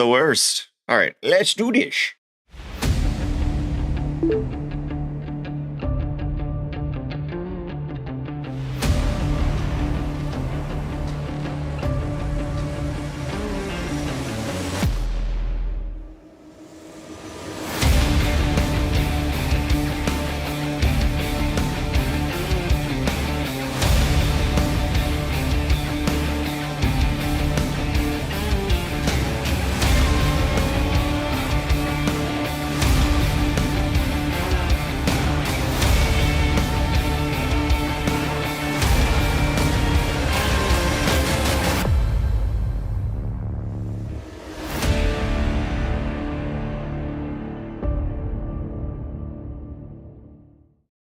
The worst. All right, let's do this.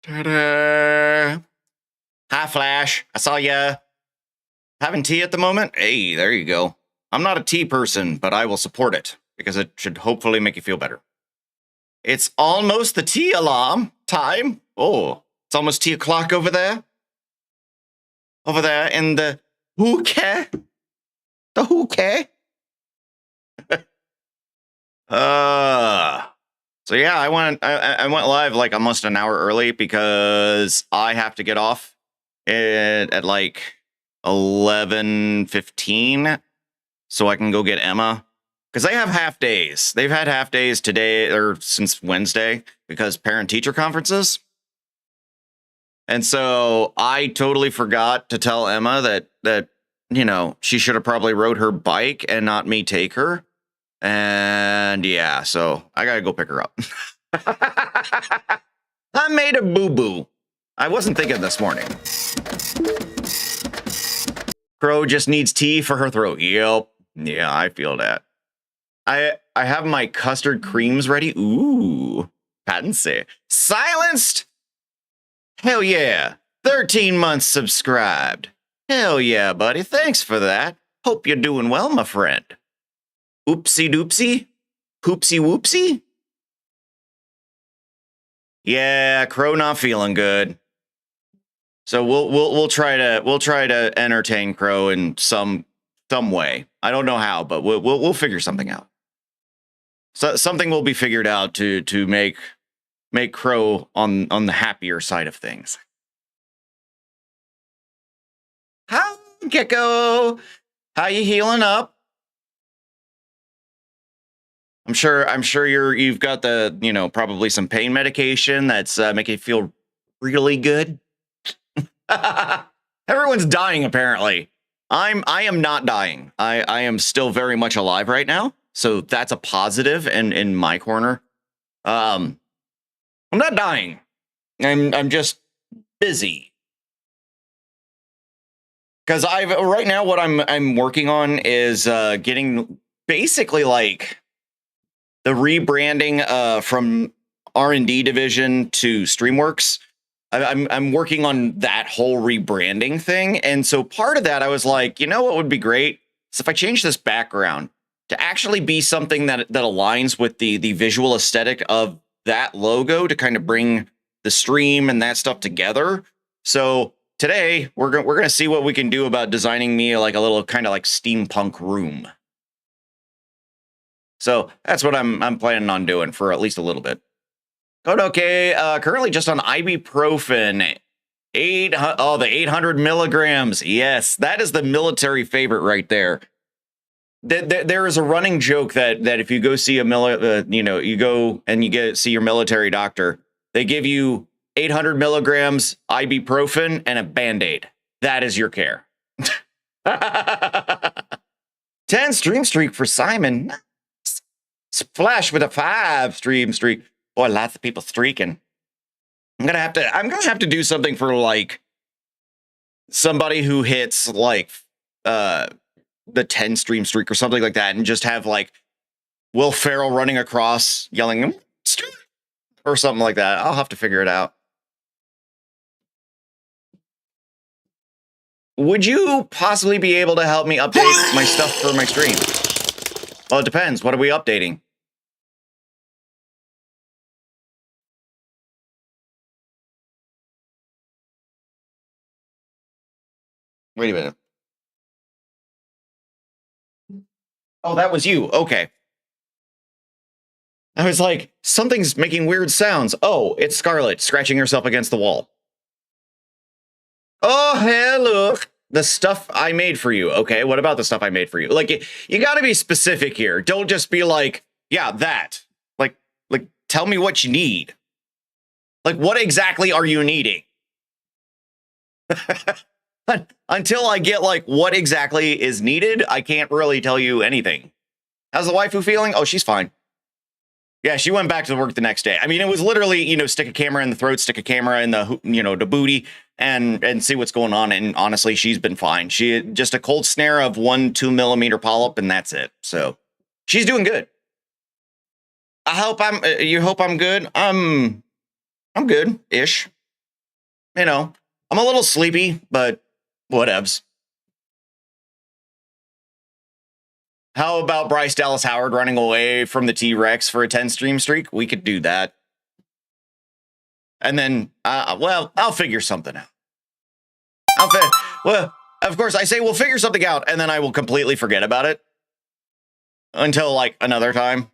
Ta-da! Hi, Flash. I saw ya. Having tea at the moment? Hey, there you go. I'm not a tea person, but I will support it, because it should hopefully make you feel better. It's almost the tea alarm time. Oh, it's almost tea o'clock over there. Over there in the hookah. The hookah. So yeah, I went live like almost an hour early because I have to get off at like 11:15 so I can go get Emma, because they have half days. They've had half days today or since Wednesday because parent-teacher conferences. And so I totally forgot to tell Emma that you know, she should have probably rode her bike and not me take her. And yeah, so I gotta go pick her up. I made a boo-boo. I wasn't thinking this morning. Crow just needs tea for her throat. Yep. Yeah, I feel that. I have my custard creams ready. Ooh, patency. Silenced? Hell yeah. 13 months subscribed. Hell yeah, buddy. Thanks for that. Hope you're doing well, my friend. Oopsie doopsie? Poopsie whoopsie? Yeah, Crow not feeling good. So we'll try to entertain Crow in some way. I don't know how, but we'll figure something out. So something will be figured out to make Crow on the happier side of things. Hi, Gecko. How you healing up? I'm sure you've got the, you know, probably some pain medication that's making you feel really good. Everyone's dying apparently. I am not dying. I am still very much alive right now, so that's a positive in my corner. I'm not dying. I'm just busy. Because right now what I'm working on is getting basically like the rebranding from R&D division to Streamworks. I'm working on that whole rebranding thing. And so part of that, I was like, you know what would be great? So if I change this background to actually be something that aligns with the visual aesthetic of that logo to kind of bring the stream and that stuff together. So today we're gonna see what we can do about designing me like a little kind of like steampunk room. So that's what I'm planning on doing for at least a little bit. Going okay. Currently just on ibuprofen. The 800 milligrams. Yes, that is the military favorite right there. There is a running joke that if you go see you go and you see your military doctor, they give you 800 milligrams ibuprofen and a Band-Aid. That is your care. 10 stream streak for Simon. Flash with a 5 stream streak. Boy, lots of people streaking. I'm gonna have to do something for like somebody who hits like the 10 stream streak or something like that, and just have like Will Ferrell running across yelling or something like that. I'll have to figure it out. Would you possibly be able to help me update my stuff for my stream? Well, it depends. What are we updating? Wait a minute. Oh, that was you. Okay. I was like, something's making weird sounds. Oh, it's Scarlett scratching herself against the wall. Oh, hey, look. The stuff I made for you. Okay, what about the stuff I made for you? Like, you got to be specific here. Don't just be like, yeah, that. Like, tell me what you need. Like, what exactly are you needing? Until I get, like, what exactly is needed, I can't really tell you anything. How's the waifu feeling? Oh, she's fine. Yeah, she went back to work the next day. I mean, it was literally, you know, stick a camera in the throat, stick a camera in the, you know, the booty, and see what's going on. And honestly, she's been fine. She just a cold snare of 1-2 millimeter polyp, and that's it. So she's doing good. I hope you hope I'm good. I'm good-ish. You know, I'm a little sleepy, but whatevs. How about Bryce Dallas Howard running away from the T-Rex for a 10 stream streak? We could do that. And then, well, I'll figure something out. Well, of course, I say we'll figure something out, and then I will completely forget about it. Until, like, another time.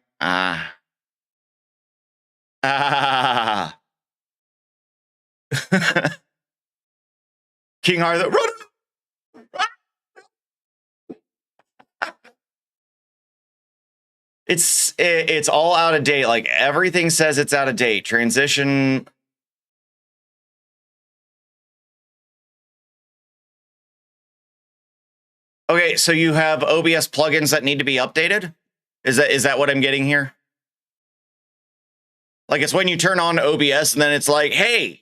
King Arthur, run! It's all out of date. Like, everything says it's out of date. Transition. Okay, so you have OBS plugins that need to be updated? Is that what I'm getting here? Like, it's when you turn on OBS and then it's like, hey,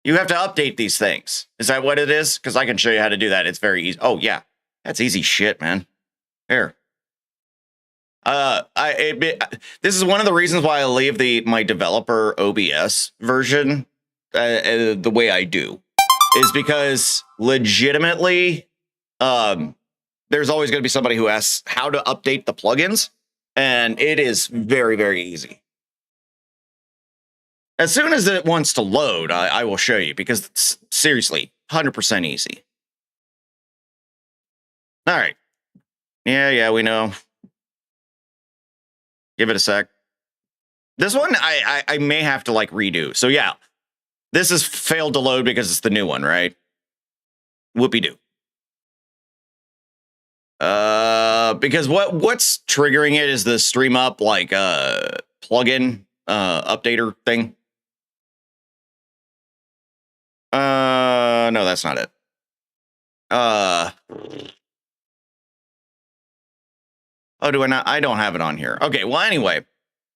you have to update these things. Is that what it is? Because I can show you how to do that. It's very easy. Oh, yeah. That's easy shit, man. Here. This is one of the reasons why I leave my developer OBS version the way I do, is because legitimately, there's always going to be somebody who asks how to update the plugins, and it is very, very easy. As soon as it wants to load, I will show you, because it's seriously 100% easy. All right. Yeah, we know. Give it a sec. This one, I may have to, like, redo. So, yeah. This has failed to load because it's the new one, right? Whoopie-doo. Because what's triggering it is the stream up, like, plugin updater thing. No, that's not it. Oh, do I not? I don't have it on here. Okay, well, anyway.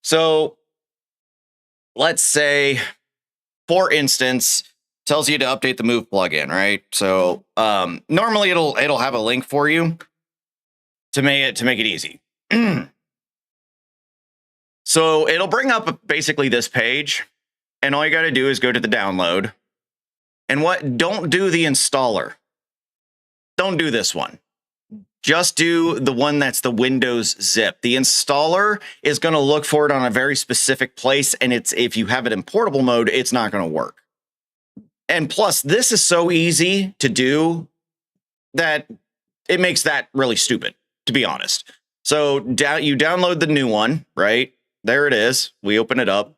So, let's say, for instance, tells you to update the Move plugin, right? So, normally it'll have a link for you to make it easy. So, it'll bring up basically this page, and all you got to do is go to the download. And don't do the installer. Don't do this one. Just do the one that's the Windows zip. The installer is going to look for it on a very specific place, and if you have it in portable mode, it's not going to work. And plus, this is so easy to do that it makes that really stupid, to be honest. So you download the new one, right? There it is. We open it up.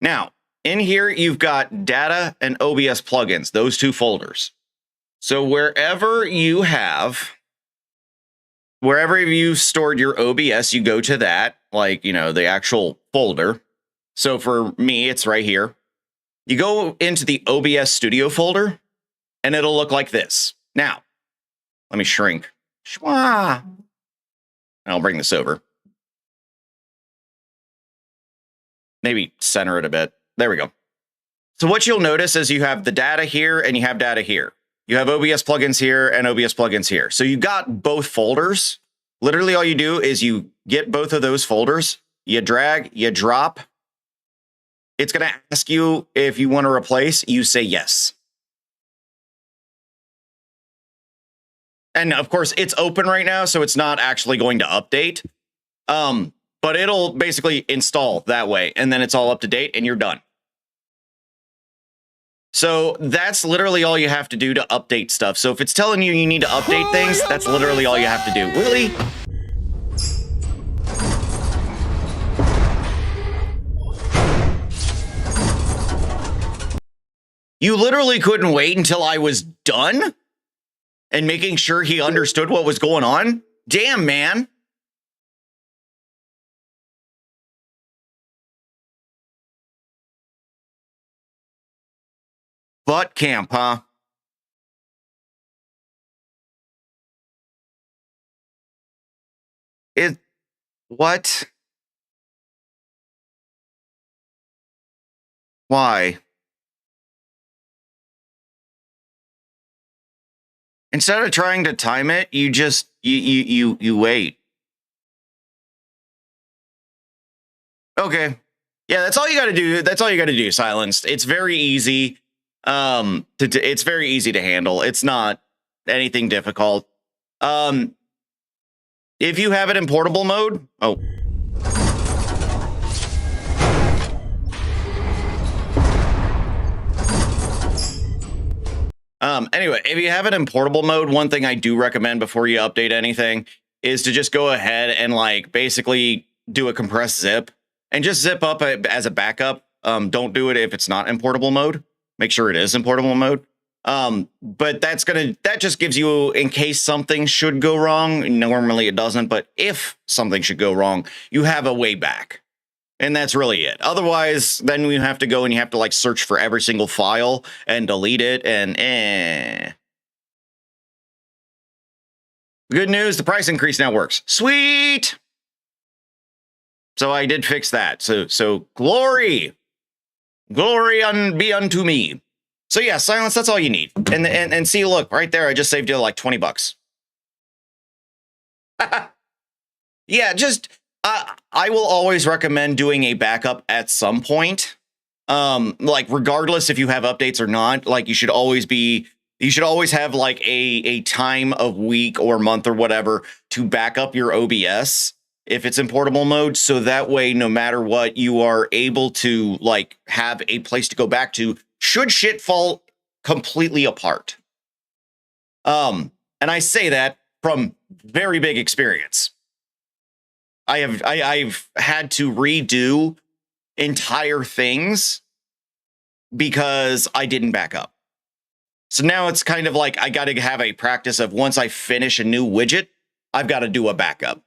Now, in here, you've got data and OBS plugins, those two folders. So wherever you've stored your OBS, you go to that, like, you know, the actual folder. So for me, it's right here. You go into the OBS Studio folder, and it'll look like this. Now, let me shrink. Shwah. I'll bring this over. Maybe center it a bit. There we go. So what you'll notice is you have the data here and you have data here. You have OBS plugins here and OBS plugins here. So you got both folders. Literally all you do is you get both of those folders, you drag, you drop. It's going to ask you if you want to replace, you say yes. And of course it's open right now, so it's not actually going to update. But it'll basically install that way, and then it's all up to date and you're done. So that's literally all you have to do to update stuff. So if it's telling you need to update things, that's literally all you have to do. Really? You literally couldn't wait until I was done and making sure he understood what was going on? Damn, man. Butt camp, huh? What? Why? Instead of trying to time it, you just you wait. Okay. Yeah, that's all you got to do. That's all you got to do. Silenced. It's very easy. It's very easy to handle. It's not anything difficult. If you have it in portable mode, anyway, if you have it in portable mode, one thing I do recommend before you update anything is to just go ahead and like basically do a compressed zip and just zip up as a backup. Don't do it if it's not in portable mode. Make sure it is in portable mode. But that just gives you, in case something should go wrong. Normally it doesn't, but if something should go wrong, you have a way back. And that's really it. Otherwise, then you have to go and you have to like search for every single file and delete it and Good news, the price increase now works. Sweet. So I did fix that. So glory be unto me. So yeah, silence, that's all you need. And see, look, right there, I just saved you like 20 bucks. Yeah, just I will always recommend doing a backup at some point. Like regardless if you have updates or not, like you should always have like a time of week or month or whatever to back up your OBS if it's in portable mode. So that way, no matter what, you are able to like have a place to go back to should shit fall completely apart. And I say that from very big experience. I've had to redo entire things because I didn't back up. So now it's kind of like I got to have a practice of once I finish a new widget, I've got to do a backup.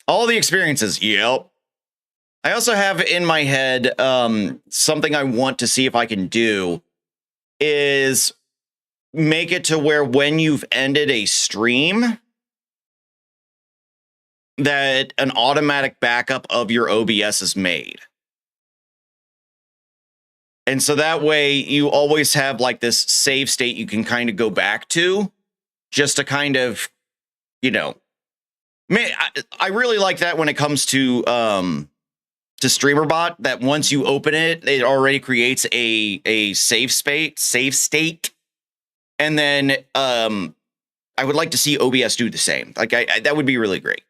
All the experiences, yep. I also have in my head something I want to see if I can do is make it to where when you've ended a stream, that an automatic backup of your OBS is made. And so that way you always have like this save state you can kind of go back to just to kind of, you know, I really like that when it comes to Streamer.bot, that once you open it, it already creates a save state. And then I would like to see OBS do the same. Like that would be really great.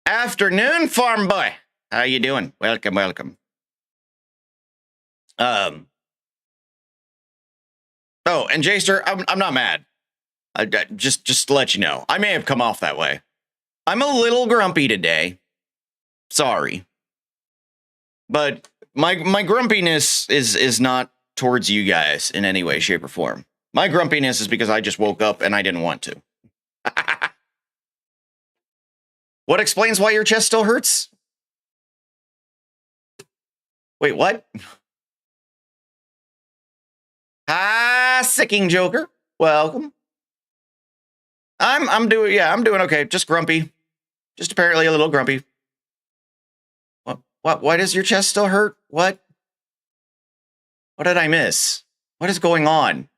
Afternoon, farm boy. How you doing? Welcome. Oh, and Jaster, I'm not mad. Just to let you know, I may have come off that way. I'm a little grumpy today. Sorry. But my grumpiness is not towards you guys in any way, shape, or form. My grumpiness is because I just woke up and I didn't want to. What explains why your chest still hurts? Wait, what? Hi, sicking Joker. Welcome. I'm doing okay. Just grumpy. Just apparently a little grumpy. What? Why does your chest still hurt? What? What did I miss? What is going on?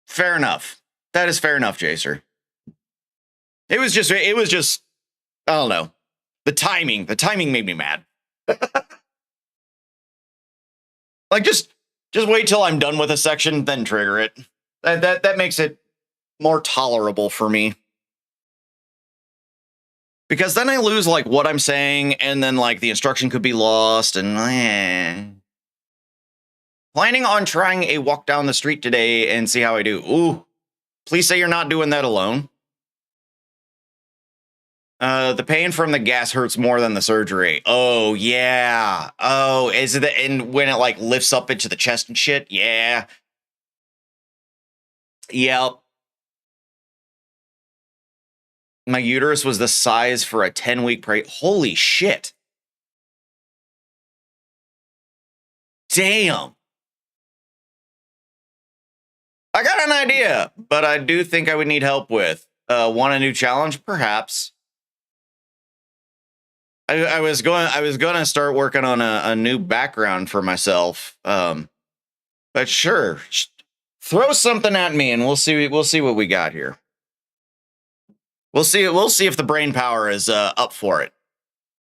Fair enough. That is fair enough, Jacer. It was just, I don't know. The timing made me mad. Like just wait till I'm done with a section, then trigger it. That makes it more tolerable for me. Because then I lose like what I'm saying, and then like the instruction could be lost, and planning on trying a walk down the street today and see how I do. Ooh, please say you're not doing that alone. The pain from the gas hurts more than the surgery. Oh, yeah. Oh, is it and when it like lifts up into the chest and shit? Yeah. Yep. My uterus was the size for a 10-week pregnancy. Holy shit. Damn. I got an idea, but I do think I would need help with. Want a new challenge? Perhaps. I was gonna start working on a new background for myself. But sure. Throw something at me and we'll see what we got here. We'll see if the brain power is up for it.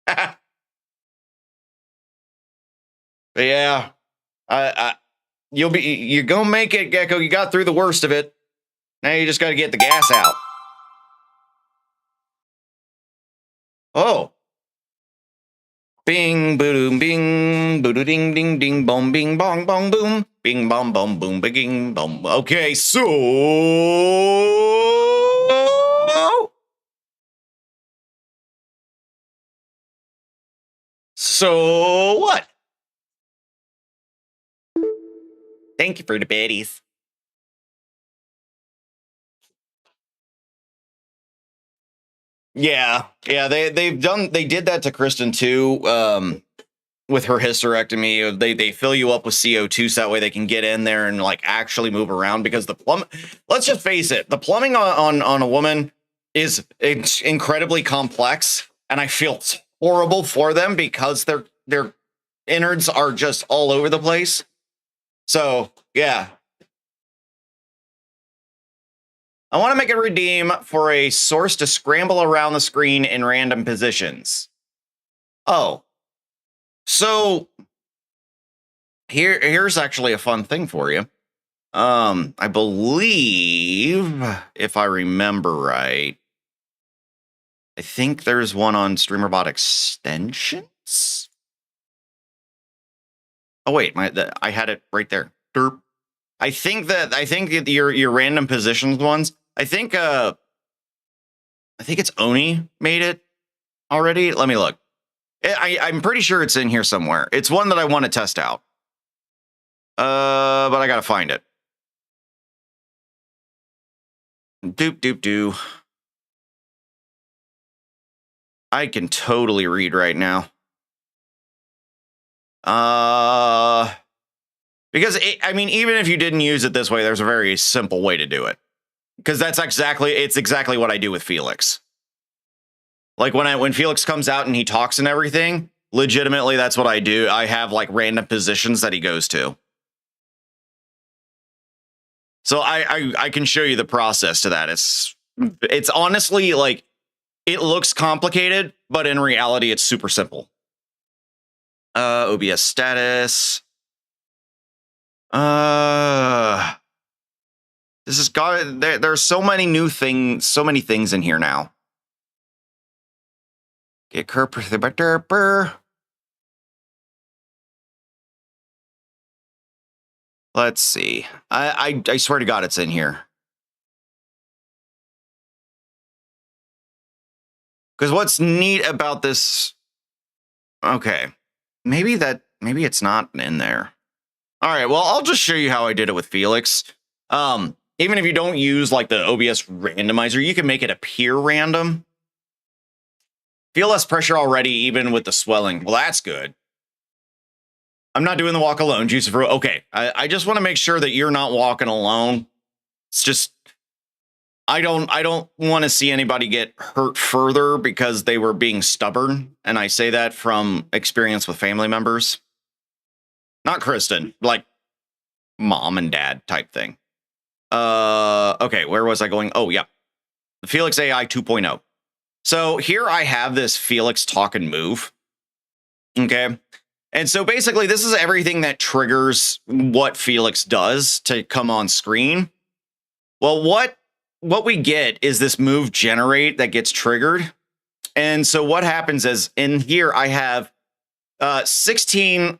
But yeah. You're gonna make it, Gecko. You got through the worst of it. Now you just gotta get the gas out. Oh. Bing, boom, bing, boo ding, ding, ding, boom, bing, bong, bong, boom, bing, bong, boom, boom, bing, boom. Okay, so what? Thank you for the biddies. Yeah, they did that to Kristen too. With her hysterectomy, they fill you up with CO2 so that way they can get in there and like actually move around, because let's just face it, the plumbing on a woman is incredibly complex, and I feel horrible for them because their innards are just all over the place. So yeah, I want to make a redeem for a source to scramble around the screen in random positions. Oh. So here's actually a fun thing for you. I believe, if I remember right, I think there's one on Streamer.bot extensions. Oh wait, I had it right there. Derp. I think that your random positions ones. I think it's Oni made it already. Let me look. I'm pretty sure it's in here somewhere. It's one that I want to test out. But I gotta find it. Doop doop doo. I can totally read right now. Because even if you didn't use it this way, there's a very simple way to do it. Because it's exactly what I do with Felix. Like when Felix comes out and he talks and everything, legitimately that's what I do. I have like random positions that he goes to. So I can show you the process to that. It's honestly like, it looks complicated, but in reality it's super simple. OBS status. This has got there's so many new things, so many things in here now. Get Kerper. Let's see. I swear to God, it's in here. Because what's neat about this? Okay, maybe it's not in there. All right, well, I'll just show you how I did it with Felix. Even if you don't use like the OBS randomizer, you can make it appear random. Feel less pressure already, even with the swelling. Well, that's good. I'm not doing the walk alone, Juicy. Okay, I just want to make sure that you're not walking alone. It's just, I don't want to see anybody get hurt further because they were being stubborn. And I say that from experience with family members. Not Kristen, like mom and dad type thing. Okay, where was I going? Oh, yeah. The Felix AI 2.0. So here I have this Felix talk and move. Okay. And so basically this is everything that triggers what Felix does to come on screen. Well, what we get is this move generate that gets triggered. And so what happens is in here I have 16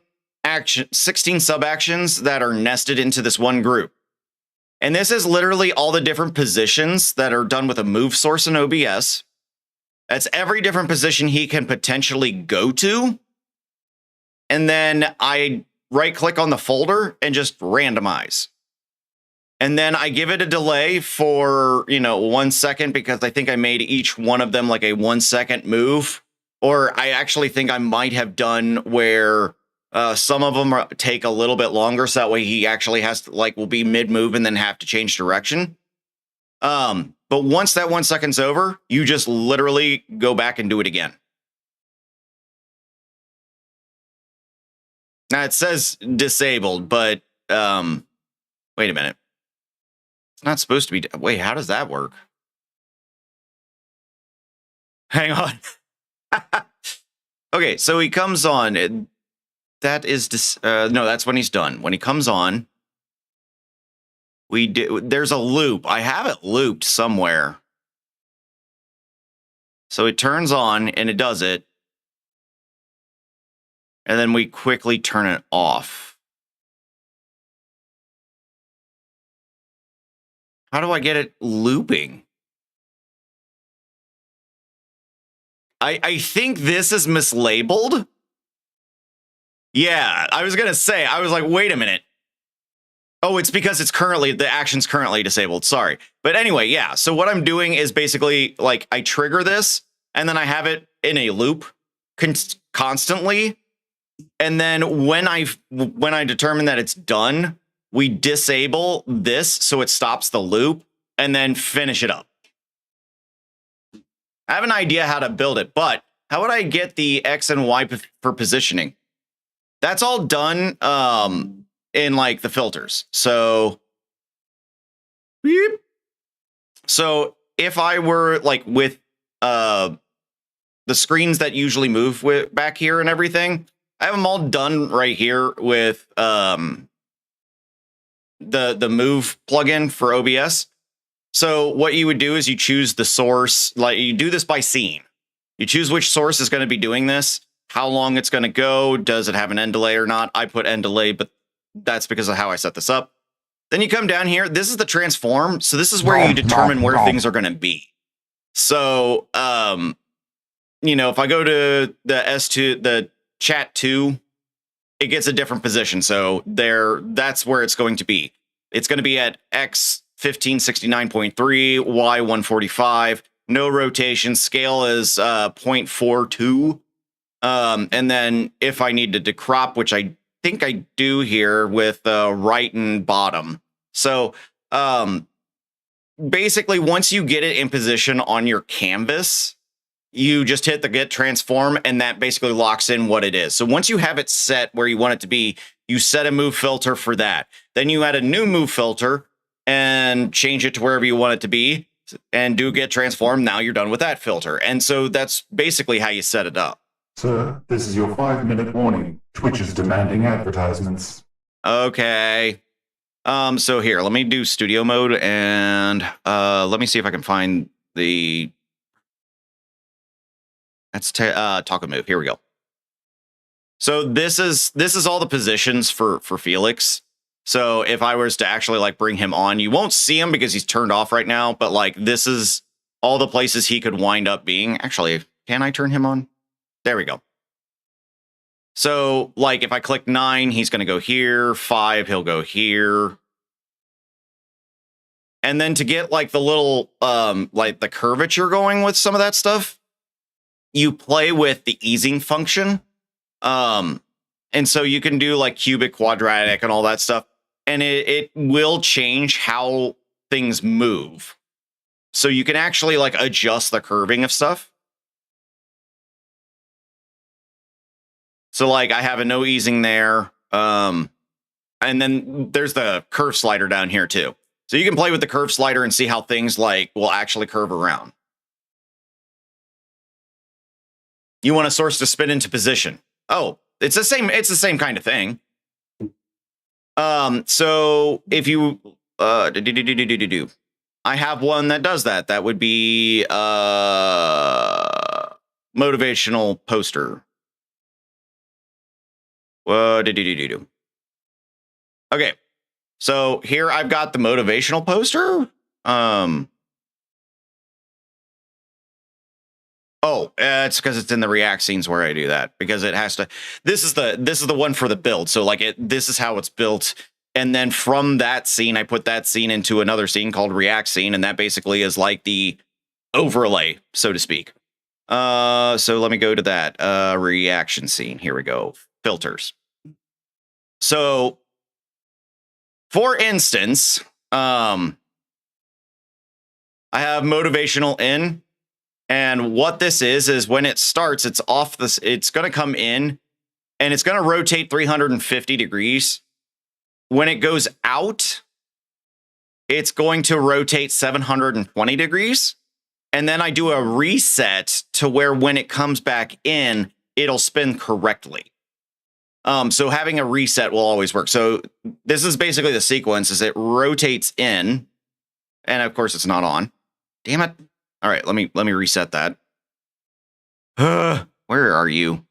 sub actions that are nested into this one group. And this is literally all the different positions that are done with a move source in OBS. That's every different position he can potentially go to. And then I right click on the folder and just randomize. And then I give it a delay for, 1 second, because I think I made each one of them like a 1 second move. Or I actually think I might have done where some of them take a little bit longer. So that way he actually has to, will be mid move and then have to change direction. But once that 1 second's over, you just literally go back and do it again. Now it says disabled, but wait a minute. It's not supposed to be. Wait, how does that work? Hang on. Okay, so he comes on. That is no, that's when he's done. When he comes on, there's a loop. I have it looped somewhere. So it turns on and it does it. And then we quickly turn it off. How do I get it looping? I think this is mislabeled. Yeah, I was going to say, I was like, wait a minute. Oh, it's because the action's currently disabled. Sorry. But anyway, yeah. So what I'm doing is basically I trigger this and then I have it in a loop constantly. And then when I determine that it's done, we disable this so it stops the loop and then finish it up. I have an idea how to build it, but how would I get the X and Y for positioning? That's all done in the filters. So if I were with the screens that usually move back here and everything, I have them all done right here with the move plugin for OBS. So what you would do is you choose the source, you do this by scene. You choose which source is going to be doing this, how long it's going to go, does it have an end delay or not? I put end delay, but that's because of how I set this up. Then you come down here. This is the transform. So this is where you determine where things are going to be. So, if I go to the S2, the chat 2, it gets a different position. So that's where it's going to be. It's going to be at X 1569.3, Y 145, no rotation, scale is 0.42. And then if I need to decrop, which I think I do here with right and bottom. So basically, once you get it in position on your canvas, you just hit the get transform, and that basically locks in what it is. So once you have it set where you want it to be, you set a move filter for that. Then you add a new move filter and change it to wherever you want it to be and do get transform. Now you're done with that filter. And so that's basically how you set it up. Sir, this is your 5-minute warning. Twitch is demanding advertisements. Okay. So here, let me do studio mode and let me see if I can find the talk and move. Here we go. So this is all the positions for Felix. So if I was to actually bring him on, you won't see him because he's turned off right now. But this is all the places he could wind up being. Actually, can I turn him on? There we go. So if I click 9, he's going to go here. 5, he'll go here. And then to get the little the curvature going with some of that stuff, you play with the easing function. And so you can do cubic, quadratic, and all that stuff. And it will change how things move. So you can actually adjust the curving of stuff. So I have a no easing there. And then there's the curve slider down here too. So you can play with the curve slider and see how things will actually curve around. You want a source to spin into position. Oh, it's the same kind of thing. So if you I have one that does that. That would be motivational poster. Okay. So here I've got the motivational poster. Oh, it's because it's in the React scenes where I do that, because it has to. This is the one for the build. So like this is how it's built. And then from that scene, I put that scene into another scene called React scene. And that basically is like the overlay, so to speak. So let me go to that reaction scene. Here we go. Filters. So for instance, I have motivational in, and what this is when it starts, it's off this, it's going to come in and it's going to rotate 350 degrees. When it goes out, it's going to rotate 720 degrees. And then I do a reset to where when it comes back in, it'll spin correctly. So having a reset will always work. So this is basically the sequence: is it rotates in, and of course it's not on. Damn it. All right, let me reset that. Where are you?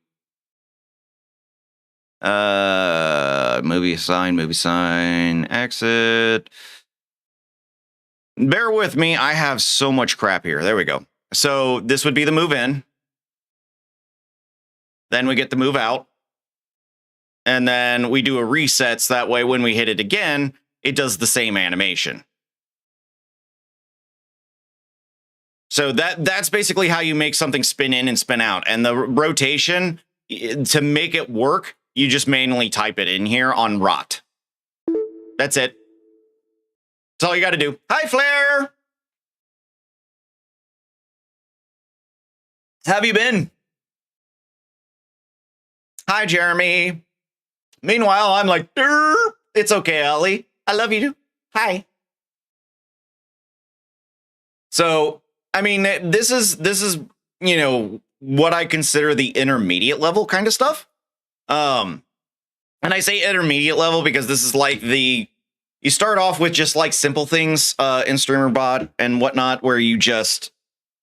Movie sign, exit. Bear with me. I have so much crap here. There we go. So this would be the move in. Then we get the move out. And then we do a reset, so that way when we hit it again, it does the same animation. So that's basically how you make something spin in and spin out. And the rotation, to make it work, you just manually type it in here on rot. That's it. That's all you got to do. Hi, Flair. How have you been? Hi, Jeremy. Meanwhile, I'm like, it's okay, Ollie. I love you. Hi. So, I mean, this is, you know, what I consider the intermediate level kind of stuff. And I say intermediate level because this is like you start off with just like simple things in Streamer.bot and whatnot, where you just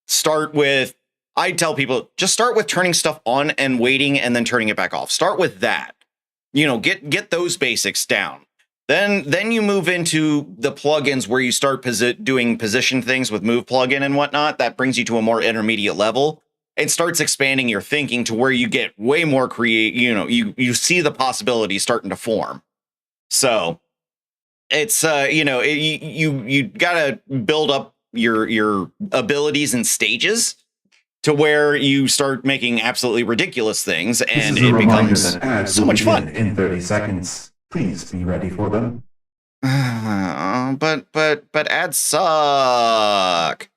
start with, I tell people, just start with turning stuff on and waiting and then turning it back off. Start with that. You know, get those basics down. Then you move into the plugins where you start doing position things with move plugin and whatnot. That brings you to a more intermediate level. It starts expanding your thinking to where you get way more you know, you see the possibilities starting to form. So it's you know, you gotta build up your abilities in stages to where you start making absolutely ridiculous things, and it becomes so much fun. In 30 seconds, please be ready for them. But ads suck.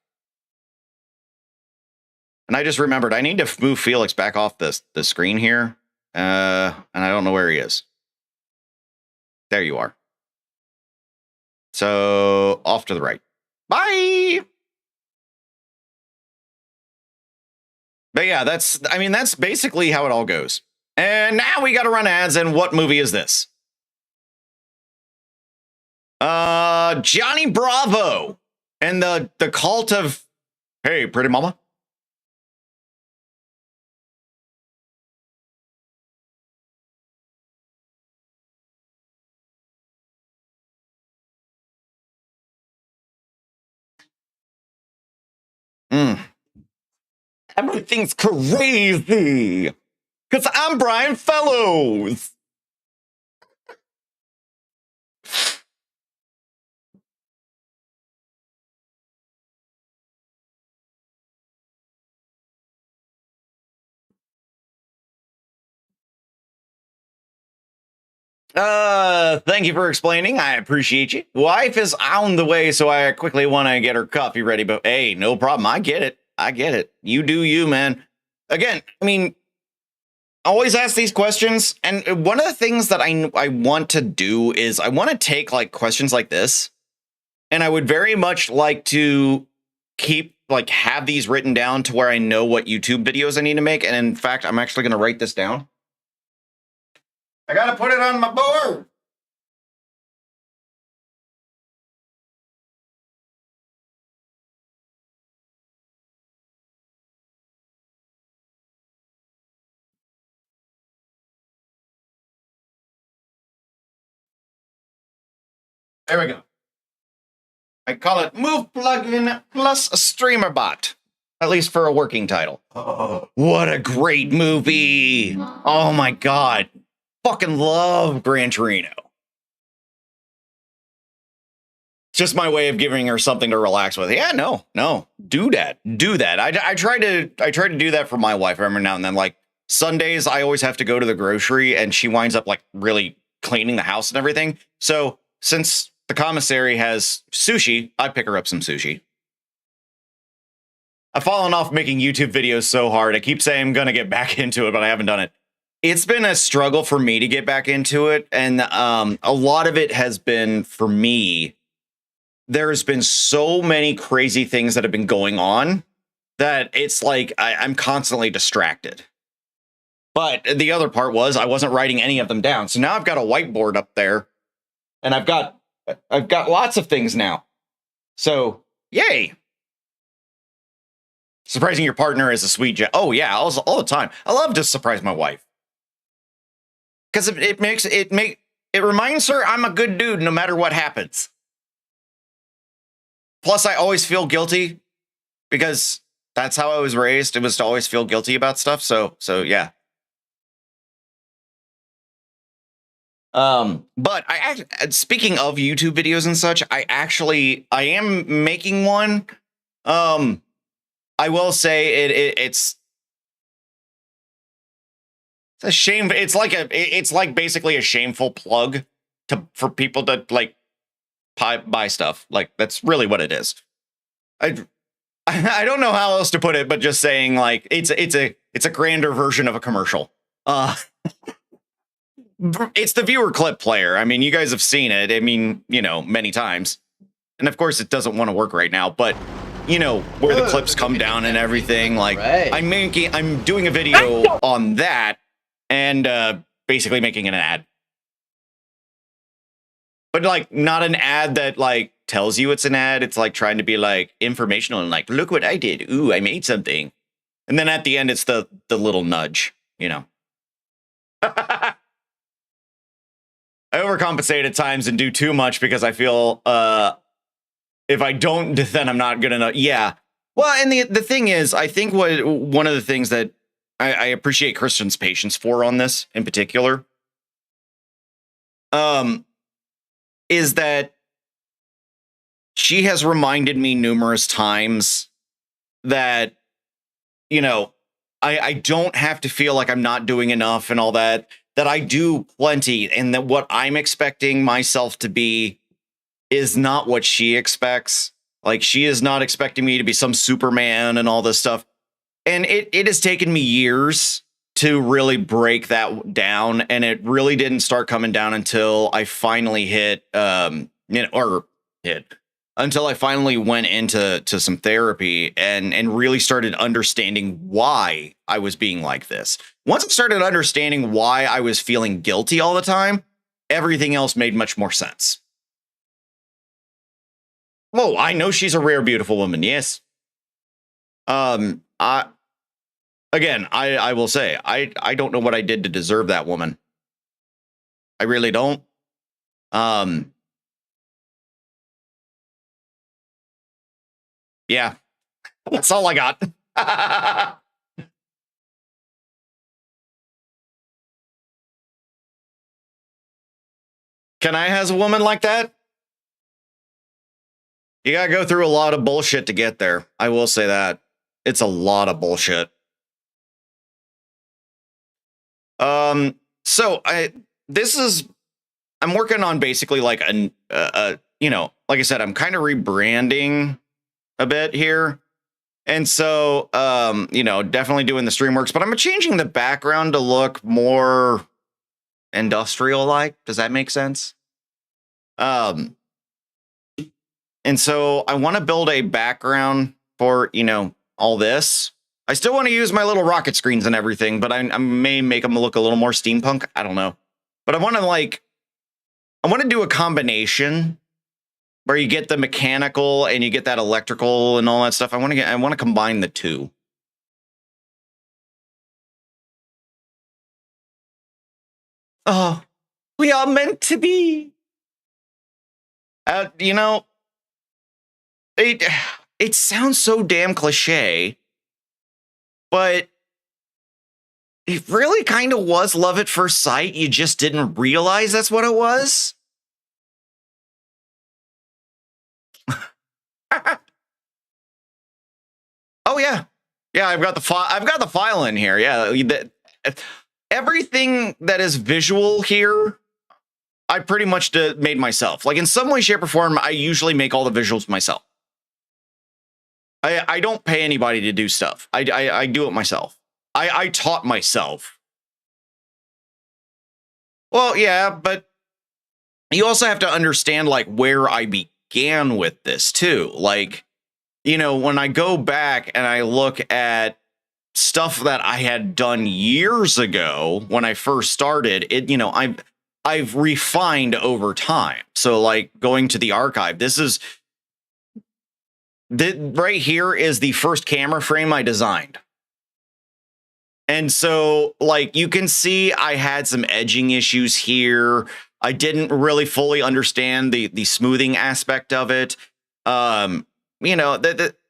And I just remembered I need to move Felix back off the screen here. And I don't know where he is. There you are. So off to the right. Bye. But yeah, that's basically how it all goes. And now we got to run ads. And what movie is this? Johnny Bravo and the cult of, hey, pretty mama. Everything's crazy because I'm Brian Fellows. Thank you for explaining. I appreciate you. Wife is on the way, so I quickly want to get her coffee ready, but hey, no problem. I get it. You do you, man. Again, I mean, always ask these questions, and one of the things that I want to do is I want to take like questions like this, and I would very much like to have these written down to where I know what YouTube videos I need to make. And in fact, I'm actually going to write this down. I got to put it on my board. There we go. I call it Move Plugin plus Streamer.bot. at least for a working title. What a great movie! Oh my god, fucking love Gran Torino. Just my way of giving her something to relax with. Yeah, no, do that. I try to do that for my wife every now and then. Like Sundays, I always have to go to the grocery, and she winds up like really cleaning the house and everything. So since the commissary has sushi, I pick her up some sushi. I've fallen off making YouTube videos so hard. I keep saying I'm gonna get back into it, but I haven't done it. It's been a struggle for me to get back into it, and a lot of it has been for me. There's been so many crazy things that have been going on that it's like I'm constantly distracted. But the other part was I wasn't writing any of them down. So now I've got a whiteboard up there, and I've got lots of things now. So yay. Surprising your partner is a sweet jet. Oh yeah, all the time. I love to surprise my wife. Because it reminds her I'm a good dude no matter what happens. Plus, I always feel guilty because that's how I was raised. It was to always feel guilty about stuff. So yeah. But speaking of YouTube videos and such, I am making one. I will say it's a shame. It's like basically a shameful plug for people to like buy stuff. Like that's really what it is. I don't know how else to put it, but just saying like it's a grander version of a commercial. It's the viewer clip player. I mean, you guys have seen it. I mean, many times. And of course it doesn't want to work right now, but where the clips come down and everything. Like right. I'm doing a video on that and basically making an ad. But like not an ad that like tells you it's an ad. It's like trying to be like informational and like, look what I did. Ooh, I made something. And then at the end, it's the little nudge, I overcompensate at times and do too much because I feel if I don't, then I'm not good enough. Yeah. Well, and the thing is, I think one of the things that I appreciate Kristen's patience for on this in particular, is that she has reminded me numerous times that, I don't have to feel like I'm not doing enough and all that I do plenty, and that what I'm expecting myself to be is not what she expects. Like she is not expecting me to be some Superman and all this stuff. And it has taken me years to really break that down. And it really didn't start coming down until I finally until I finally went into some therapy and really started understanding why I was being like this. Once I started understanding why I was feeling guilty all the time, everything else made much more sense. Whoa, I know she's a rare, beautiful woman. Yes. I will say, I don't know what I did to deserve that woman. I really don't. Yeah, that's all I got. Can I has a woman like that? You gotta go through a lot of bullshit to get there. I will say that. It's a lot of bullshit. So I'm working on basically like like I said, I'm kind of rebranding a bit here. And so, definitely doing the Streamworks, but I'm changing the background to look more industrial-like. Does that make sense? And so I want to build a background for, all this. I still want to use my little rocket screens and everything, but I may make them look a little more steampunk. I don't know. But I want to do a combination where you get the mechanical and you get that electrical and all that stuff. I want to combine the two. Oh, we are meant to be. It sounds so damn cliche, But it really kind of was love at first sight. You just didn't realize that's what it was. Oh yeah. Yeah, I've got the file. I've got the file in here. Yeah, everything that is visual here, I pretty much made myself. Like in some way, shape, or form, I usually make all the visuals myself. I don't pay anybody to do stuff. I do it myself. I taught myself. Well, yeah, but you also have to understand like where I began with this too. Like, you know, when I go back and I look at stuff that I had done years ago when I first started, it, you know, I've refined over time. So like going to the archive, right here is the first camera frame I designed. And so like you can see I had some edging issues here. I didn't really fully understand the smoothing aspect of it. You know,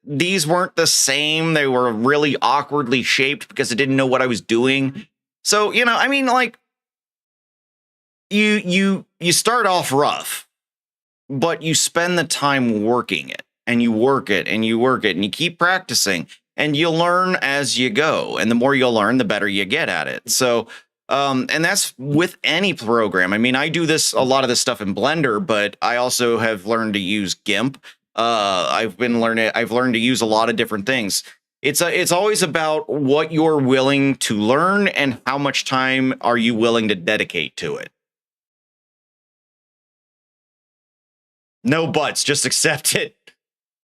these weren't the same. They were really awkwardly shaped because I didn't know what I was doing. So, you know, I mean, like you start off rough, but you spend the time working it and you work it and you work it and you keep practicing and you learn as you go. And the more you learn, the better you get at it. So, and that's with any program. I mean, I do a lot of this stuff in Blender, but I also have learned to use GIMP. I've learned to use a lot of different things. It's always about what you're willing to learn and how much time are you willing to dedicate to it. No buts, just accept it.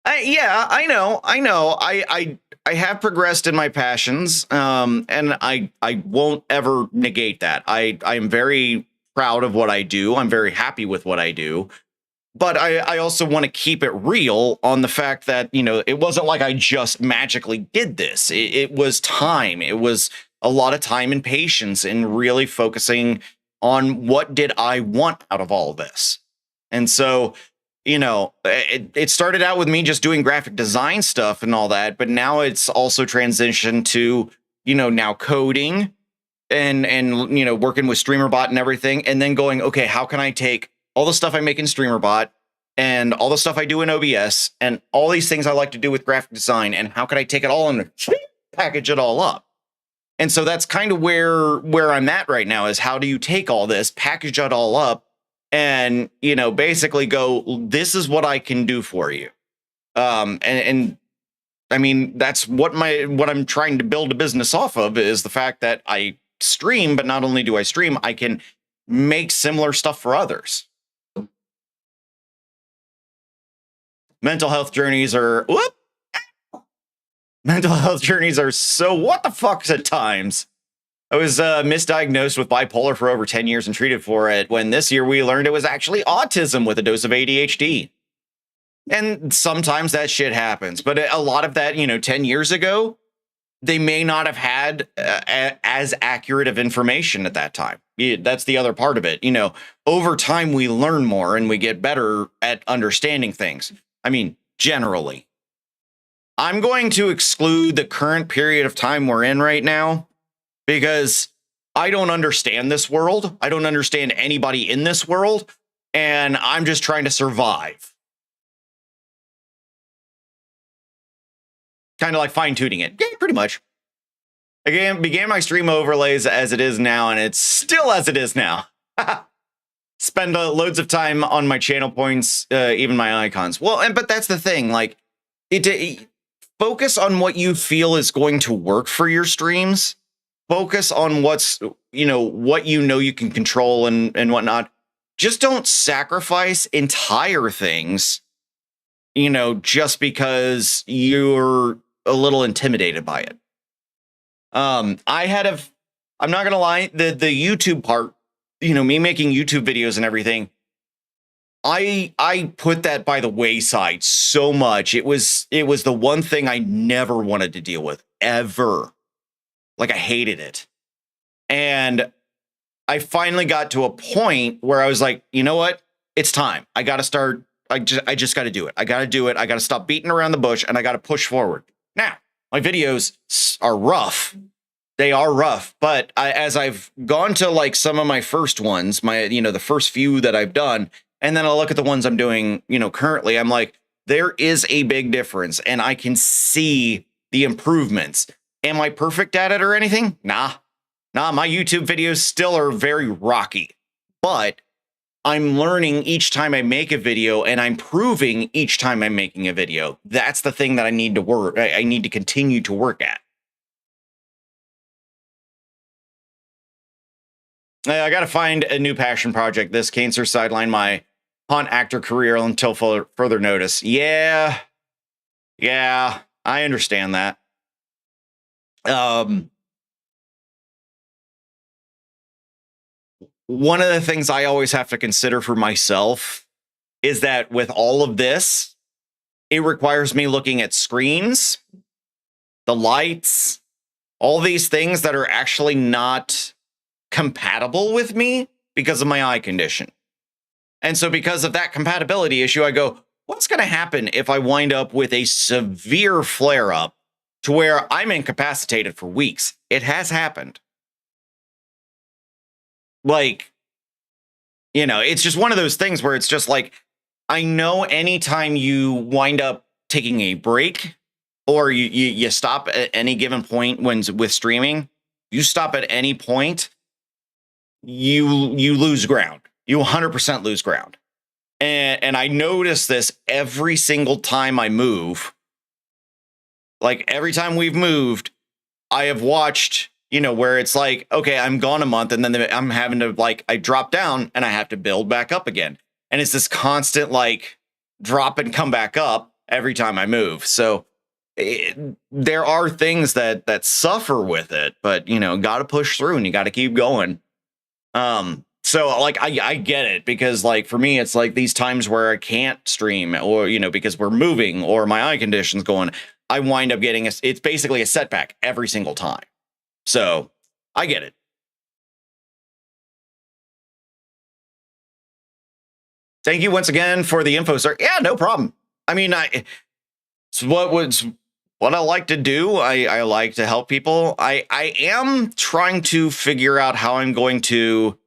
Yeah, I know. I have progressed in my passions, and I won't ever negate that. I am very proud of what I do. I'm very happy with what I do. But I also want to keep it real on the fact that, you know, it wasn't like I just magically did this. It was time. It was a lot of time and patience and really focusing on what did I want out of all of this. And so, you know, it started out with me just doing graphic design stuff and all that, but now it's also transitioned to, you know, now coding and you know, working with Streamer.bot and everything, and then going, okay, how can I take all the stuff I make in Streamer.bot and all the stuff I do in OBS and all these things I like to do with graphic design, and how can I take it all and package it all up? And so that's kind of where I'm at right now, is how do you take all this, package it all up, and, you know, basically go, this is what I can do for you. And I mean, that's what I'm trying to build a business off of, is the fact that I stream, but not only do I stream, I can make similar stuff for others. Mental health journeys are so what the fucks at times. I was misdiagnosed with bipolar for over 10 years and treated for it, when this year we learned it was actually autism with a dose of ADHD. And sometimes that shit happens, but a lot of that, you know, 10 years ago, they may not have had as accurate of information at that time. That's the other part of it. You know, over time, we learn more and we get better at understanding things. I mean, generally. I'm going to exclude the current period of time we're in right now, because I don't understand this world. I don't understand anybody in this world, and I'm just trying to survive. Kind of like fine-tuning it. Yeah, pretty much. Again, began my stream overlays as it is now, and it's still as it is now. Spend loads of time on my channel points, even my icons. Well, but that's the thing. Like, focus on what you feel is going to work for your streams. Focus on what you can control and whatnot. Just don't sacrifice entire things, you know, just because you're a little intimidated by it. I'm not gonna lie, the YouTube part, you know, me making YouTube videos and everything, I put that by the wayside so much. It was the one thing I never wanted to deal with, ever. Like, I hated it. And I finally got to a point where I was like, you know what? It's time. I got to start. I just got to do it. I got to do it. I got to stop beating around the bush, and I got to push forward. Now, my videos are rough. They are rough, but as I've gone to like some of my first ones, the first few that I've done, and then I'll look at the ones I'm doing, currently, I'm like, there is a big difference and I can see the improvements. Am I perfect at it or anything? Nah, my YouTube videos still are very rocky, but I'm learning each time I make a video and I'm proving each time I'm making a video. That's the thing that I need to work. I need to continue to work at. I got to find a new passion project. This cancer sidelined my haunt actor career until further notice. Yeah, I understand that. One of the things I always have to consider for myself is that with all of this, it requires me looking at screens, the lights, all these things that are actually not compatible with me because of my eye condition. And so because of that compatibility issue, I go, what's going to happen if I wind up with a severe flare up to where I'm incapacitated for weeks? It has happened. Like, it's just one of those things where it's just like, I know anytime you wind up taking a break or you stop at any given point with streaming, you stop at any point, you lose ground. You 100% lose ground. And I notice this every single time I move. Like every time we've moved, I have watched, where it's like, okay, I'm gone a month and then I'm having to I drop down and I have to build back up again. And it's this constant drop and come back up every time I move. So there are things that suffer with it, but got to push through and you got to keep going. So I get it because for me, it's these times where I can't stream or, because we're moving or my eye condition's going, I wind up getting it's basically a setback every single time. So I get it. Thank you once again for the info, sir. Yeah, no problem. I mean, it's what I like to do. I like to help people. I am trying to figure out how I'm going to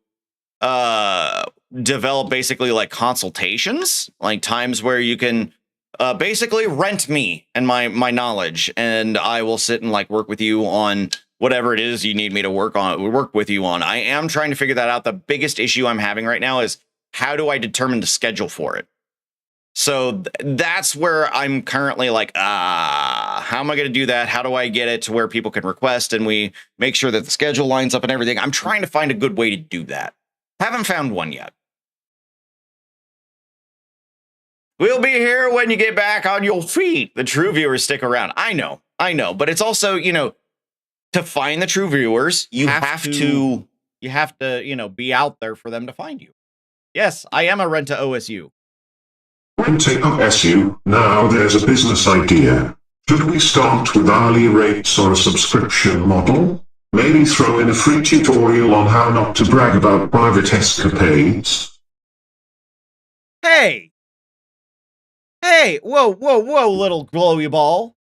develop basically consultations, times where you can basically rent me and my knowledge, and I will sit and work with you on whatever it is you need me to work with you on. I am trying to figure that out. The biggest issue I'm having right now is how do I determine the schedule for it? So that's where I'm currently how am I going to do that? How do I get it to where people can request and we make sure that the schedule lines up and everything? I'm trying to find a good way to do that. Haven't found one yet. We'll be here when you get back on your feet. The true viewers stick around. I know. But it's also, to find the true viewers, you have to be out there for them to find you. Yes, I am a rent to OSU. Rent to OSU. Now there's a business idea. Should we start with hourly rates or a subscription model? Maybe throw in a free tutorial on how not to brag about private escapades. Hey, whoa, little glowy ball.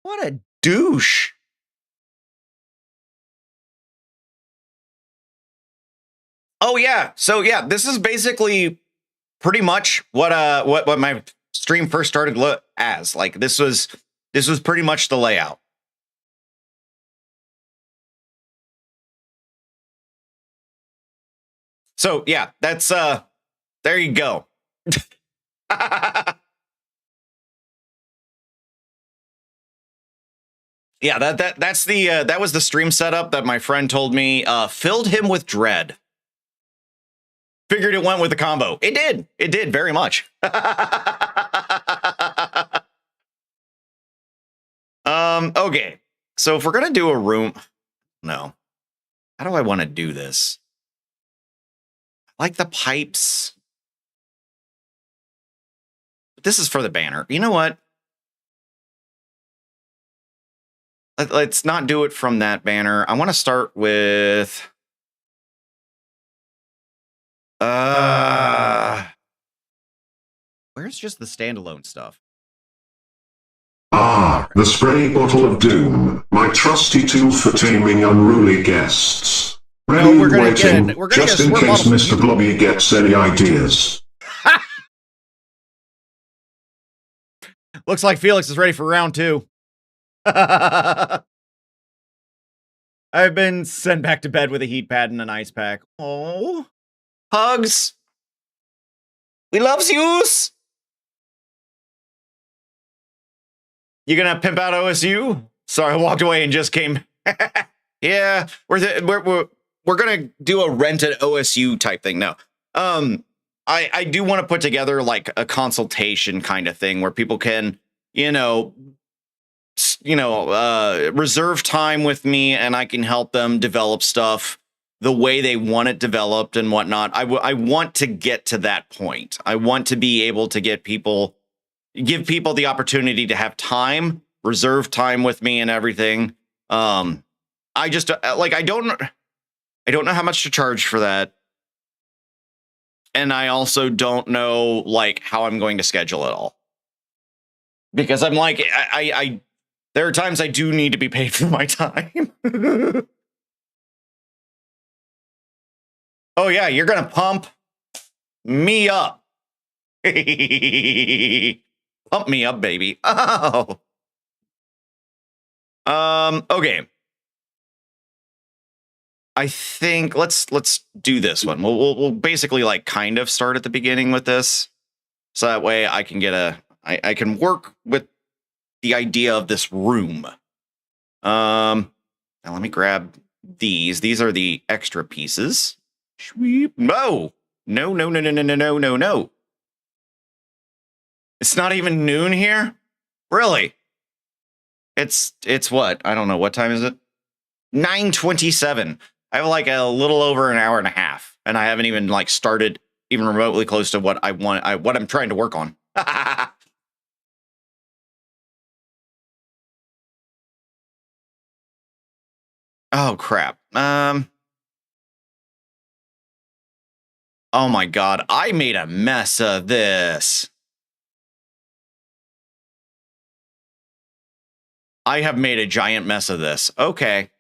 What a douche. Oh yeah. So yeah, this is basically pretty much what my stream first started as. This was pretty much the layout. So yeah, that's there you go. Yeah, that's the that was the stream setup that my friend told me filled him with dread. Figured it went with the combo. It did very much. Okay. So if we're gonna do a room, no. How do I want to do this? I like the pipes. This is for the banner. You know what? Let's not do it from that banner. I want to start with where's just the standalone stuff? The spray bottle of doom, my trusty tool for taming unruly guests. Ready and waiting, just in case Mr. Blobby gets any ideas. Looks like Felix is ready for round 2. I've been sent back to bed with a heat pad and an ice pack. Oh, hugs. We loves yous. You gonna pimp out OSU? Sorry, I walked away and just came. Yeah, we're gonna do a rented OSU type thing. No, I do want to put together like a consultation kind of thing where people can, reserve time with me and I can help them develop stuff the way they want it developed and whatnot. I want to get to that point. I want to be able to give people the opportunity to have time, reserve time with me and everything. I just I don't know how much to charge for that. And I also don't know like how I'm going to schedule it all. Because I'm like, I there are times I do need to be paid for my time. Oh yeah, you're gonna pump me up. Pump me up, baby. Oh. Okay. I think let's do this one. We'll basically like kind of start at the beginning with this. So that way I can get I can work with the idea of this room. Now let me grab these. These are the extra pieces. Sweep. No. No. It's not even noon here? Really? It's what? I don't know. What time is it? 9:27. I have like a little over an hour and a half, and I haven't even like started even remotely close to what I want. What I'm trying to work on. Oh crap. Oh my god, I made a mess of this. I have made a giant mess of this. Okay.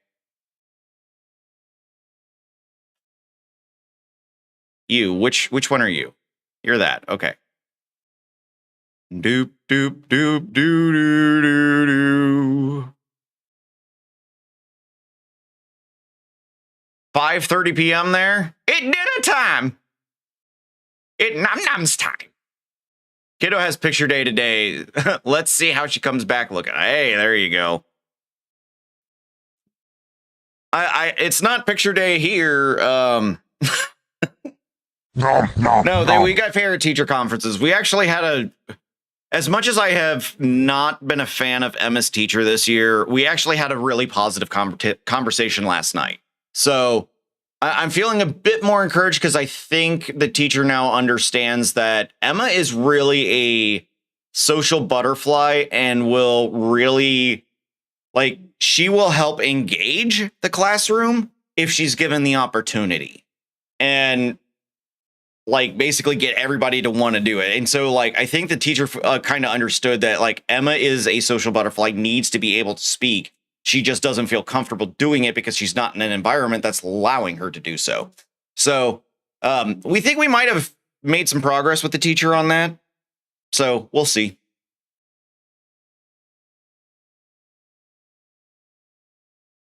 You, which one are you? You're that. Okay. Doop doop doop doo doo doo doo. 5:30 p.m. there. It dinner time. It nom-noms time. Kiddo has picture day today. Let's see how she comes back looking. Hey, there you go. It's not picture day here. No, we got parent teacher conferences. We actually had as much as I have not been a fan of Emma's teacher this year, we actually had a really positive conversation last night. So I'm feeling a bit more encouraged because I think the teacher now understands that Emma is really a social butterfly and will really, like, she will help engage the classroom if she's given the opportunity. And like basically get everybody to want to do it. And so like, I think the teacher kind of understood that like Emma is a social butterfly, needs to be able to speak. She just doesn't feel comfortable doing it because she's not in an environment that's allowing her to do so. So we think we might have made some progress with the teacher on that. So we'll see.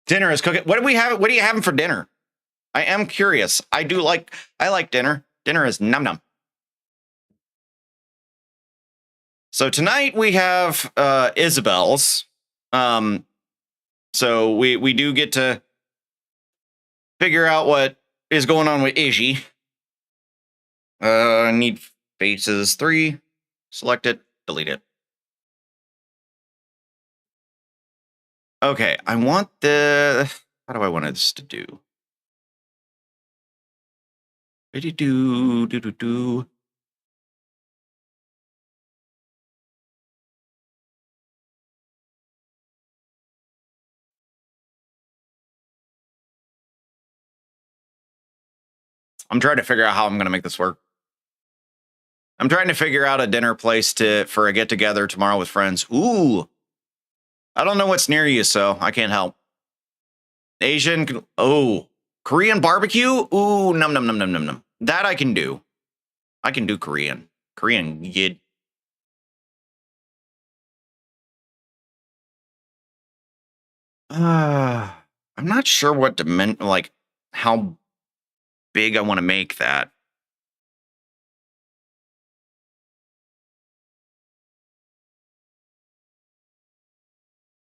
Dinner is cooking. What do we have? What are you having for dinner? I am curious. I like dinner. Dinner is num num. So tonight we have Isabel's. So we do get to figure out what is going on with Izzy. I need faces 3. Select it, delete it. Okay, I want how do I want this to do? Do. I'm trying to figure out how I'm going to make this work. I'm trying to figure out a dinner place for a get together tomorrow with friends. Ooh. I don't know what's near you, so I can't help. Asian, oh, Korean barbecue? Ooh, num num num num num num. That I can do. I can do Korean. Korean, good. I'm not sure what like how big I want to make that.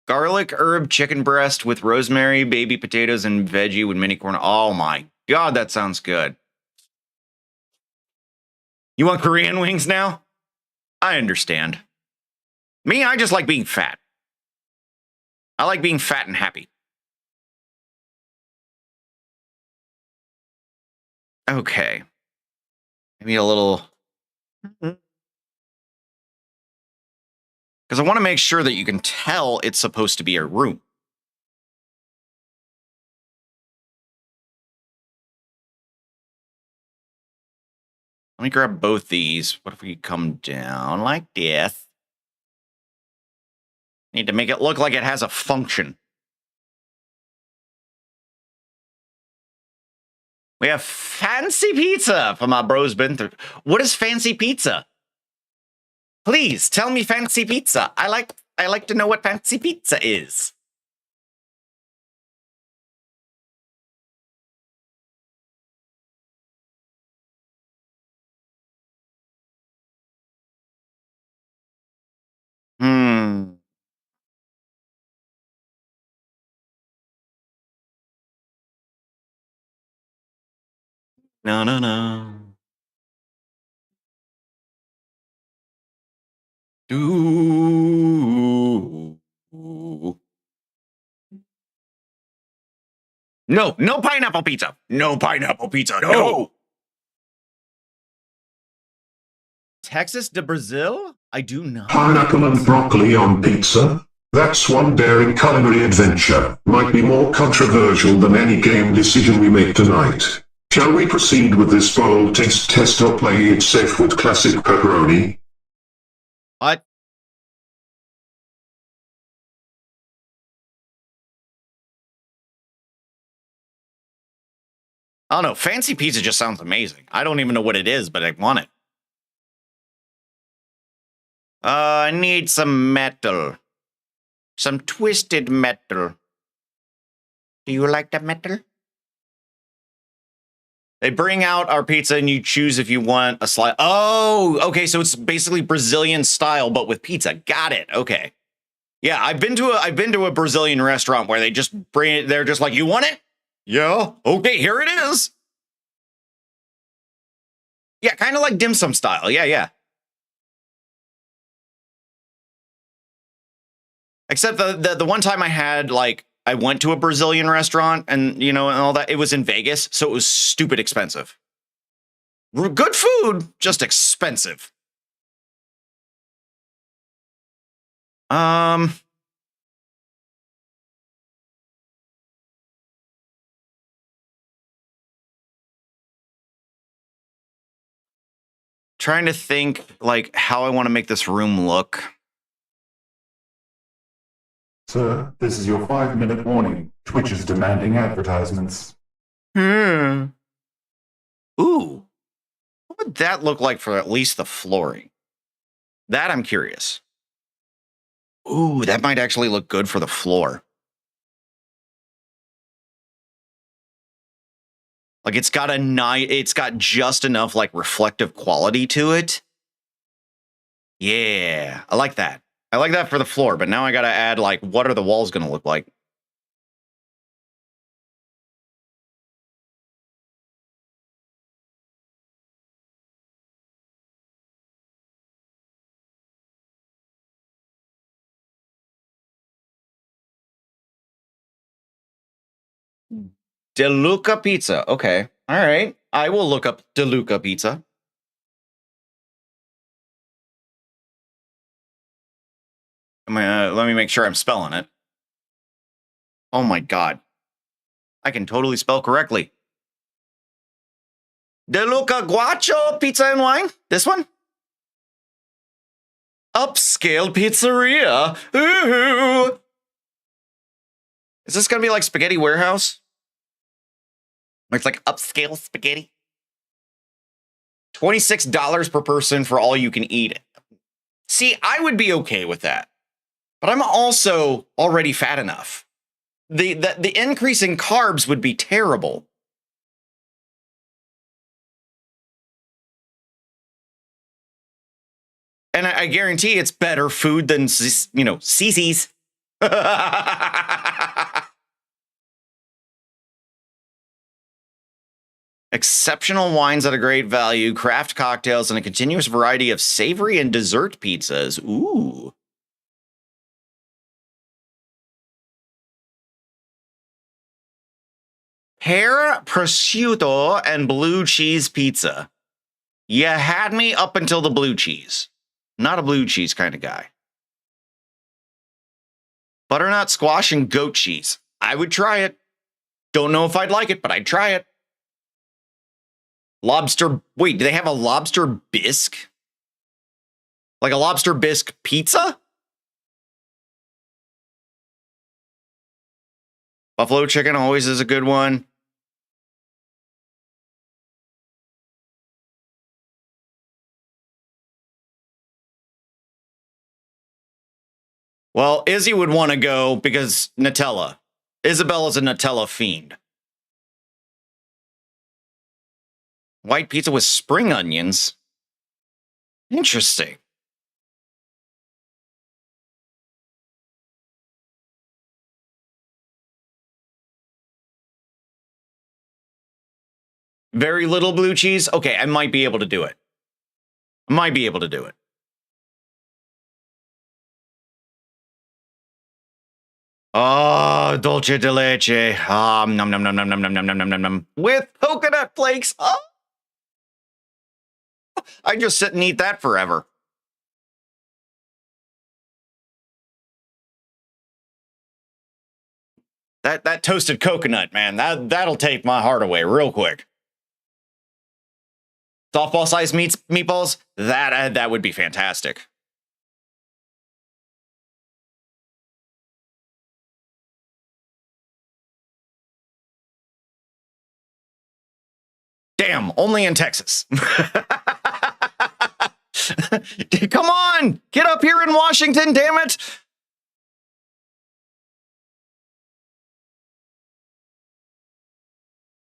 Garlic herb chicken breast with rosemary, baby potatoes, and veggie with mini corn. Oh my god, that sounds good. You want Korean wings now? I understand. Me, I just like being fat. I like being fat and happy. Okay. Maybe a little. Because I want to make sure that you can tell it's supposed to be a room. Let me grab both these. What if we come down like this? Need to make it look like it has a function. We have fancy pizza for my bros been through. What is fancy pizza? Please tell me fancy pizza. I like to know what fancy pizza is. No, no, no. Do. No, no pineapple pizza. No pineapple pizza. No. Texas de Brazil? I do not. Pineapple and broccoli on pizza? That's one daring culinary adventure. Might be more controversial than any game decision we make tonight. Shall we proceed with this bold taste test or play it safe with classic pepperoni? What? I don't know. Fancy pizza just sounds amazing. I don't even know what it is, but I want it. I need some metal. Some twisted metal. Do you like the metal? They bring out our pizza and you choose if you want a slice. Oh, okay. So it's basically Brazilian style, but with pizza. Got it. Okay. Yeah, I've been to a Brazilian restaurant where they just bring it. They're just like, you want it? Yeah. Okay, here it is. Yeah, kind of like dim sum style. Yeah, yeah. Except the one time I had, like, I went to a Brazilian restaurant and, you know, and all that. It was in Vegas, so it was stupid expensive. Good food, just expensive. Trying to think, like, how I want to make this room look. Sir, this is your 5-minute warning. Twitch is demanding advertisements. Ooh. What would that look like for at least the flooring? That I'm curious. Ooh, that might actually look good for the floor. Like it's got just enough like reflective quality to it. Yeah, I like that. I like that for the floor, but now I gotta add like, what are the walls gonna look like? DeLuca Pizza. Okay. All right. I will look up DeLuca Pizza. Let me make sure I'm spelling it. Oh my God. I can totally spell correctly. DeLuca Guacho Pizza and Wine? This one? Upscale pizzeria. Ooh. Is this going to be like Spaghetti Warehouse? Where it's like upscale spaghetti? $26 per person for all you can eat. See, I would be okay with that. But I'm also already fat enough. The increase in carbs would be terrible. And I guarantee it's better food than, CC's. Exceptional wines at a great value, craft cocktails, and a continuous variety of savory and dessert pizzas. Ooh. Pear, prosciutto, and blue cheese pizza. You had me up until the blue cheese. Not a blue cheese kind of guy. Butternut squash and goat cheese. I would try it. Don't know if I'd like it, but I'd try it. Lobster. Wait, do they have a lobster bisque? Like a lobster bisque pizza? Buffalo chicken always is a good one. Well, Izzy would want to go because Nutella. Isabella's a Nutella fiend. White pizza with spring onions. Interesting. Very little blue cheese. Okay, I might be able to do it. Oh, dulce de leche. Nom nom nom nom nom nom nom nom nom nom nom. With coconut flakes. Oh. I just sit and eat that forever. That toasted coconut, man, that'll take my heart away real quick. Softball sized meatballs, that would be fantastic. Damn, only in Texas. Come on, get up here in Washington, damn it.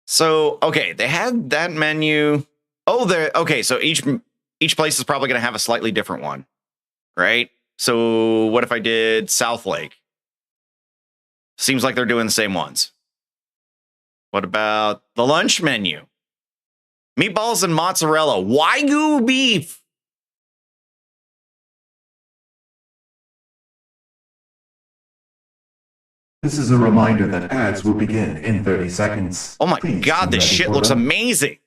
So, okay, they had that menu. Oh, okay, so each place is probably going to have a slightly different one, right? So what if I did South Lake? Seems like they're doing the same ones. What about the lunch menu? Meatballs and mozzarella, Wagyu beef. This is a reminder that ads will begin in 30 seconds. Oh my God, this shit looks amazing.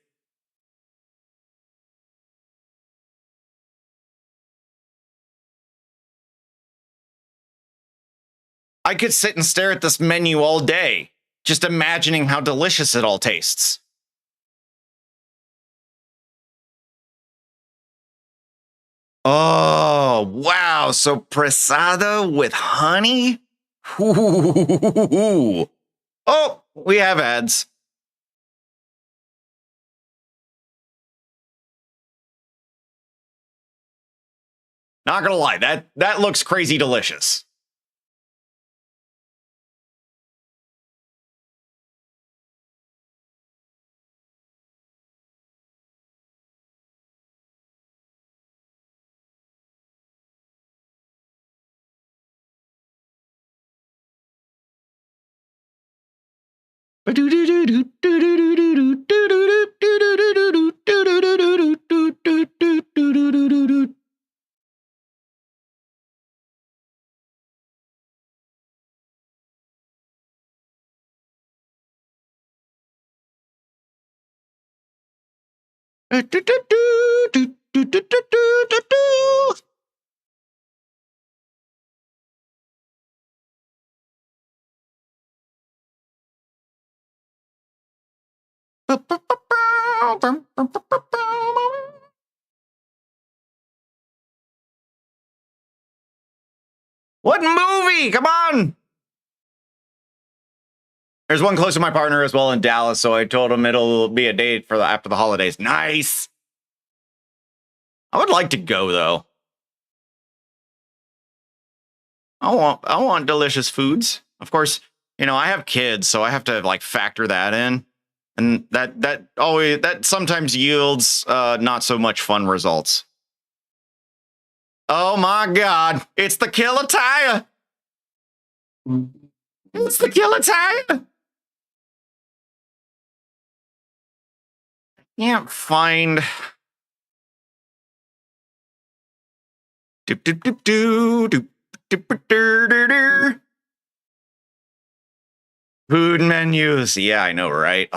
I could sit and stare at this menu all day, just imagining how delicious it all tastes. Oh, wow. So pressado with honey? Ooh. Oh, we have ads. Not gonna lie, that looks crazy delicious. What movie? Come on. There's one close to my partner as well in Dallas, so I told him it'll be a date for after the holidays. Nice. I would like to go though. I want delicious foods. Of course, you know, I have kids, so I have to like factor that in. And that sometimes yields not so much fun results. Oh my God, it's the killer tire. It's the killer tire. Can't find. Doop doop doop doo doop doop doop. Food menus. Yeah, I know, right?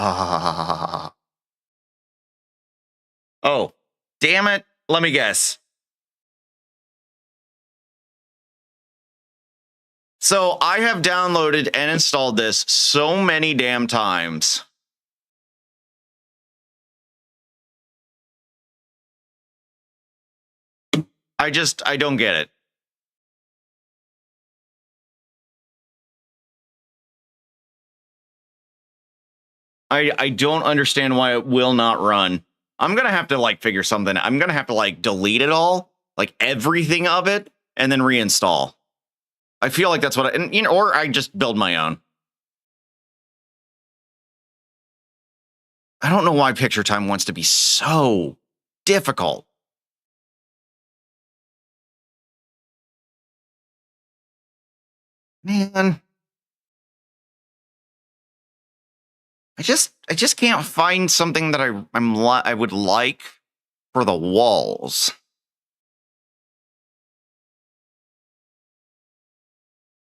Oh, damn it. Let me guess. So I have downloaded and installed this so many damn times. I don't get it. I don't understand why it will not run. I'm going to have to like figure something. I'm going to have to like delete it all, like everything of it, and then reinstall. I feel like that's what and you know, or I just build my own. I don't know why picture time wants to be so difficult. Man. I just can't find something that I would like for the walls.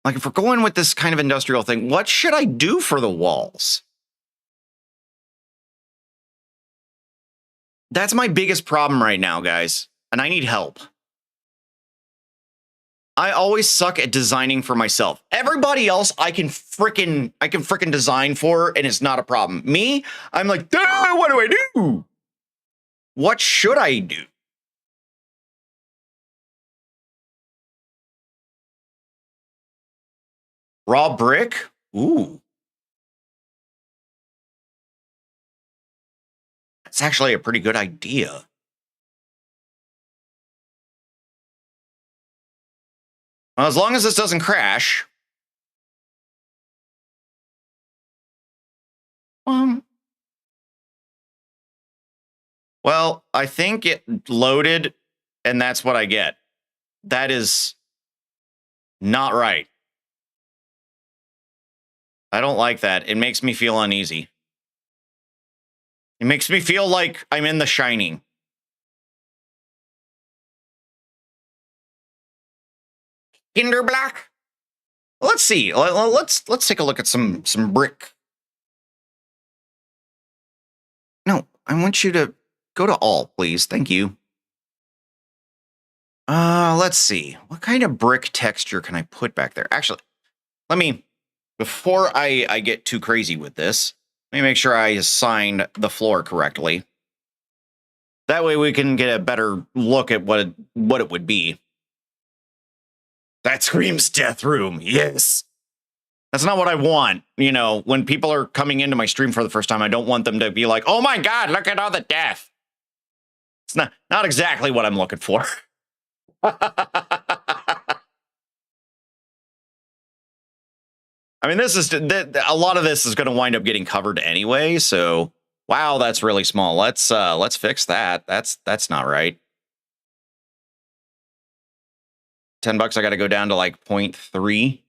Like if we're going with this kind of industrial thing, what should I do for the walls? That's my biggest problem right now, guys, and I need help. I always suck at designing for myself. Everybody else I can frickin' design for, and it's not a problem. Me, I'm like, what do I do? What should I do? Raw brick? Ooh. That's actually a pretty good idea. Well, as long as this doesn't crash. Well, I think it loaded, and that's what I get. That is not right. I don't like that. It makes me feel uneasy. It makes me feel like I'm in The Shining. Kinderblack? Let's see. Let's take a look at some brick. No, I want you to go to all, please. Thank you. Let's see. What kind of brick texture can I put back there? Actually, before I get too crazy with this, let me make sure I assigned the floor correctly. That way we can get a better look at what it would be. That screams death room. Yes. That's not what I want. You know, when people are coming into my stream for the first time, I don't want them to be like, oh my God, look at all the death. It's not exactly what I'm looking for. I mean, this is a lot of this is going to wind up getting covered anyway. So, wow, that's really small. Let's fix that. That's not right. $10. I got to go down to like 0.3.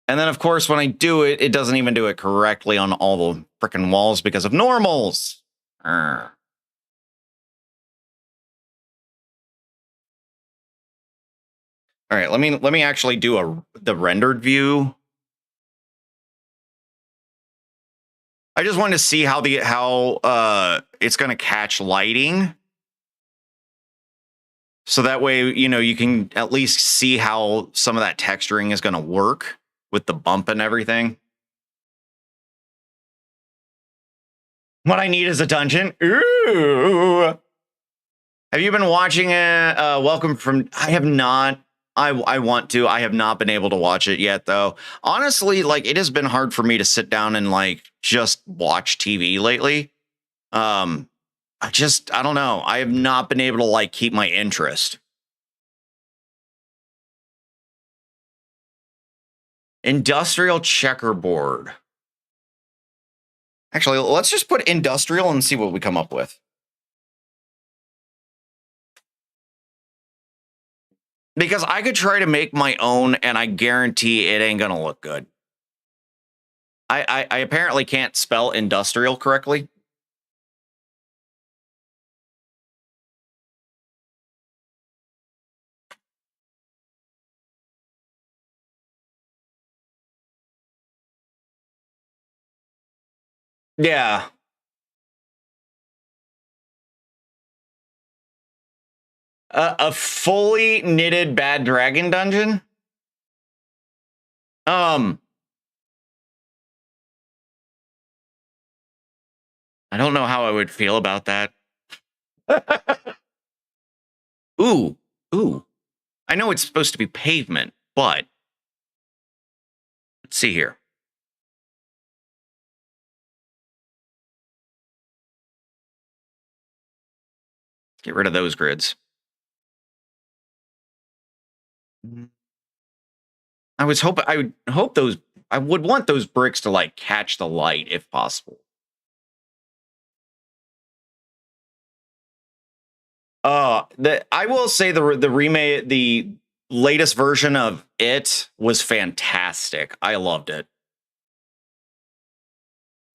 And then, of course, when I do it, it doesn't even do it correctly on all the frickin' walls because of normals. All right, let me actually do the rendered view. I just wanted to see how it's going to catch lighting. So that way, you know, you can at least see how some of that texturing is going to work with the bump and everything. What I need is a dungeon. Ooh. Have you been watching Welcome from... I have not. I want to. I have not been able to watch it yet, though. Honestly, like, it has been hard for me to sit down and like just watch TV lately. I don't know. I have not been able to like keep my interest. Industrial checkerboard. Actually, let's just put industrial and see what we come up with. Because I could try to make my own, and I guarantee it ain't gonna look good. I apparently can't spell industrial correctly. Yeah. A fully knitted Bad Dragon dungeon? I don't know how I would feel about that. Ooh. I know it's supposed to be pavement, but let's see here. Get rid of those grids. I would want those bricks to like catch the light if possible. I will say the remake, the latest version of it was fantastic. I loved it.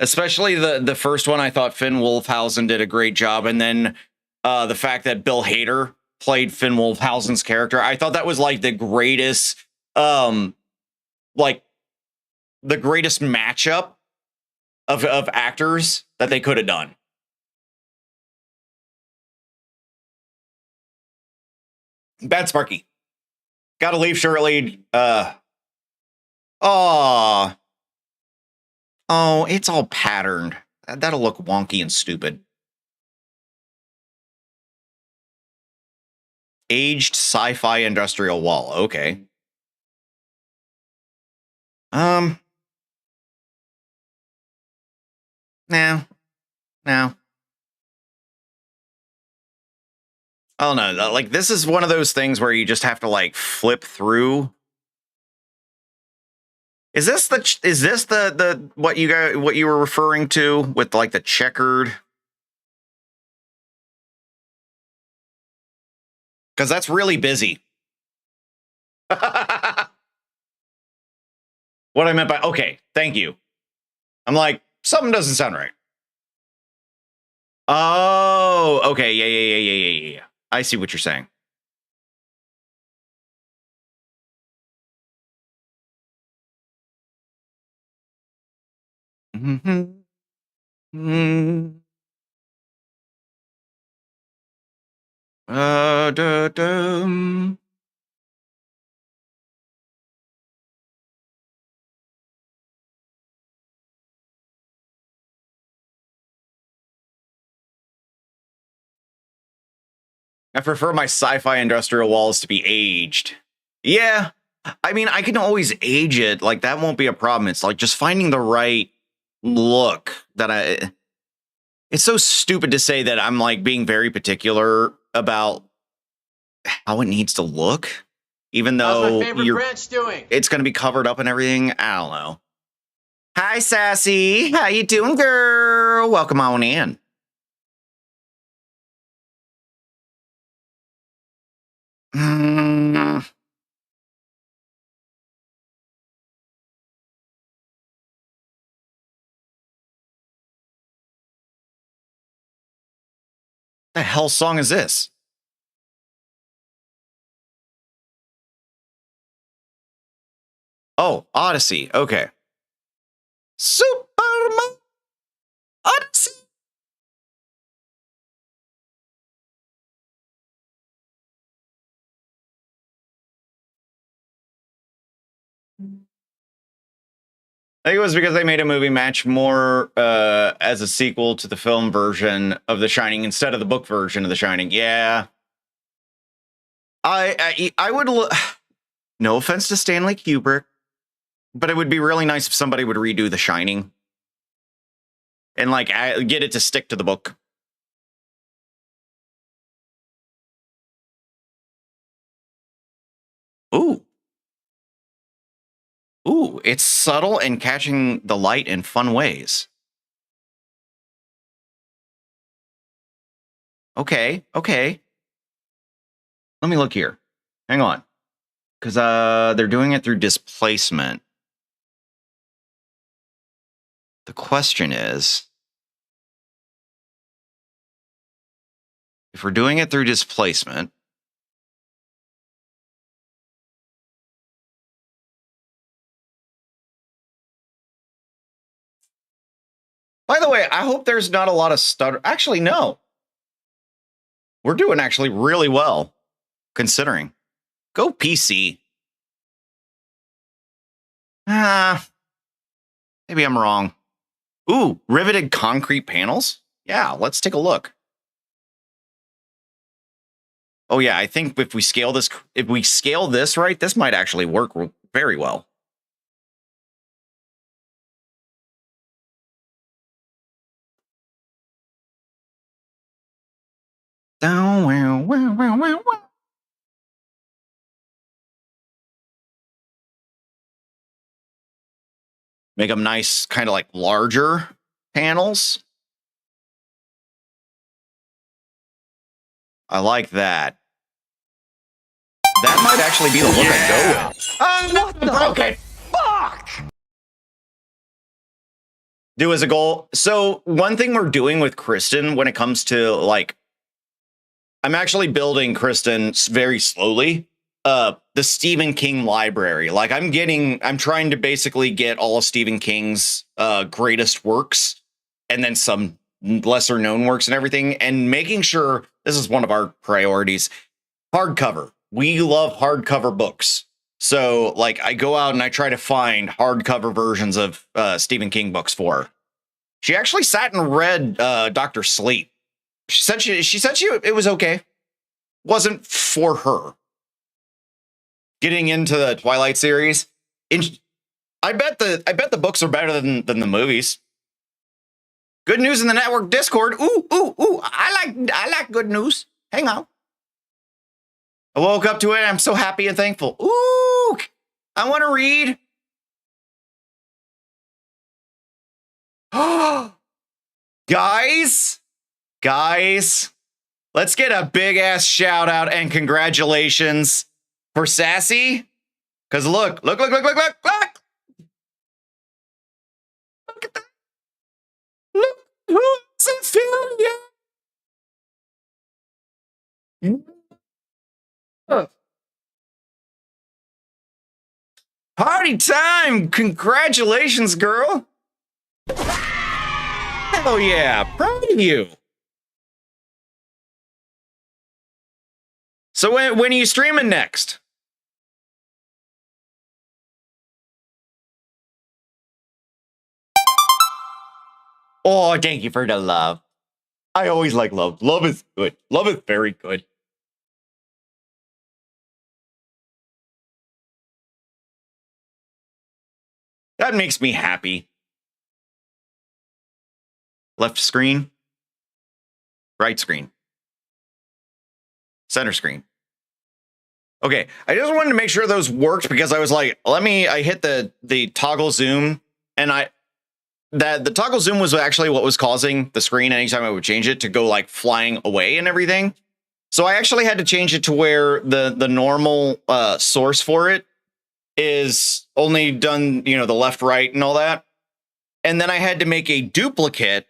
Especially the first one. I thought Finn Wolfhausen did a great job, and then the fact that Bill Hader played Finn Wolfhausen's character, I thought that was like the greatest matchup of actors that they could have done. Bad Sparky. Gotta leave shortly. Oh, it's all patterned. That'll look wonky and stupid. Aged sci-fi industrial wall. Okay. No. Oh no, like this is one of those things where you just have to like flip through. Is this the what you were referring to with like the checkered? Because that's really busy. What I meant by okay, thank you. I'm like, something doesn't sound right. Oh, okay, yeah. I see what you're saying. I prefer my sci-fi industrial walls to be aged. Yeah. I mean, I can always age it. Like, that won't be a problem. It's like just finding the right look that it's so stupid to say that I'm like being very particular about how it needs to look, even though it's going to be covered up and everything. I don't know. Hi, Sassy. How you doing, girl? Welcome on in. The hell song is this? Oh, Odyssey. Okay. Superman Odyssey. I think it was because they made a movie match more as a sequel to the film version of The Shining instead of the book version of The Shining. Yeah. I would No offense to Stanley Kubrick, but it would be really nice if somebody would redo The Shining and like get it to stick to the book. Ooh. Ooh, it's subtle and catching the light in fun ways. Okay, okay. Let me look here. Hang on. Because they're doing it through displacement. The question is, if we're doing it through displacement, by the way, I hope there's not a lot of stutter. Actually, no. We're doing actually really well, considering. Go PC. Maybe I'm wrong. Ooh, riveted concrete panels? Yeah, let's take a look. Oh yeah, I think if we scale this right, this might actually work very well. Make them nice, kind of like larger panels. I like that. That might actually be the look I go with. Oh, no, broken. Fuck! Do as a goal. So one thing we're doing with Kristen when it comes to like, I'm actually building Kristen very slowly. The Stephen King library. Like I'm trying to basically get all of Stephen King's greatest works and then some lesser known works and everything, and making sure this is one of our priorities. Hardcover. We love hardcover books. So like I go out and I try to find hardcover versions of Stephen King books for her. She actually sat and read Dr. Sleep. She said it was okay. Wasn't for her. Getting into the Twilight series, I bet the books are better than the movies. Good news in the network Discord. Ooh. I like good news. Hang on. I woke up to it. I'm so happy and thankful. Ooh, I want to read. Guys, let's get a big ass shout out and congratulations for Sassy. Because look. Look at that. Look who hasn't filled yet. Party time! Congratulations, girl! Hell yeah, proud of you. So when are you streaming next? Oh, thank you for the love. I always like love. Love is good. Love is very good. That makes me happy. Left screen. Right screen. Center screen. Okay, I just wanted to make sure those worked because I was like, I hit the toggle zoom and the toggle zoom was actually what was causing the screen anytime I would change it to go like flying away and everything. So I actually had to change it to where the normal source for it is only done, the left, right, and all that. And then I had to make a duplicate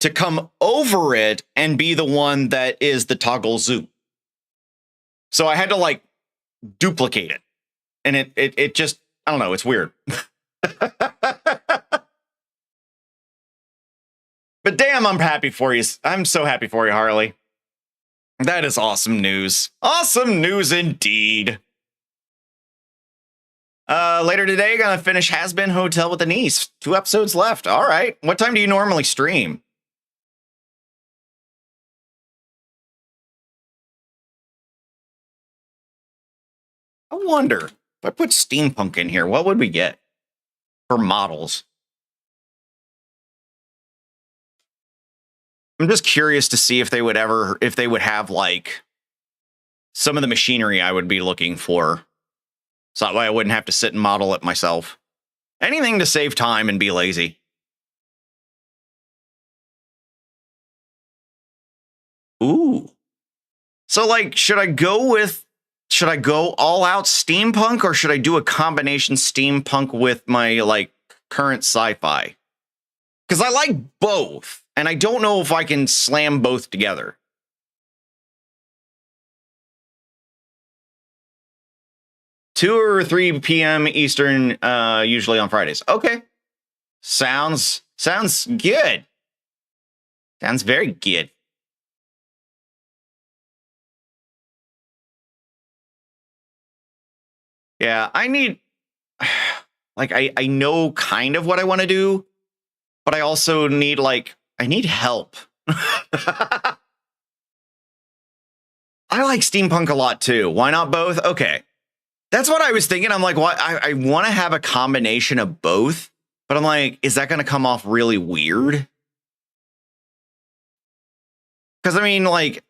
to come over it and be the one that is the toggle zoom. So I had to like duplicate it. And it just, I don't know, it's weird. But damn, I'm happy for you. I'm so happy for you, Harley. That is awesome news. Awesome news indeed. Later today, gonna finish Has Been Hotel with a Niece. 2 episodes left. All right. What time do you normally stream? I wonder if I put steampunk in here, what would we get for models? I'm just curious to see if they would have like some of the machinery I would be looking for. So that way I wouldn't have to sit and model it myself. Anything to save time and be lazy. Ooh. So like, should I go all out steampunk, or should I do a combination steampunk with my like current sci-fi? Because I like both, and I don't know if I can slam both together. Two or 3 p.m. Eastern, usually on Fridays. Okay. Sounds good. Sounds very good. Yeah, I need, like, I know kind of what I want to do, but I also need, like, I need help. I like steampunk a lot too. Why not both? Okay. That's what I was thinking. I'm like, what? I want to have a combination of both, but I'm like, is that going to come off really weird? Because I mean, like,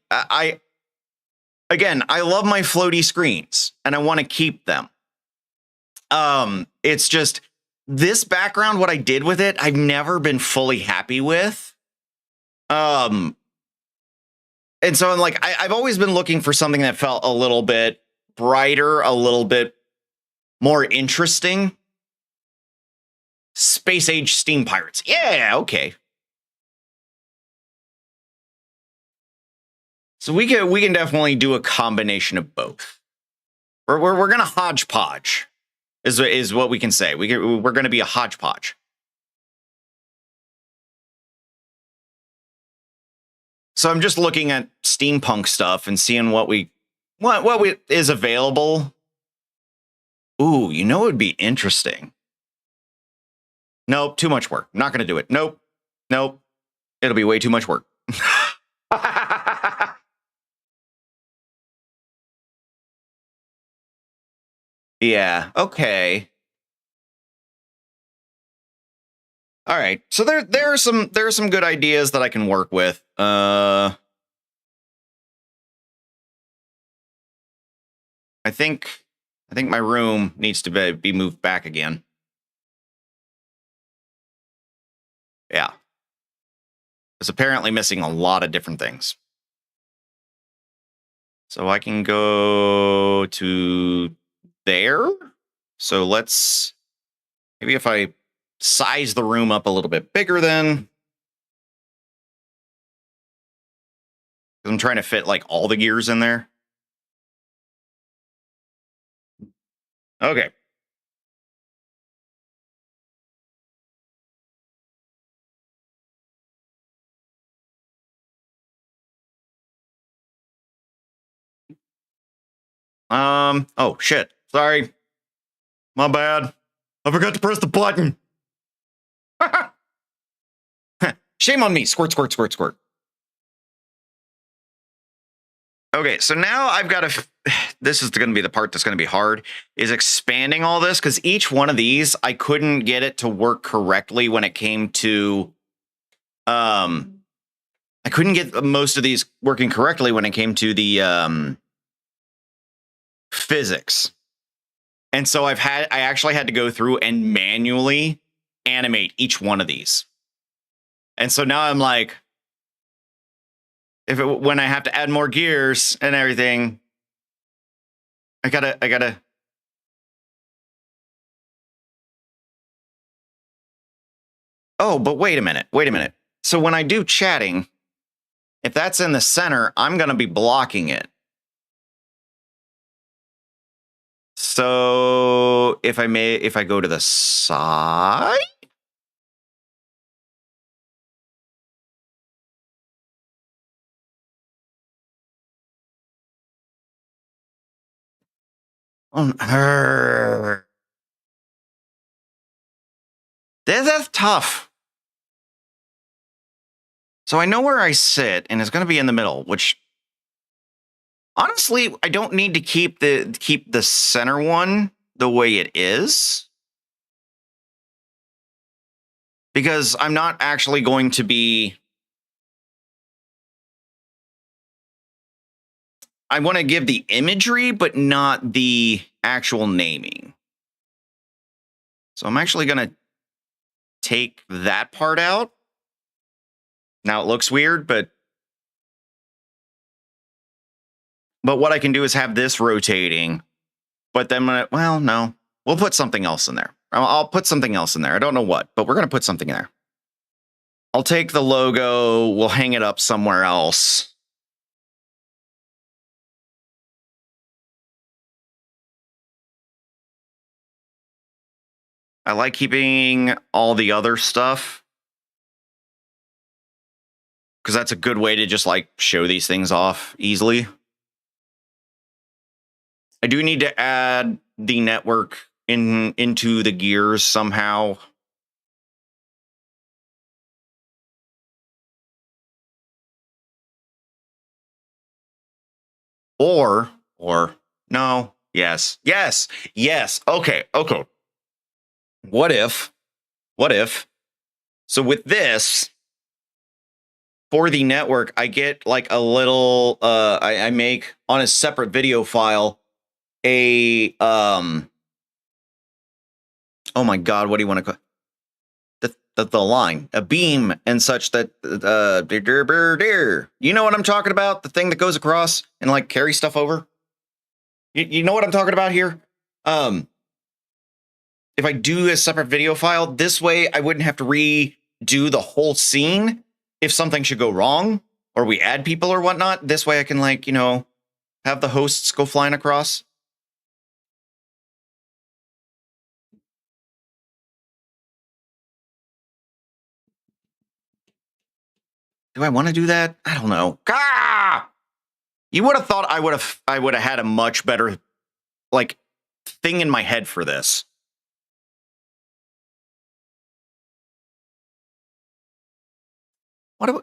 again, I love my floaty screens and I want to keep them. It's just this background, what I did with it, I've never been fully happy with. And so I'm like, I've always been looking for something that felt a little bit brighter, a little bit more interesting. Space age steam pirates. Yeah, okay. So we can definitely do a combination of both. We're gonna hodgepodge, is what we can say. We're gonna be a hodgepodge. So I'm just looking at steampunk stuff and seeing what is available. Ooh, you know, it would be interesting. Nope, too much work. Not going to do it. Nope. It'll be way too much work. Yeah, okay. All right. So there are some good ideas that I can work with. I think my room needs to be moved back again. Yeah. It's apparently missing a lot of different things. So I can go to there. So let's, maybe if I size the room up a little bit bigger then. I'm trying to fit like all the gears in there. Okay. Oh shit. Sorry. My bad. I forgot to press the button. Shame on me. Squirt, squirt, squirt, squirt. Okay, so now I've got to, this is going to be the part that's going to be hard, is expanding all this, because each one of these, I couldn't get it to work correctly when it came to, I couldn't get most of these working correctly when it came to the physics. And so I actually had to go through and manually animate each one of these. And so now I'm like, when I have to add more gears and everything, I gotta. Oh, but wait a minute. So when I do chatting, if that's in the center, I'm gonna be blocking it. So if I go to the side. That's tough. So I know where I sit, and it's going to be in the middle, which Honestly, I don't need to keep the center one the way it is, because I'm not actually going to be. I want to give the imagery, but not the actual naming. So I'm actually going to take that part out. Now it looks weird, but what I can do is have this rotating. But then, well, no, we'll put something else in there. I'll put something else in there. I don't know what, but we're going to put something in there. I'll take the logo. We'll hang it up somewhere else. I like keeping all the other stuff, because that's a good way to just like show these things off easily. I do need to add the network into the gears somehow. Or no, yes. Okay. What if? So with this, for the network, I get like a little, I make on a separate video file a, oh my God, what do you want to call the line, a beam and such that, you know what I'm talking about? The thing that goes across and like carries stuff over. You know what I'm talking about here? If I do a separate video file, this way I wouldn't have to redo the whole scene if something should go wrong or we add people or whatnot. This way I can, like, you know, have the hosts go flying across. Do I want to do that? I don't know. Ah! You would have thought I would have had a much better, like, thing in my head for this.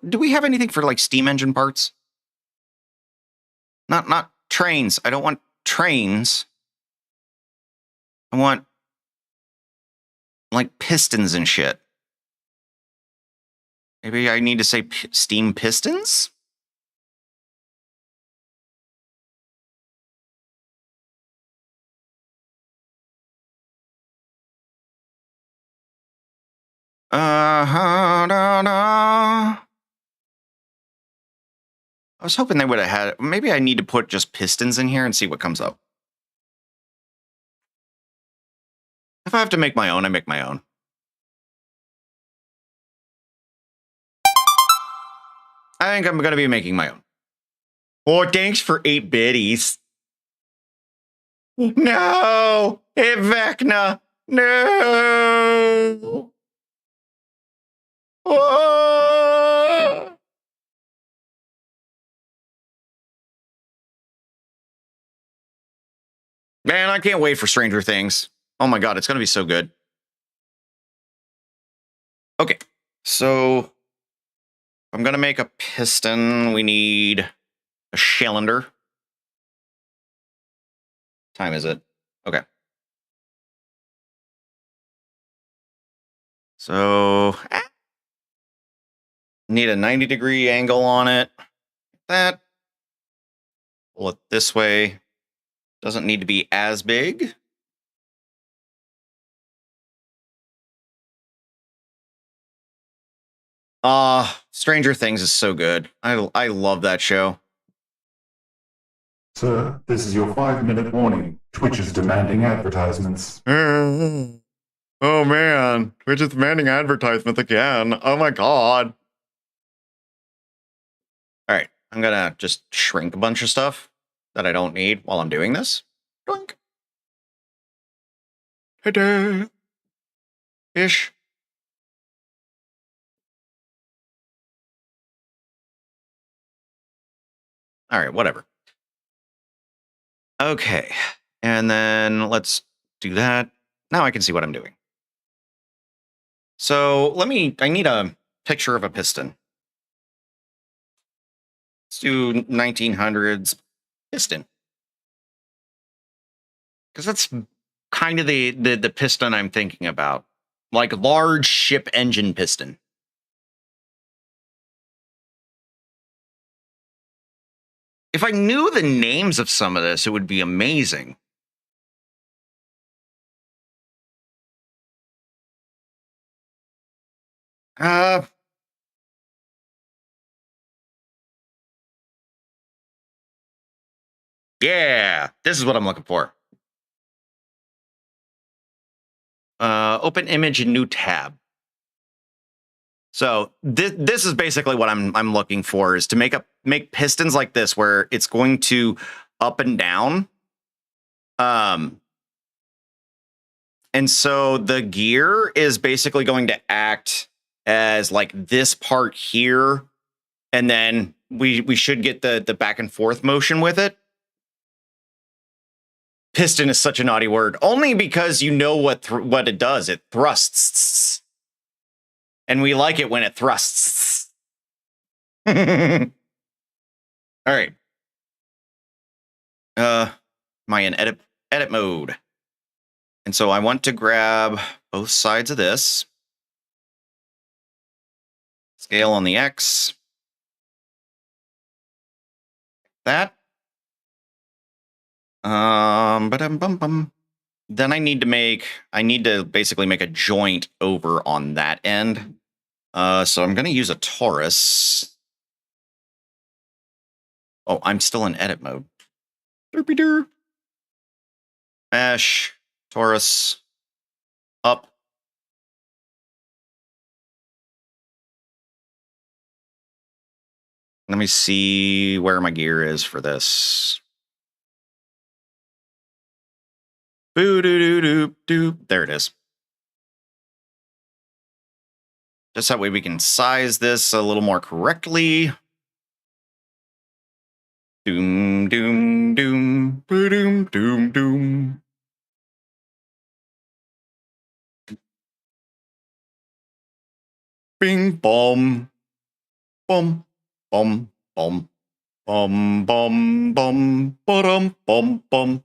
Do we have anything for like steam engine parts? Not trains. I don't want trains. I want like pistons and shit. Maybe I need to say steam pistons? I was hoping they would have had. Maybe I need to put just pistons in here and see what comes up. If I have to make my own, I make my own. I think I'm going to be making my own. Oh, thanks for 8 biddies. No! Hey, Vecna! No! Oh! Man, I can't wait for Stranger Things. Oh my God, it's going to be so good. Okay, so I'm going to make a piston. We need a cylinder. Time is it? Okay. So, need a 90-degree angle on it. That. Pull it this way. Doesn't need to be as big. Stranger Things is so good. I love that show. Sir, this is your 5-minute warning. Twitch is demanding advertisements. Oh man, Twitch is demanding advertisements again. Oh my God. All right, I'm gonna just shrink a bunch of stuff that I don't need while I'm doing this. Doink. Ta-da. Ish. All right, whatever. Okay, and then let's do that. Now I can see what I'm doing. So I need a picture of a piston. Let's do 1900s. piston. Because that's kind of the piston I'm thinking about. Like large ship engine piston. If I knew the names of some of this, it would be amazing. Yeah, this is what I'm looking for. Open image and new tab. So this is basically what I'm looking for, is to make pistons like this where it's going to up and down. And so the gear is basically going to act as like this part here, and then we should get the back and forth motion with it. Piston is such a naughty word, only because you know what it does. It thrusts. And we like it when it thrusts. All right. Am I in edit mode? And so I want to grab both sides of this. Scale on the X. That. Then I need to basically make a joint over on that end. So I'm going to use a torus. Oh, I'm still in edit mode. Derpy-der. Mesh, torus, up. Let me see where my gear is for this. Boo-doo-doo-doo-doo. There it is. Just that way we can size this a little more correctly. Doom, doom, doom, doom, doom, doom. Bing, bom, bom, bom, bom, bom, bom, bom, bom, bom, bom.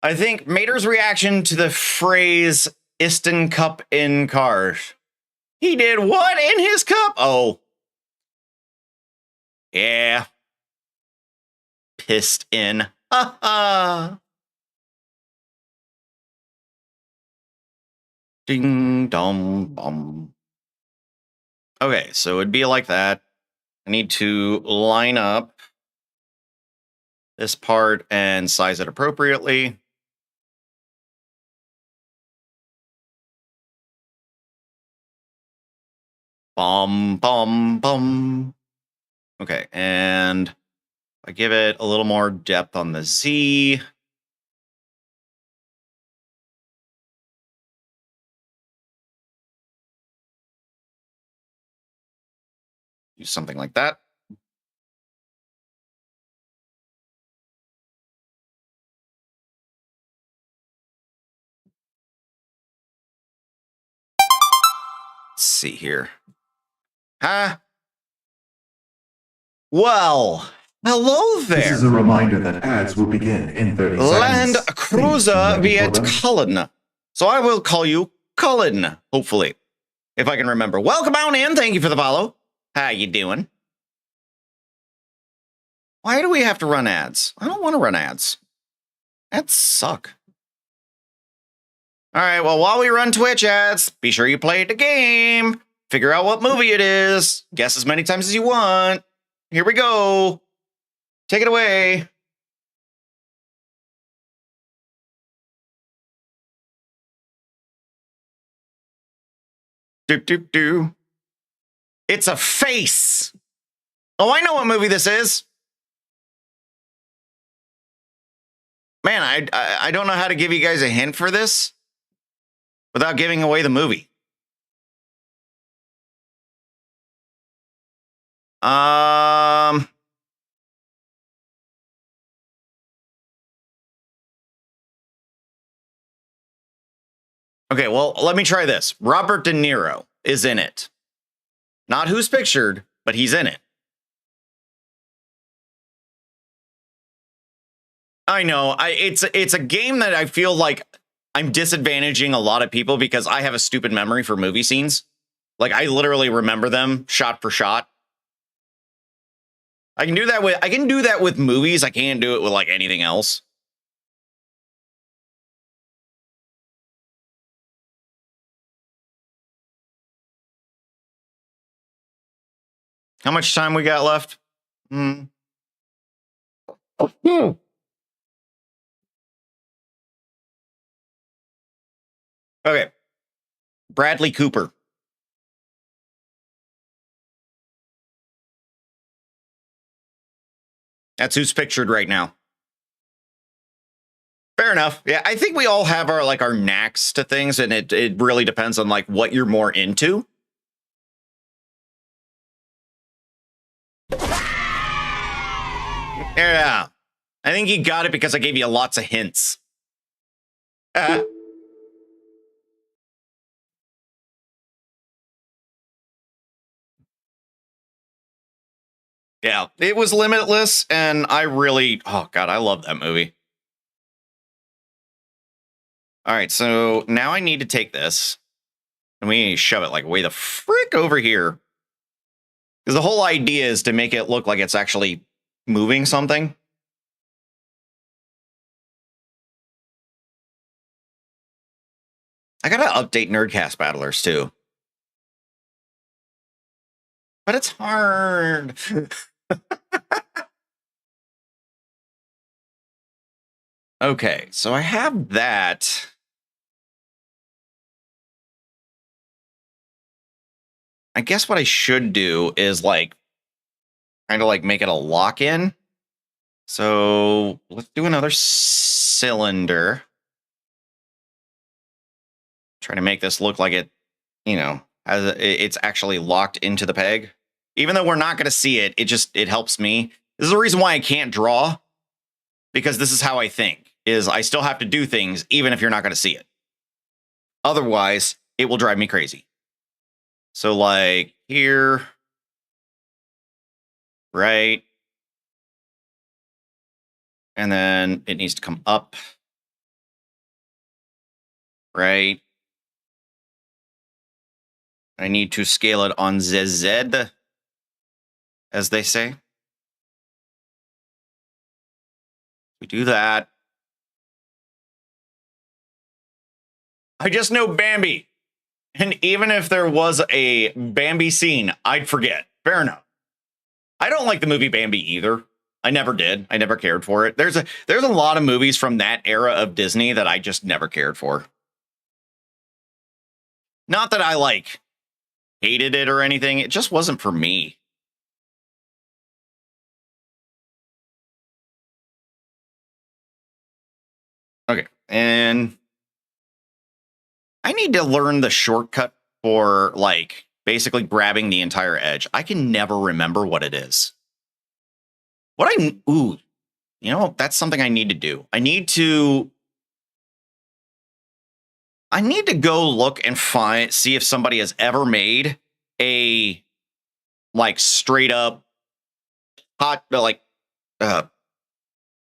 I think Mater's reaction to the phrase "Iston cup in cars." He did what in his cup? Oh. Yeah. Pissed in. Ha ha. Ding dong bum. Okay, so it'd be like that. I need to line up this part and size it appropriately. Bum, bum, bum. Okay, and I give it a little more depth on the Z. Do something like that. Let's see here. Huh? Well, hello there. This is a reminder that ads will begin in 30 seconds. Land Cruiser Viet Cullen. So I will call you Cullen, hopefully, if I can remember. Welcome on in. Thank you for the follow. How you doing? Why do we have to run ads? I don't want to run ads. Ads suck. All right, well, while we run Twitch ads, be sure you play the game. Figure out what movie it is. Guess as many times as you want. Here we go. Take it away. Doop, doop, doo. It's a face. Oh, I know what movie this is. Man, I don't know how to give you guys a hint for this without giving away the movie. Okay, well, let me try this. Robert De Niro is in it. Not who's pictured, but he's in it. I know. It's a game that I feel like I'm disadvantaging a lot of people because I have a stupid memory for movie scenes. Like I literally remember them shot for shot. I can do that with movies. I can't do it with like anything else. How much time we got left? Okay. Bradley Cooper. That's who's pictured right now. Fair enough. Yeah, I think we all have our knacks to things, and it really depends on like what you're more into. Yeah. I think you got it because I gave you lots of hints. Yeah, it was Limitless, and oh God, I love that movie. All right, so now I need to take this, and we need to shove it like way the frick over here. Because the whole idea is to make it look like it's actually moving something. I gotta update Nerdcast Battlers too. But it's hard. Okay, so I have that. I guess what I should do is like kind of like make it a lock-in. So let's do another cylinder. Try to make this look like it, it's actually locked into the peg. Even though we're not going to see it, it helps me. This is the reason why I can't draw, because this is how I think, is I still have to do things even if you're not going to see it. Otherwise, it will drive me crazy. So like here, right? And then it needs to come up, right? I need to scale it on ZZ, as they say. We do that. I just know Bambi. And even if there was a Bambi scene, I'd forget. Fair enough. I don't like the movie Bambi either. I never did. I never cared for it. There's a lot of movies from that era of Disney that I just never cared for. Not that I like hated it or anything. It just wasn't for me. Okay. And I need to learn the shortcut for like basically grabbing the entire edge. I can never remember what it is. That's something I need to do. I need to go look and see if somebody has ever made a like straight up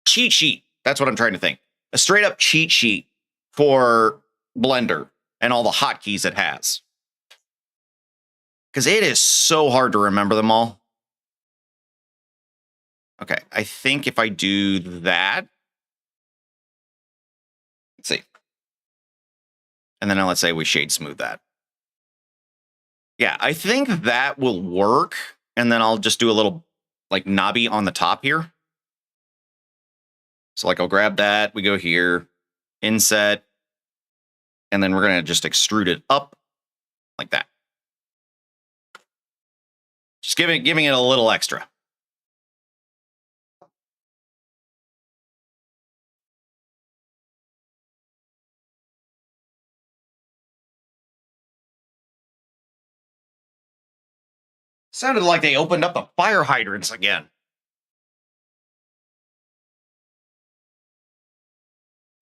cheat sheet. That's what I'm trying to think. A straight up cheat sheet for Blender and all the hotkeys it has. Because it is so hard to remember them all. Okay, I think if I do that, let's see. And then let's say we shade smooth that. Yeah, I think that will work. And then I'll just do a little like knobby on the top here. So like I'll grab that, we go here, inset, and then we're going to just extrude it up like that. Just giving it a little extra. Sounded like they opened up the fire hydrants again.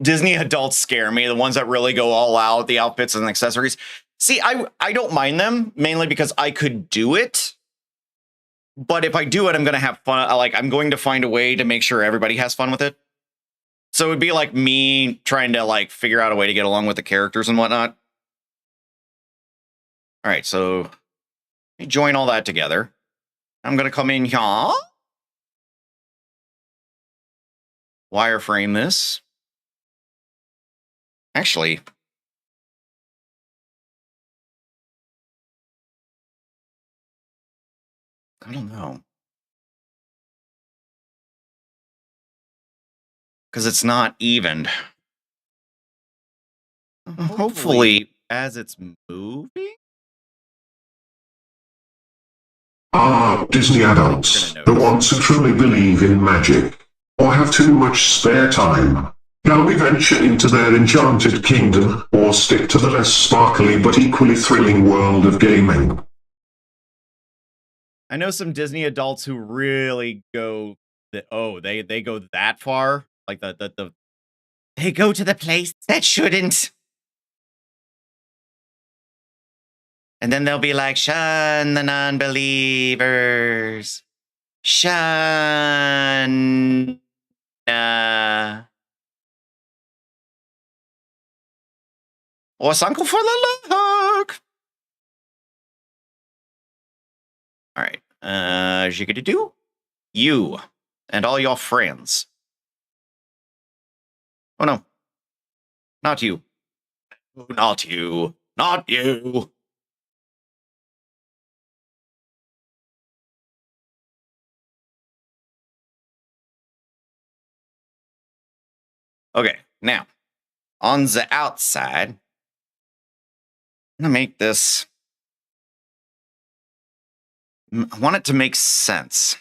Disney adults scare me, the ones that really go all out, the outfits and accessories. See, I don't mind them, mainly because I could do it. But if I do it, I'm going to have fun. I'm going to find a way to make sure everybody has fun with it. So it'd be like me trying to like figure out a way to get along with the characters and whatnot. All right, so join all that together. I'm going to come in here. Wireframe this. Actually, I don't know. Because it's not evened. Hopefully, as it's moving. Ah, Disney adults, the ones who truly believe in magic, or have too much spare time. Shall we venture into their enchanted kingdom, or stick to the less sparkly but equally thrilling world of gaming? I know some Disney adults who really go they go that far. Like the they go to the place that shouldn't. And then they'll be like, shun the non-believers. Shun. What's Uncle for the look? All right. Jiggity-doo. You and all your friends. Oh, no. Not you. Not you. Not you. Okay, now, on the outside, I'm going to make this... I want it to make sense.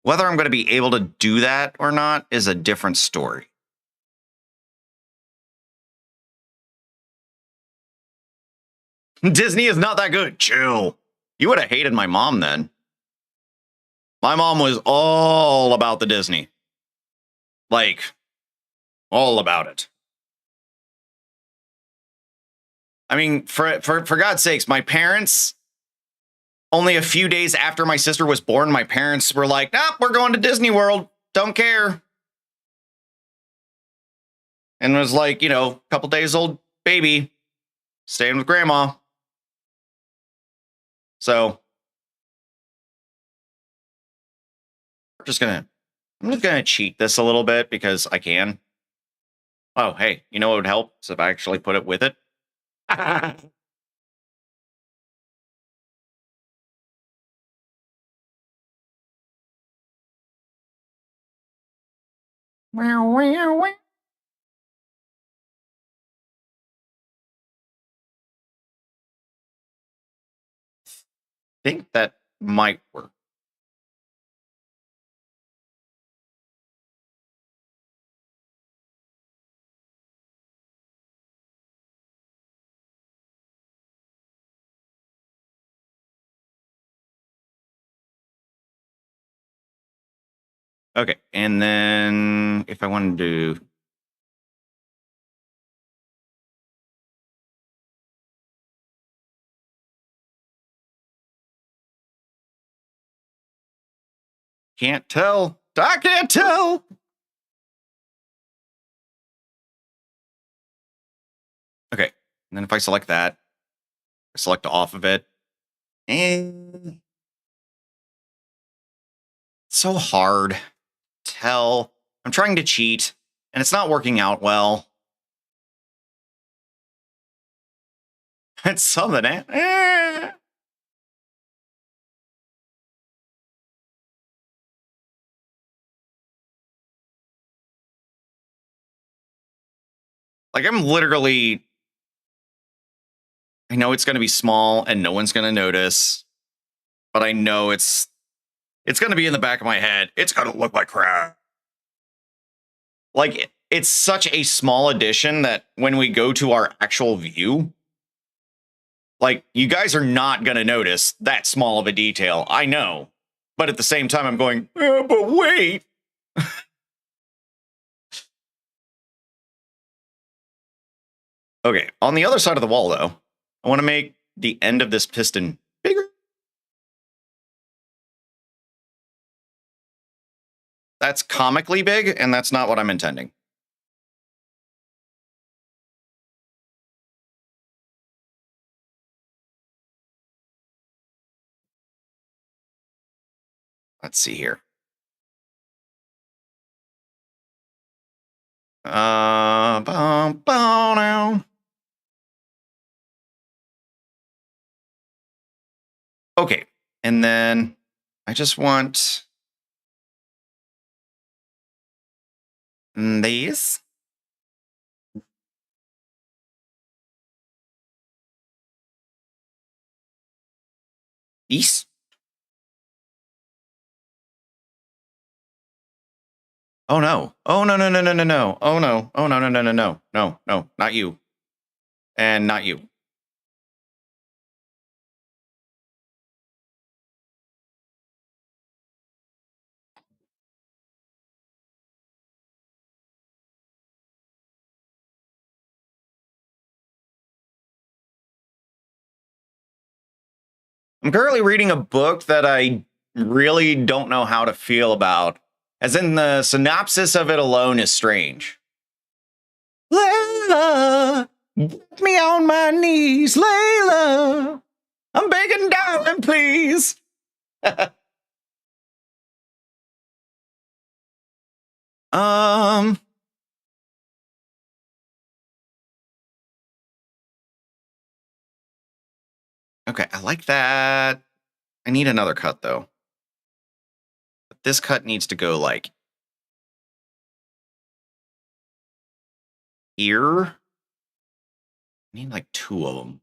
Whether I'm going to be able to do that or not is a different story. Disney is not that good. Chill. You would have hated my mom then. My mom was all about the Disney. Like, all about it. I mean, for God's sakes, my parents, only a few days after my sister was born, my parents were like, "Nope, we're going to Disney World. Don't care." And it was like, you know, a couple days old baby staying with grandma. So I'm just gonna cheat this a little bit because I can. Oh, hey, you know what would help? So if I actually put it with it. Think that might work. Okay, and then if I wanted to... Can't tell. I can't tell. Okay, and then if I select that, I select off of it. And it's so hard to tell. I'm trying to cheat, and it's not working out well. It's something, eh? Like, I'm literally... I know it's going to be small, and no one's going to notice. But I know it's going to be in the back of my head. It's going to look like crap. Like, it's such a small addition that when we go to our actual view, like, you guys are not going to notice that small of a detail. I know. But at the same time, I'm going, but wait. Okay, on the other side of the wall, though, I want to make the end of this piston bigger. That's comically big, and that's not what I'm intending. Let's see here. Now. Okay, and then I just want these. These. Oh no. Oh no, no, no, no, no, no. Oh no. Oh no, no, no, no, no. No, no, not you. And not you. I'm currently reading a book that I really don't know how to feel about, as in the synopsis of it alone is strange. Layla, get me on my knees, Layla. I'm begging, darling, please. Okay, I like that. I need another cut though. But this cut needs to go like here. I need like 2 of them.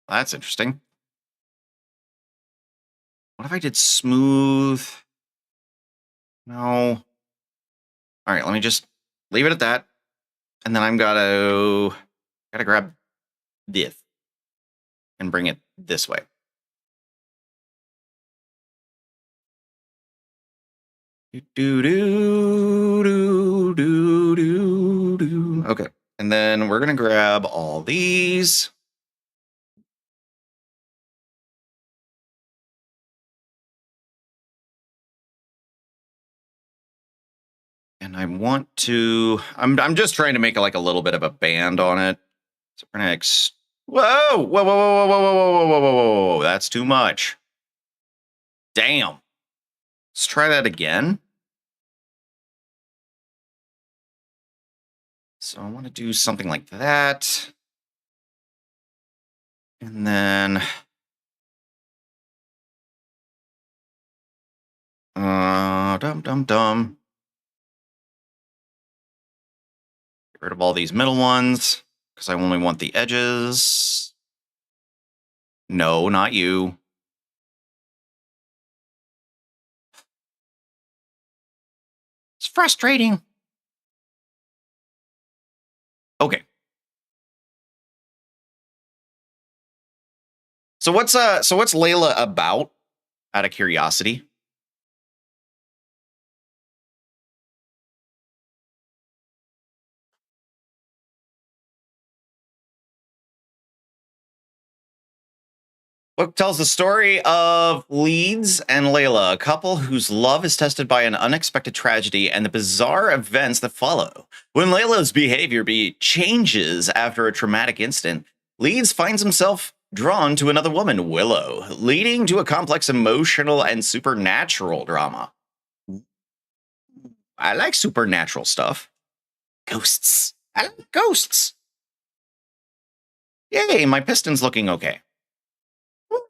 That's interesting. What if I did smooth? No. All right, let me just leave it at that. And then I'm gotta grab this and bring it this way. Okay, and then we're gonna grab all these. And I want to. I'm just trying to make like a little bit of a band on it. So we're gonna. Whoa! Whoa! Whoa! Whoa! Whoa! Whoa! Whoa! Whoa! Whoa! Whoa! That's too much. Damn. Let's try that again. So I want to do something like that. And then dum. Get rid of all these middle ones because I only want the edges. No, not you. It's frustrating. Okay. So what's Layla about? Out of curiosity. Book tells the story of Leeds and Layla, a couple whose love is tested by an unexpected tragedy and the bizarre events that follow. When Layla's behavior changes after a traumatic incident, Leeds finds himself drawn to another woman, Willow, leading to a complex emotional and supernatural drama. I like supernatural stuff. Ghosts. I like ghosts. Yay, my piston's looking okay.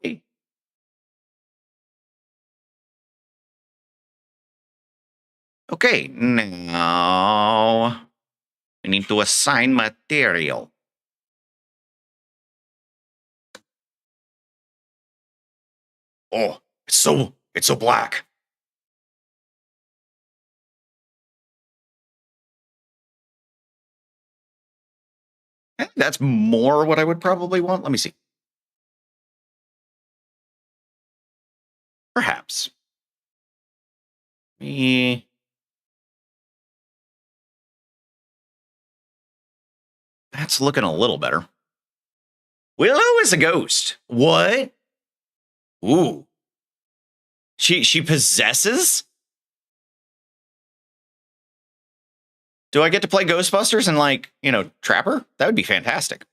Hey. Okay, now we need to assign material. Oh, it's so black. That's more what I would probably want. Let me see. Perhaps. That's looking a little better. Willow is a ghost. What? Ooh. She possesses? Do I get to play Ghostbusters and, like, you know, trap her? That would be fantastic.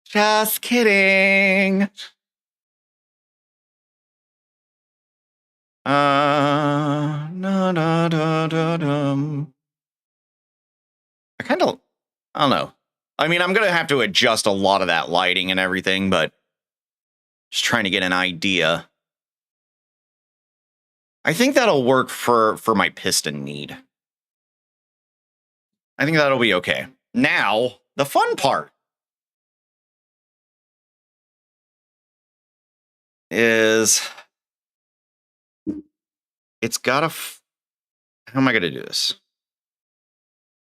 Just kidding. No, no, no, no, no. I don't know. I mean, I'm going to have to adjust a lot of that lighting and everything, but just trying to get an idea. I think that'll work for my piston need. I think that'll be okay. Now, the fun part is it's got to... How am I going to do this?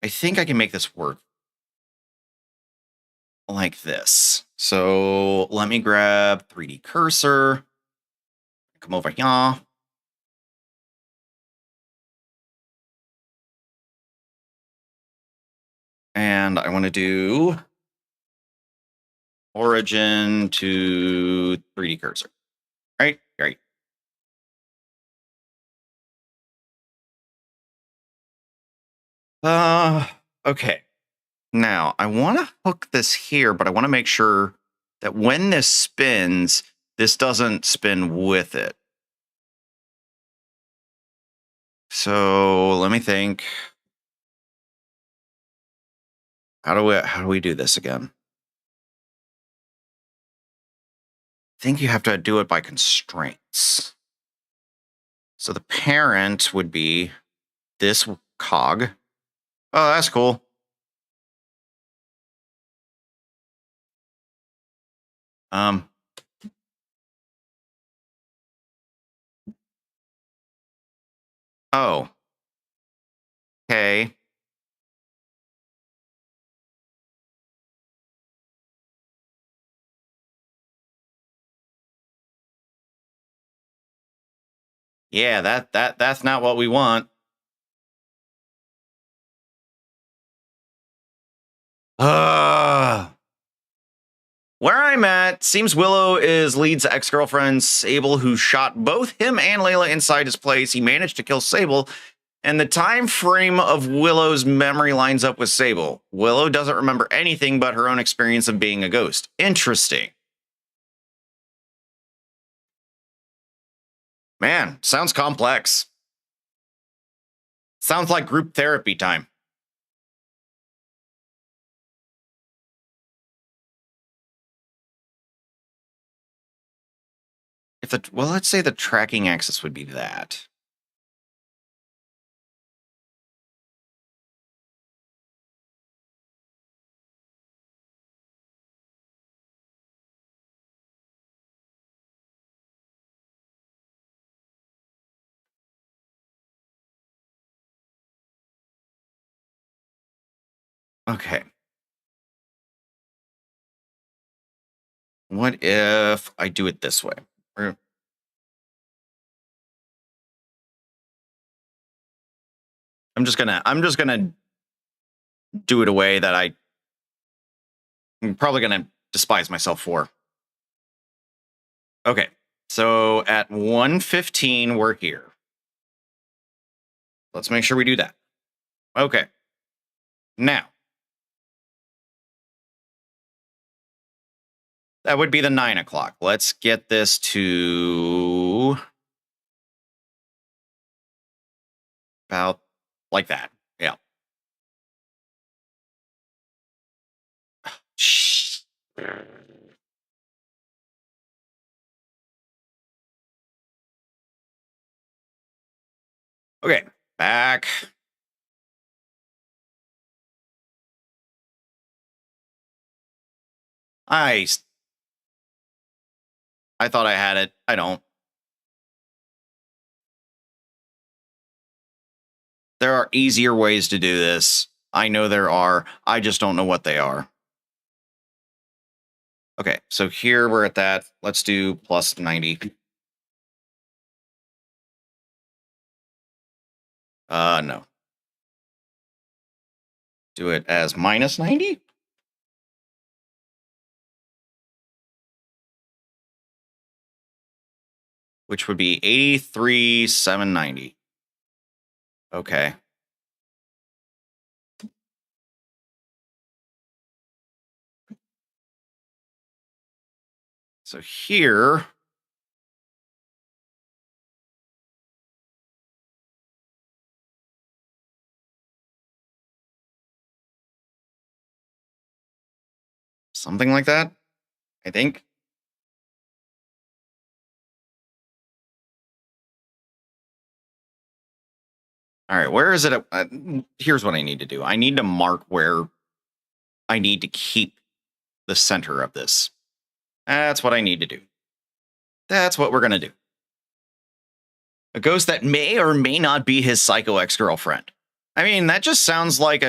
I think I can make this work like this. So let me grab 3D cursor. Come over here. And I want to do origin to 3D cursor. Right? Great. Okay. Now, I want to hook this here, but I want to make sure that when this spins, this doesn't spin with it. So let me think. How do we do this again? I think you have to do it by constraints. So the parent would be this cog. Oh, that's cool. Oh. Okay. Yeah, that's not what we want. Where I'm at, seems Willow is Lead's ex-girlfriend, Sable, who shot both him and Layla inside his place. He managed to kill Sable, and the time frame of Willow's memory lines up with Sable. Willow doesn't remember anything but her own experience of being a ghost. Interesting. Man, sounds complex. Sounds like group therapy time. Well, let's say the tracking axis would be that. Okay. What if I do it this way? I'm just gonna do it a way that I'm probably gonna despise myself for. Okay, so at 1:15 we're here. Let's make sure we do that. Okay. Now, that would be the 9 o'clock. Let's get this to about like that. Yeah. Okay, back. I thought I had it. I don't. There are easier ways to do this. I know there are. I just don't know what they are. Okay, so here we're at that. Let's do plus 90. No. do it as minus 90. Which would be 83,790. Okay. So here, something like that, I think. All right, where is it? Here's what I need to do. I need to mark where I need to keep the center of this. That's what I need to do. That's what we're going to do. A ghost that may or may not be his psycho ex-girlfriend. I mean, that just sounds like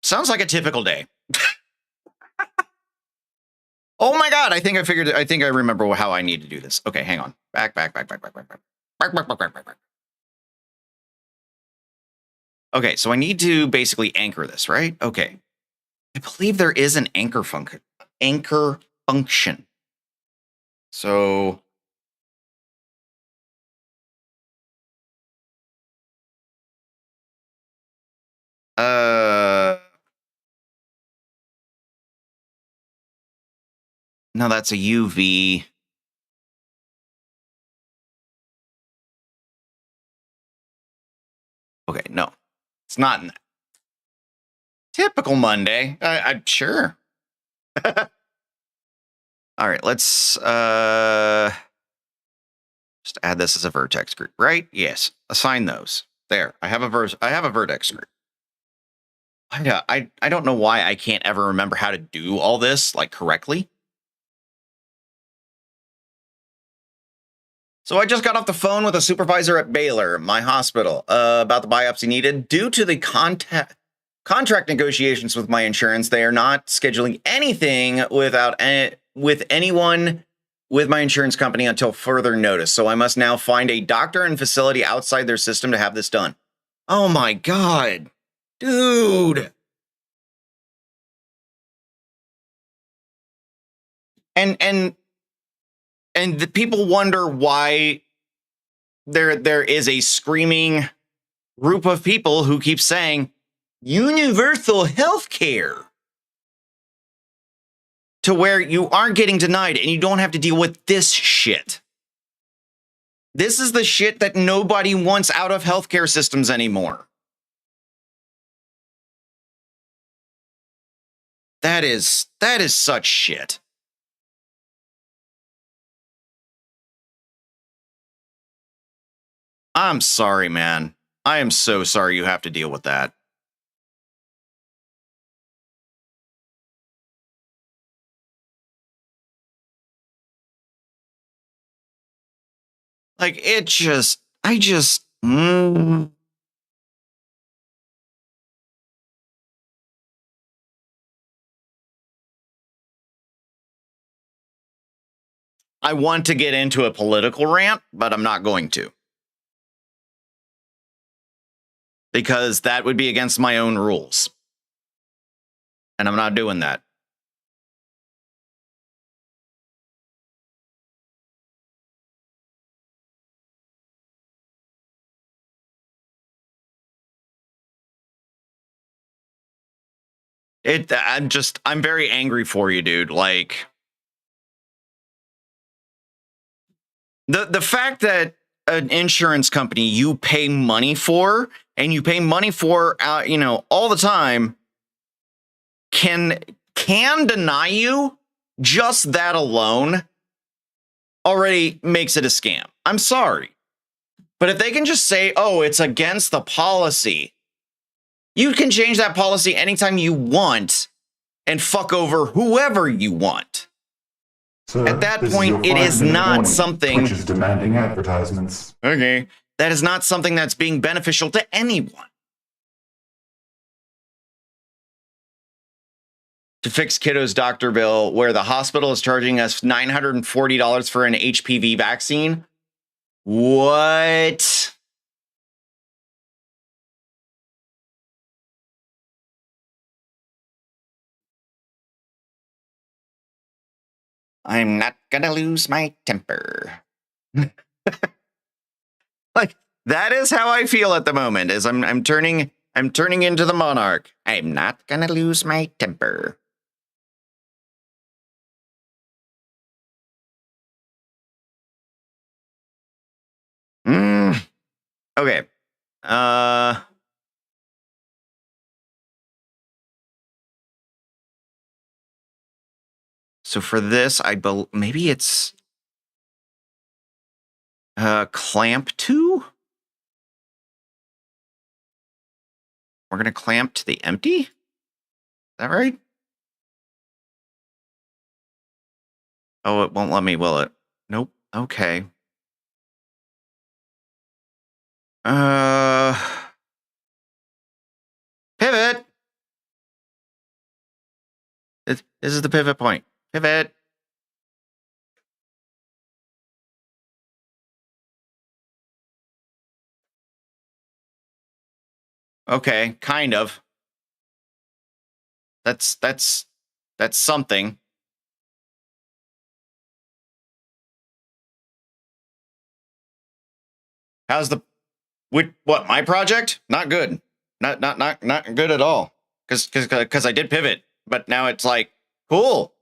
sounds like a typical day. Oh my God, I think I remember how I need to do this. Okay, hang on. Back. Okay, so I need to basically anchor this, right? Okay. I believe there is an anchor function. So no, that's a UV. Okay, no. It's not in that. Typical Monday. I'm sure. All right, let's just add this as a vertex group, right? Yes. Assign those. There. I have a vertex group. I don't know why I can't ever remember how to do all this like correctly. So I just got off the phone with a supervisor at Baylor, my hospital, about the biopsy needed. Due to the contract negotiations with my insurance, they are not scheduling anything with anyone with my insurance company until further notice. So I must now find a doctor and facility outside their system to have this done. Oh my God, dude. And the people wonder why there is a screaming group of people who keep saying universal health care to where you aren't getting denied and you don't have to deal with this shit. This is the shit that nobody wants out of healthcare systems anymore. That is such shit. I'm sorry, man. I am so sorry you have to deal with that. Like, I want to get into a political rant, but I'm not going to. Because that would be against my own rules. And I'm not doing that. I'm very angry for you, dude. Like, the fact that an insurance company you pay money for and you pay money for all the time can deny you, just that alone already makes it a scam. I'm sorry. But if they can just say, oh, it's against the policy, you can change that policy anytime you want and fuck over whoever you want. Sir, at that point, it is not something which is demanding advertisements. Okay. That is not something that's being beneficial to anyone. To fix kiddo's doctor bill, where the hospital is charging us $940 for an HPV vaccine. What? I'm not gonna lose my temper. Like, that is how I feel at the moment, is I'm turning into the monarch. I'm not gonna lose my temper. Okay. So for this, maybe it's clamp 2? We're gonna clamp to the empty? Is that right? Oh, it won't let me, will it? Nope. Okay. Pivot. This is the pivot point. Pivot. Okay, kind of. That's something. How's the what my project? Not good. Not good at all. Cuz I did pivot, but now it's like cool.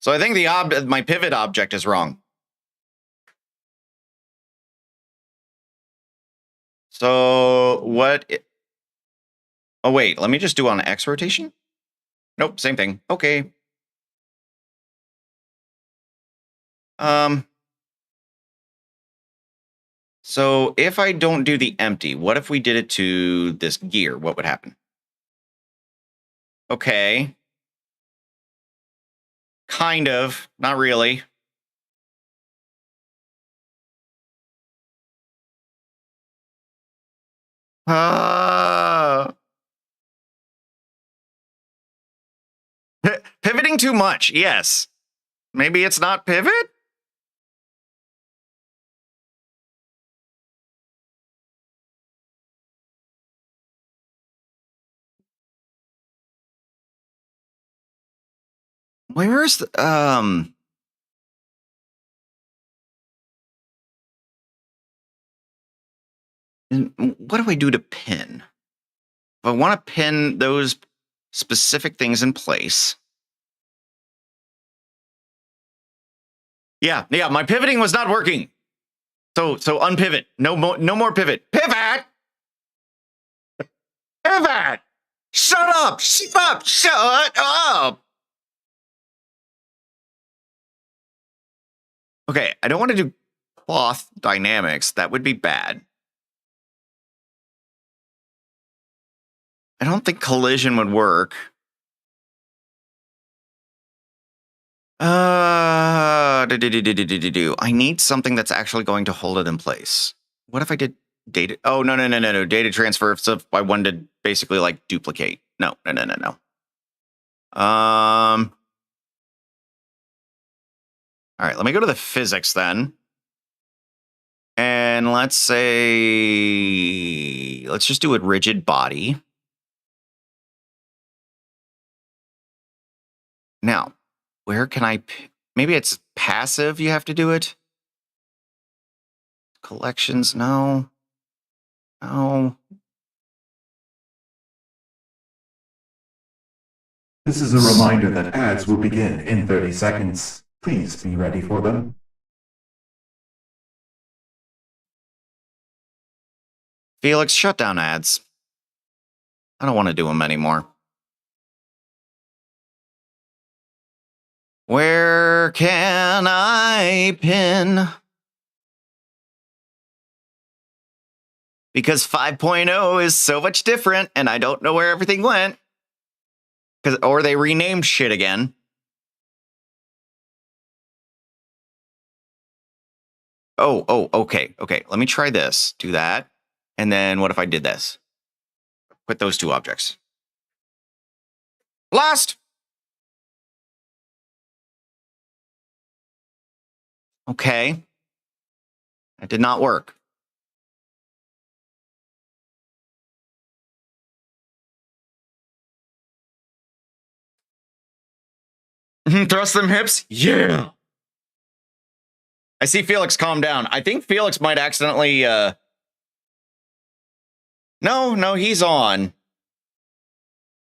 So I think my pivot object is wrong. So what? Oh wait, let me just do on X rotation. Nope, same thing. Okay. So if I don't do the empty, what if we did it to this gear? What would happen? Okay. Kind of, not really. Pivoting too much, yes. Maybe it's not pivot? Where's the, what do I do to pin? If I want to pin those specific things in place. Yeah, my pivoting was not working. So unpivot. No more pivot. Pivot! Pivot! Shut up! Shut up! Shut up! Okay, I don't want to do cloth dynamics. That would be bad. I don't think collision would work. I need something that's actually going to hold it in place. What if I did data? Oh, no. Data transfer. So if I wanted to basically like duplicate. No. All right, let me go to the physics then. And let's just do a rigid body. Now, where can I, maybe it's passive you have to do it? Collections, no. This is a reminder that ads will begin in 30 seconds. Please be ready for them. Felix, shut down ads. I don't want to do them anymore. Where can I pin? Because 5.0 is so much different, and I don't know where everything went. Or they renamed shit again. Oh, okay. Let me try this. Do that. And then what if I did this? Quit those two objects. Lost! Okay. That did not work. Thrust them hips. Yeah. I see Felix calm down. I think Felix might accidentally... No, he's on.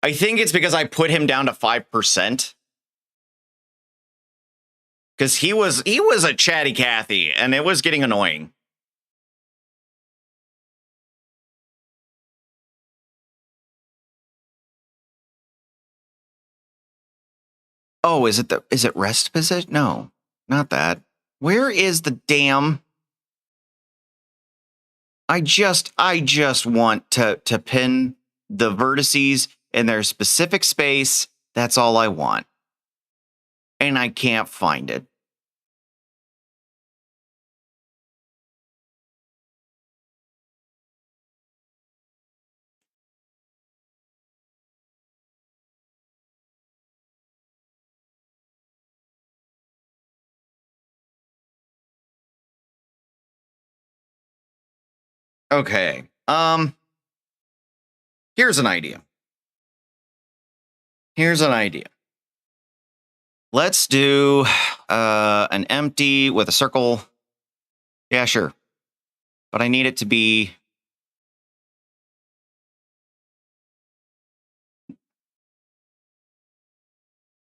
I think it's because I put him down to 5%. Because he was a chatty Cathy, and it was getting annoying. Oh, is it rest position? No, not that. Where is the damn? I just want to pin the vertices in their specific space. That's all I want. And I can't find it. Okay. Here's an idea. Let's do an empty with a circle. Yeah, sure. But I need it to be...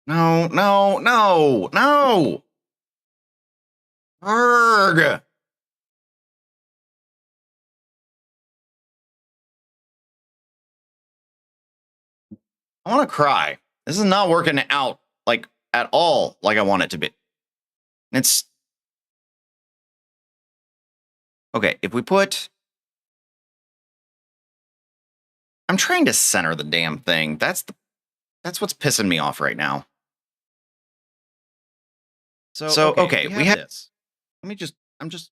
No. Arrgh. I want to cry. This is not working out like at all like I want it to be. It's okay. If we put, I'm trying to center the damn thing. That's what's pissing me off right now. So okay, we have this. I'm just.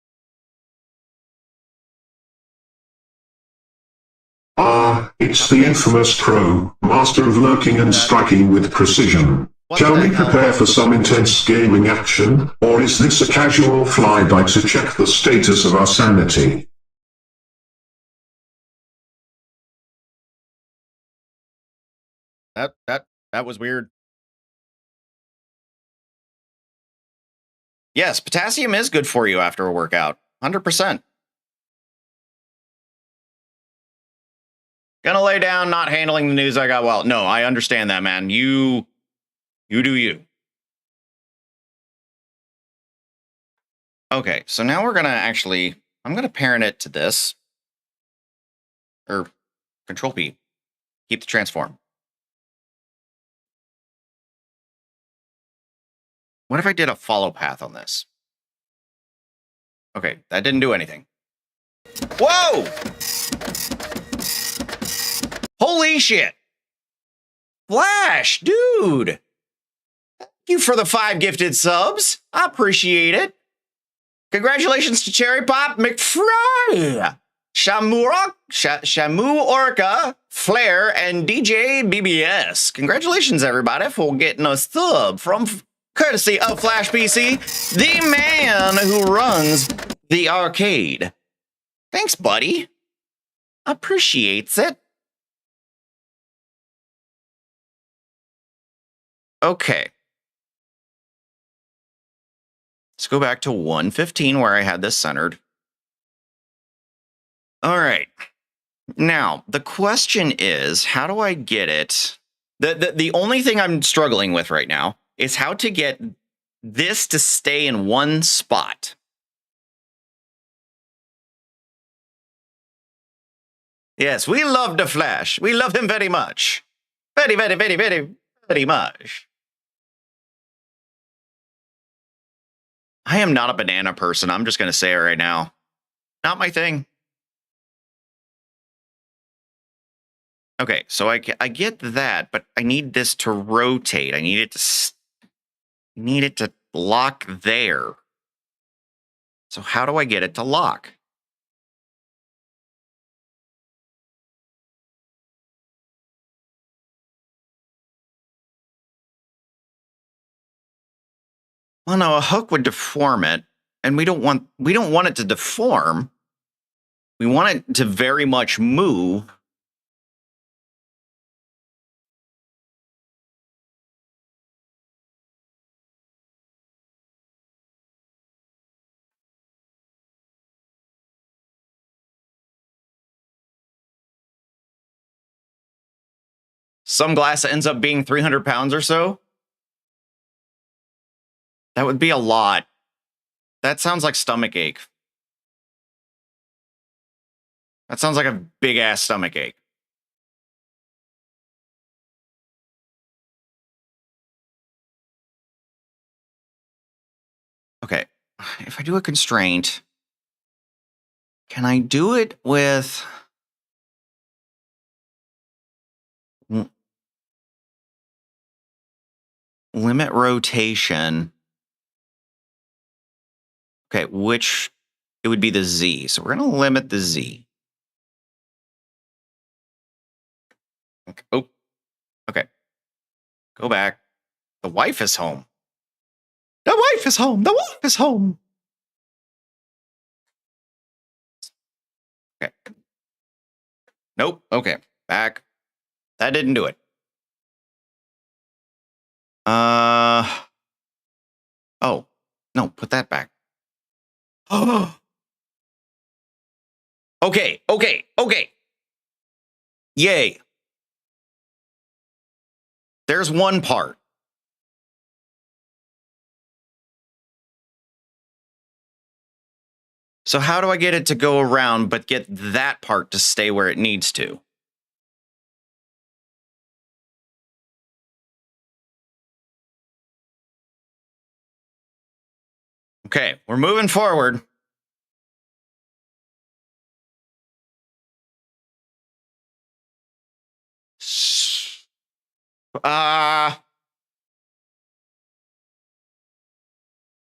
It's the infamous pro, master of lurking and striking with precision. Shall we prepare for some intense gaming action, or is this a casual flyby to check the status of our sanity? That was weird. Yes, potassium is good for you after a workout. 100%. Gonna lay down, not handling the news I got well. No, I understand that, man. You do you. Okay, so now we're gonna I'm gonna parent it to this. Or Control P. Keep the transform. What if I did a follow path on this? Okay, that didn't do anything. Whoa! Holy shit! Flash, dude! Thank you for the 5 gifted subs. I appreciate it. Congratulations to Cherry Pop McFry, Shamu Orca, Flair, and DJ BBS. Congratulations, everybody, for getting a sub from courtesy of Flash PC, the man who runs the arcade. Thanks, buddy. Appreciates it. Okay. Let's go back to 115 where I had this centered. All right. Now, the question is, how do I get it? The only thing I'm struggling with right now is how to get this to stay in one spot. Yes, we love the Flash. We love him very much. Very, very, very, very, very much. I am not a banana person. I'm just going to say it right now. Not my thing. Okay, so I get that, but I need this to rotate. I need it to lock there. So how do I get it to lock? Well, no, a hook would deform it, and we don't want it to deform. We want it to very much move. some glass ends up being 300 pounds or so. That would be a lot. That sounds like stomach ache. That sounds like a big ass stomach ache. Okay, if I do a constraint, can I do it with limit rotation? Okay, which it would be the Z. So we're going to limit the Z. Okay. Oh, okay. Go back. The wife is home. The wife is home. The wife is home. Okay. Nope. Okay. Back. That didn't do it. Oh. No, put that back. Oh. Okay. Okay. Okay. Yay. There's one part. So how do I get it to go around, but get that part to stay where it needs to? Okay, we're moving forward.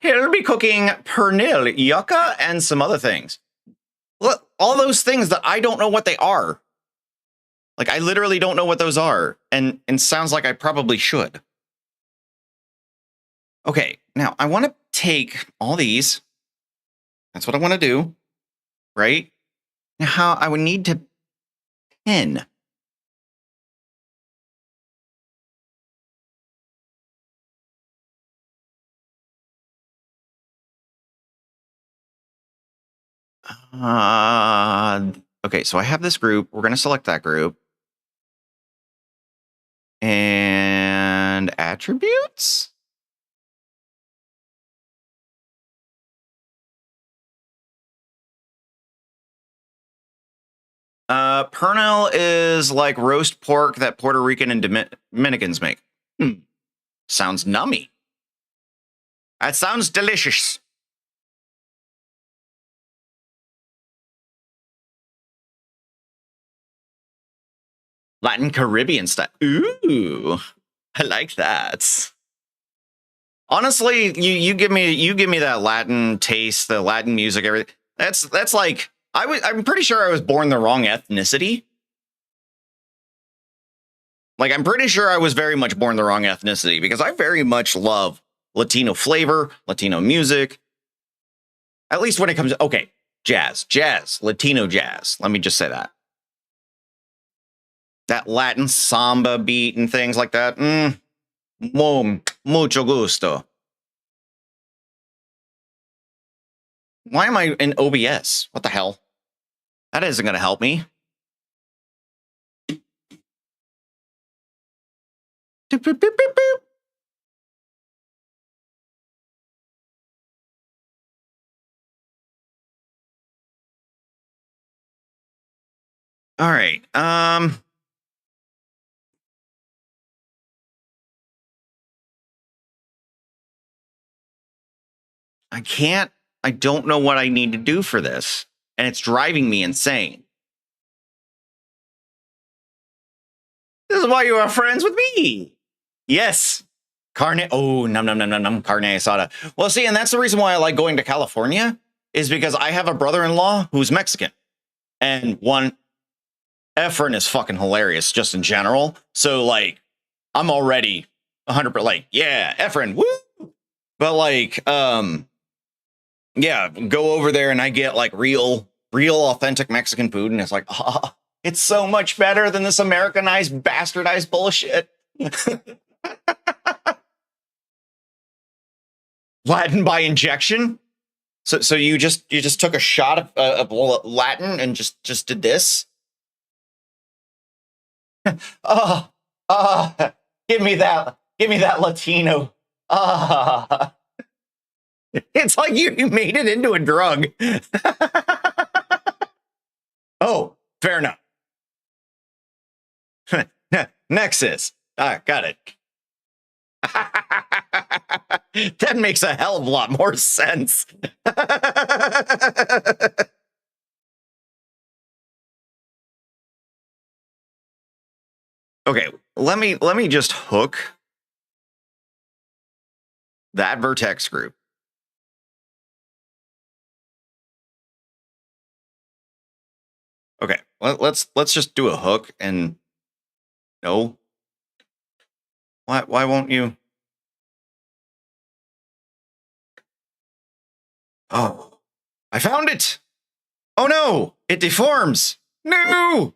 He'll be cooking pernil, yucca, and some other things. Look, all those things that I don't know what they are. Like, I literally don't know what those are. And sounds like I probably should. Okay, now I want to take all these. That's what I want to do. Right? Now, how I would need to pin. Okay, so I have this group. We're going to select that group. And attributes? Pernil is like roast pork that Puerto Rican and Dominicans make. Sounds nummy. That sounds delicious. Latin Caribbean style. Ooh, I like that. Honestly, you give me that Latin taste, the Latin music, everything. That's like I'm pretty sure I was born the wrong ethnicity. Like, I'm pretty sure I was very much born the wrong ethnicity because I very much love Latino flavor, Latino music. At least when it comes to, okay, jazz, Latino jazz. Let me just say that. That Latin samba beat and things like that. Mucho gusto. Why am I in OBS? What the hell? That isn't going to help me. Boop, boop, boop, boop, boop. All right. I don't know what I need to do for this, and it's driving me insane. This is why you are friends with me. Yes. Carne. Oh, carne asada. Well, see, and that's the reason why I like going to California is because I have a brother-in-law who's Mexican. And one, Efren is fucking hilarious just in general. So, like, I'm already 100% like, yeah, Efren, woo! But, like, yeah, go over there and I get, like, real authentic Mexican food. And it's like, oh, it's so much better than this Americanized, bastardized bullshit. Latin by injection. So you just took a shot of Latin and just did this. Oh, Give me that Latino. It's like you made it into a drug. Oh, fair enough. Nexus. Got it. That makes a hell of a lot more sense. Okay, let me just hook that vertex group. Okay, let's just do a hook and no. Why won't you? Oh, I found it. Oh no, it deforms. No.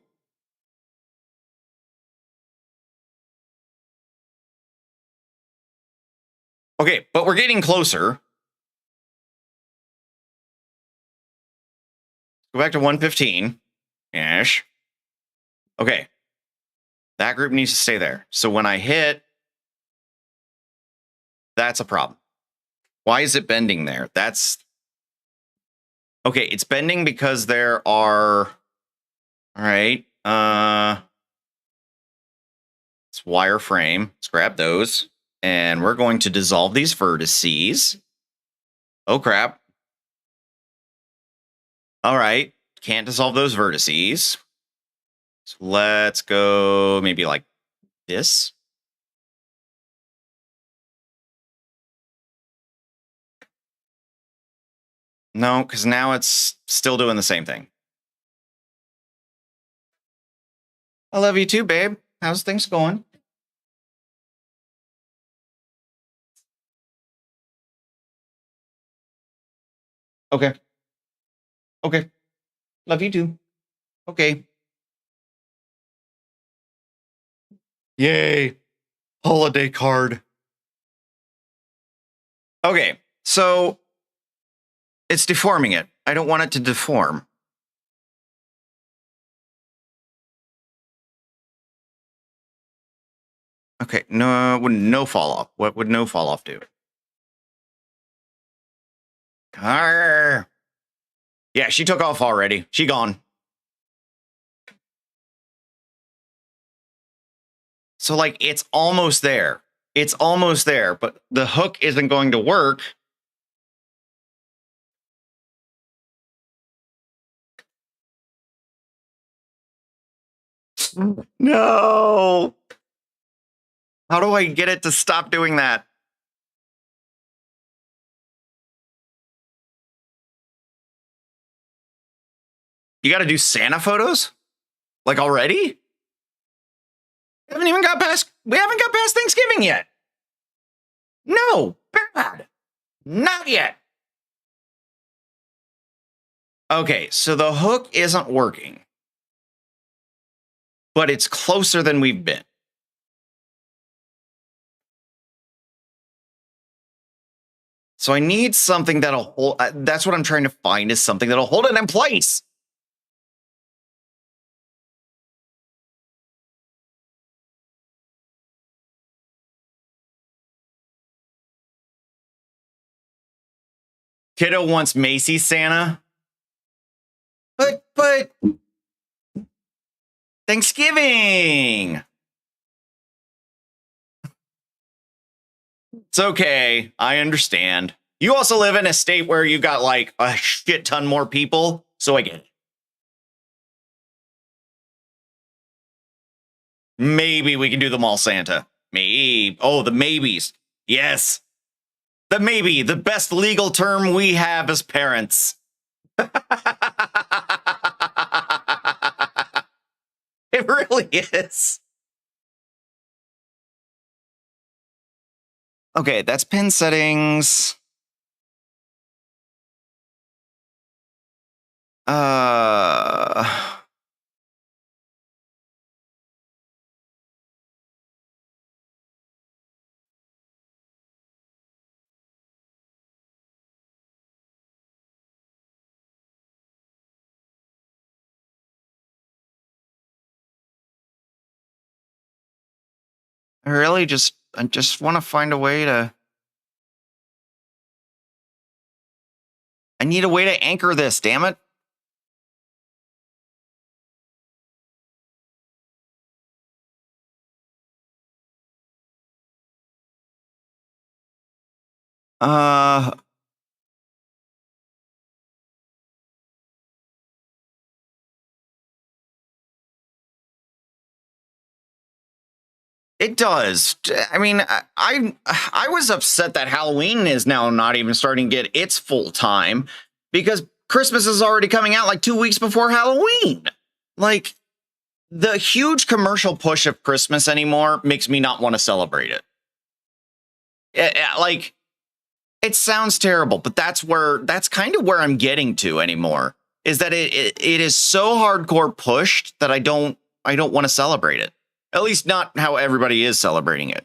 Okay, but we're getting closer. Go back to 115. Ish. Okay. That group needs to stay there. So when I hit, that's a problem. Why is it bending there? That's okay. It's bending because there are. All right. It's wireframe. Let's grab those. And we're going to dissolve these vertices. Oh, crap. All right. Can't dissolve those vertices. So let's go maybe like this. No, because now it's still doing the same thing. I love you too, babe. How's things going? Okay. Okay. Love you too. Okay. Yay. Holiday card. Okay. So it's deforming it. I don't want it to deform. Okay. No fall off. What would no fall off do? Arr. Yeah, she took off already. She gone. So like it's almost there. It's almost there, but the hook isn't going to work. No. How do I get it to stop doing that? You got to do Santa photos? Like already? We haven't got past Thanksgiving yet. No, bad. Not yet. Okay, so the hook isn't working. But it's closer than we've been. So I need something that'll hold. That's what I'm trying to find, is something that'll hold it in place. Kiddo wants Macy's Santa. But Thanksgiving. It's okay. I understand. You also live in a state where you got like a shit ton more people, so I get it. Maybe we can do the mall Santa. Maybe. Oh, the maybes. Yes. The maybe, the best legal term we have as parents. It really is. Okay, that's pin settings. I just want to find a way to... I need a way to anchor this, damn it. It does. I mean, I was upset that Halloween is now not even starting to get its full time because Christmas is already coming out like 2 weeks before Halloween. Like, the huge commercial push of Christmas anymore makes me not want to celebrate it. Like, it sounds terrible, but that's kind of where I'm getting to anymore, is that it is so hardcore pushed that I don't want to celebrate it. At least not how everybody is celebrating it.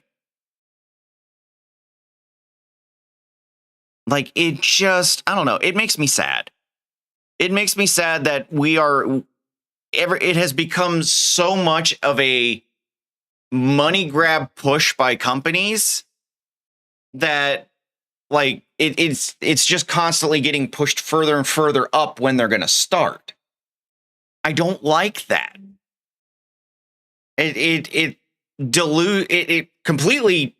Like, it just, I don't know, it makes me sad. It makes me sad that it has become so much of a money grab push by companies that, like, it's just constantly getting pushed further and further up when they're going to start. I don't like that. It completely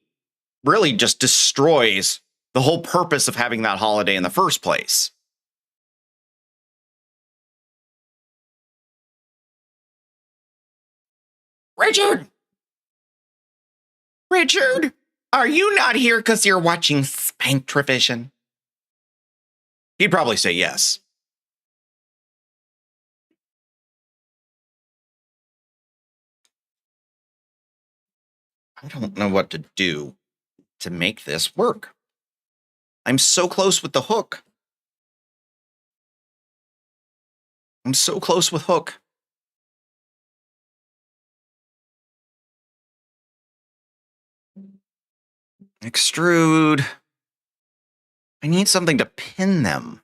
really just destroys the whole purpose of having that holiday in the first place. Richard, are you not here because you're watching Spanktravision? He'd probably say yes. I don't know what to do to make this work. I'm so close with the hook. I'm so close with hook. Extrude. I need something to pin them.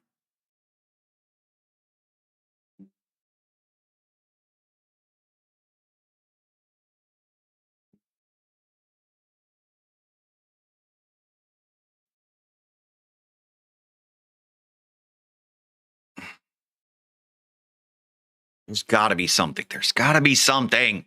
There's got to be something. There's got to be something.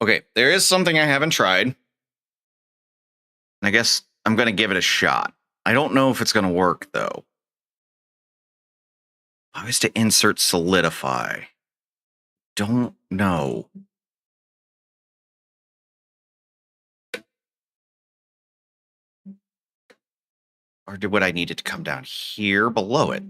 Okay, there is something I haven't tried. I guess I'm going to give it a shot. I don't know if it's going to work, though. I was to insert solidify. Don't know. Or would I need it to come down here below it?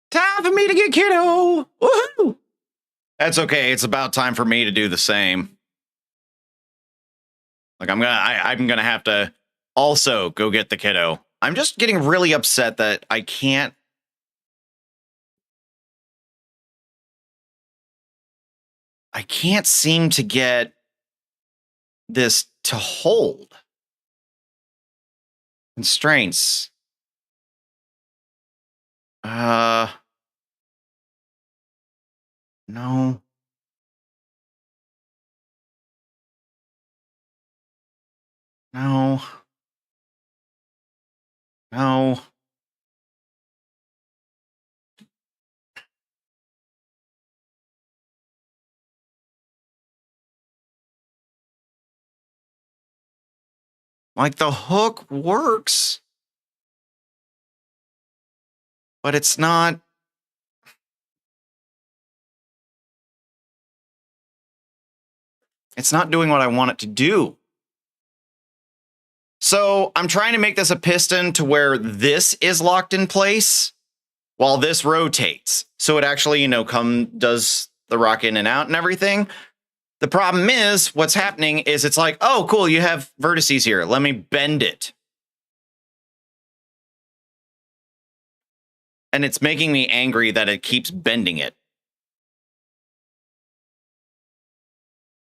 Time for me to get kiddo. Woohoo! That's okay. It's about time for me to do the same. Like, I'm gonna have to also go get the kiddo. I'm just getting really upset that I can't. I can't seem to get this to hold. Constraints. No. No. No. Like, the hook works, but it's not. It's not doing what I want it to do. So I'm trying to make this a piston to where this is locked in place while this rotates. So it actually, does the rock in and out and everything. The problem is what's happening is it's like, oh, cool, you have vertices here. Let me bend it. And it's making me angry that it keeps bending it.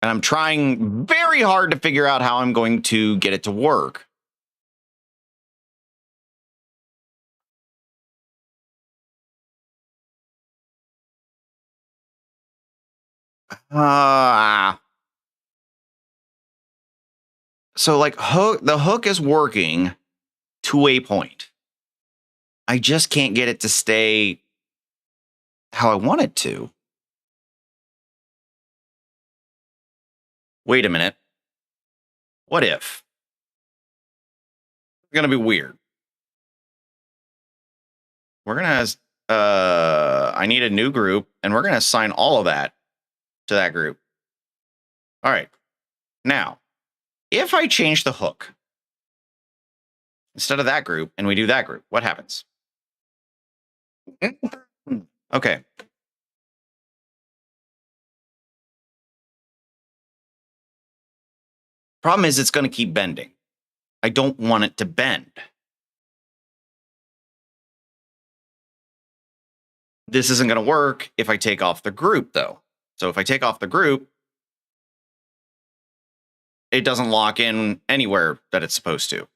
And I'm trying very hard to figure out how I'm going to get it to work. So like the hook is working to a point. I just can't get it to stay how I want it to. Wait a minute. What if? It's going to be weird. We're going to, I need a new group, and we're going to assign all of that to that group. All right. Now, if I change the hook instead of that group and we do that group, what happens? Okay. Problem is it's going to keep bending. I don't want it to bend. This isn't going to work if I take off the group, though. So if I take off the group, it doesn't lock in anywhere that it's supposed to.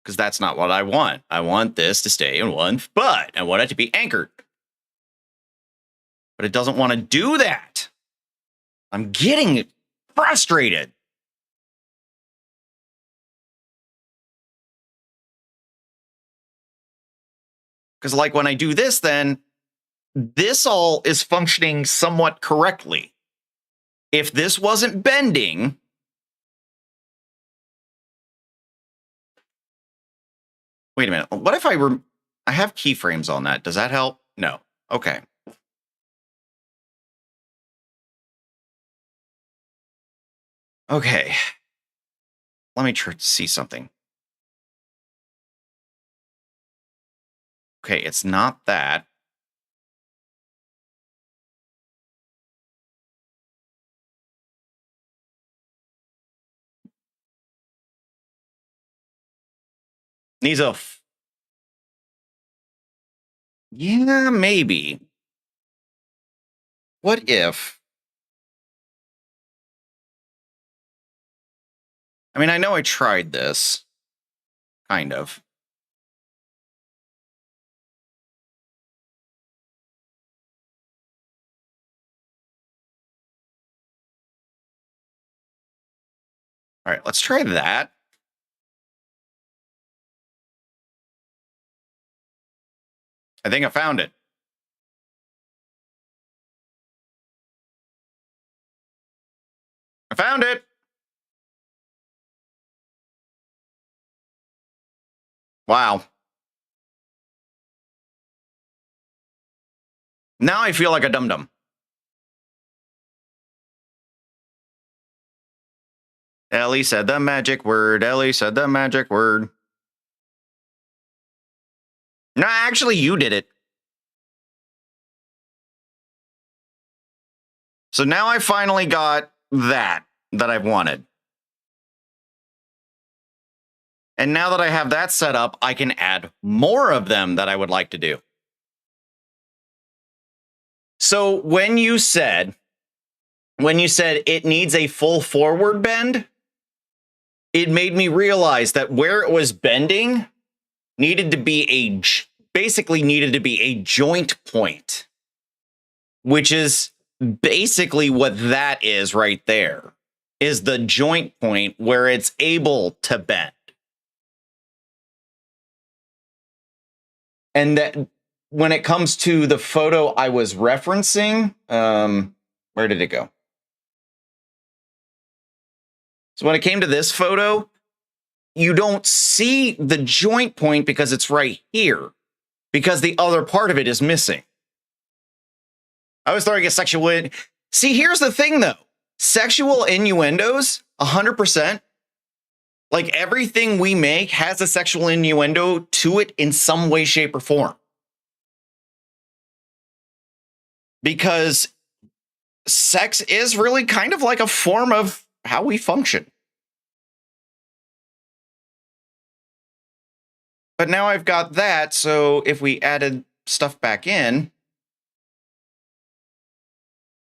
Because that's not what I want. I want this to stay in one spot. I want it to be anchored. But it doesn't want to do that. I'm getting frustrated. Because like when I do this, then this all is functioning somewhat correctly. If this wasn't bending, wait a minute. What if I have keyframes on that? Does that help? No. Okay. Okay. Let me see something. Okay, it's not that. Needs a... Yeah, maybe. What if... I mean, I know I tried this. Kind of. All right, let's try that. I think I found it. I found it. Wow. Now I feel like a dum-dum. Ellie said the magic word. Ellie said the magic word. No, actually, you did it. So now I finally got that I've wanted. And now that I have that set up, I can add more of them that I would like to do. So when you said it needs a full forward bend, it made me realize that where it was bending needed to be basically needed to be a joint point, which is basically what that is right there, is the joint point where it's able to bend. And that when it comes to the photo I was referencing, where did it go? So when it came to this photo, you don't see the joint point because it's right here, because the other part of it is missing. I was throwing a sexual... See, here's the thing, though. Sexual innuendos, 100%. Like, everything we make has a sexual innuendo to it in some way, shape, or form. Because sex is really kind of like a form of how we function. But now I've got that, so if we added stuff back in,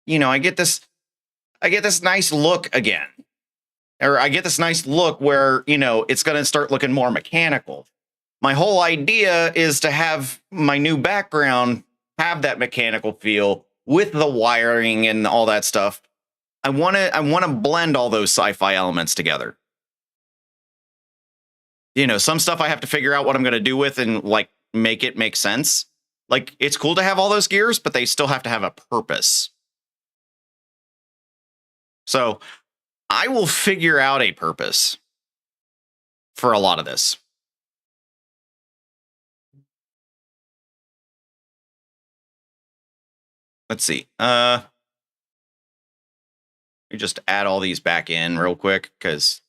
you know, I get this nice look again. Or I get this nice look where, you know, it's going to start looking more mechanical. My whole idea is to have my new background have that mechanical feel with the wiring and all that stuff. I want to blend all those sci-fi elements together. You know, some stuff I have to figure out what I'm going to do with and like make it make sense. Like, it's cool to have all those gears, but they still have to have a purpose. So I will figure out a purpose for a lot of this. Let's see. We just add all these back in real quick because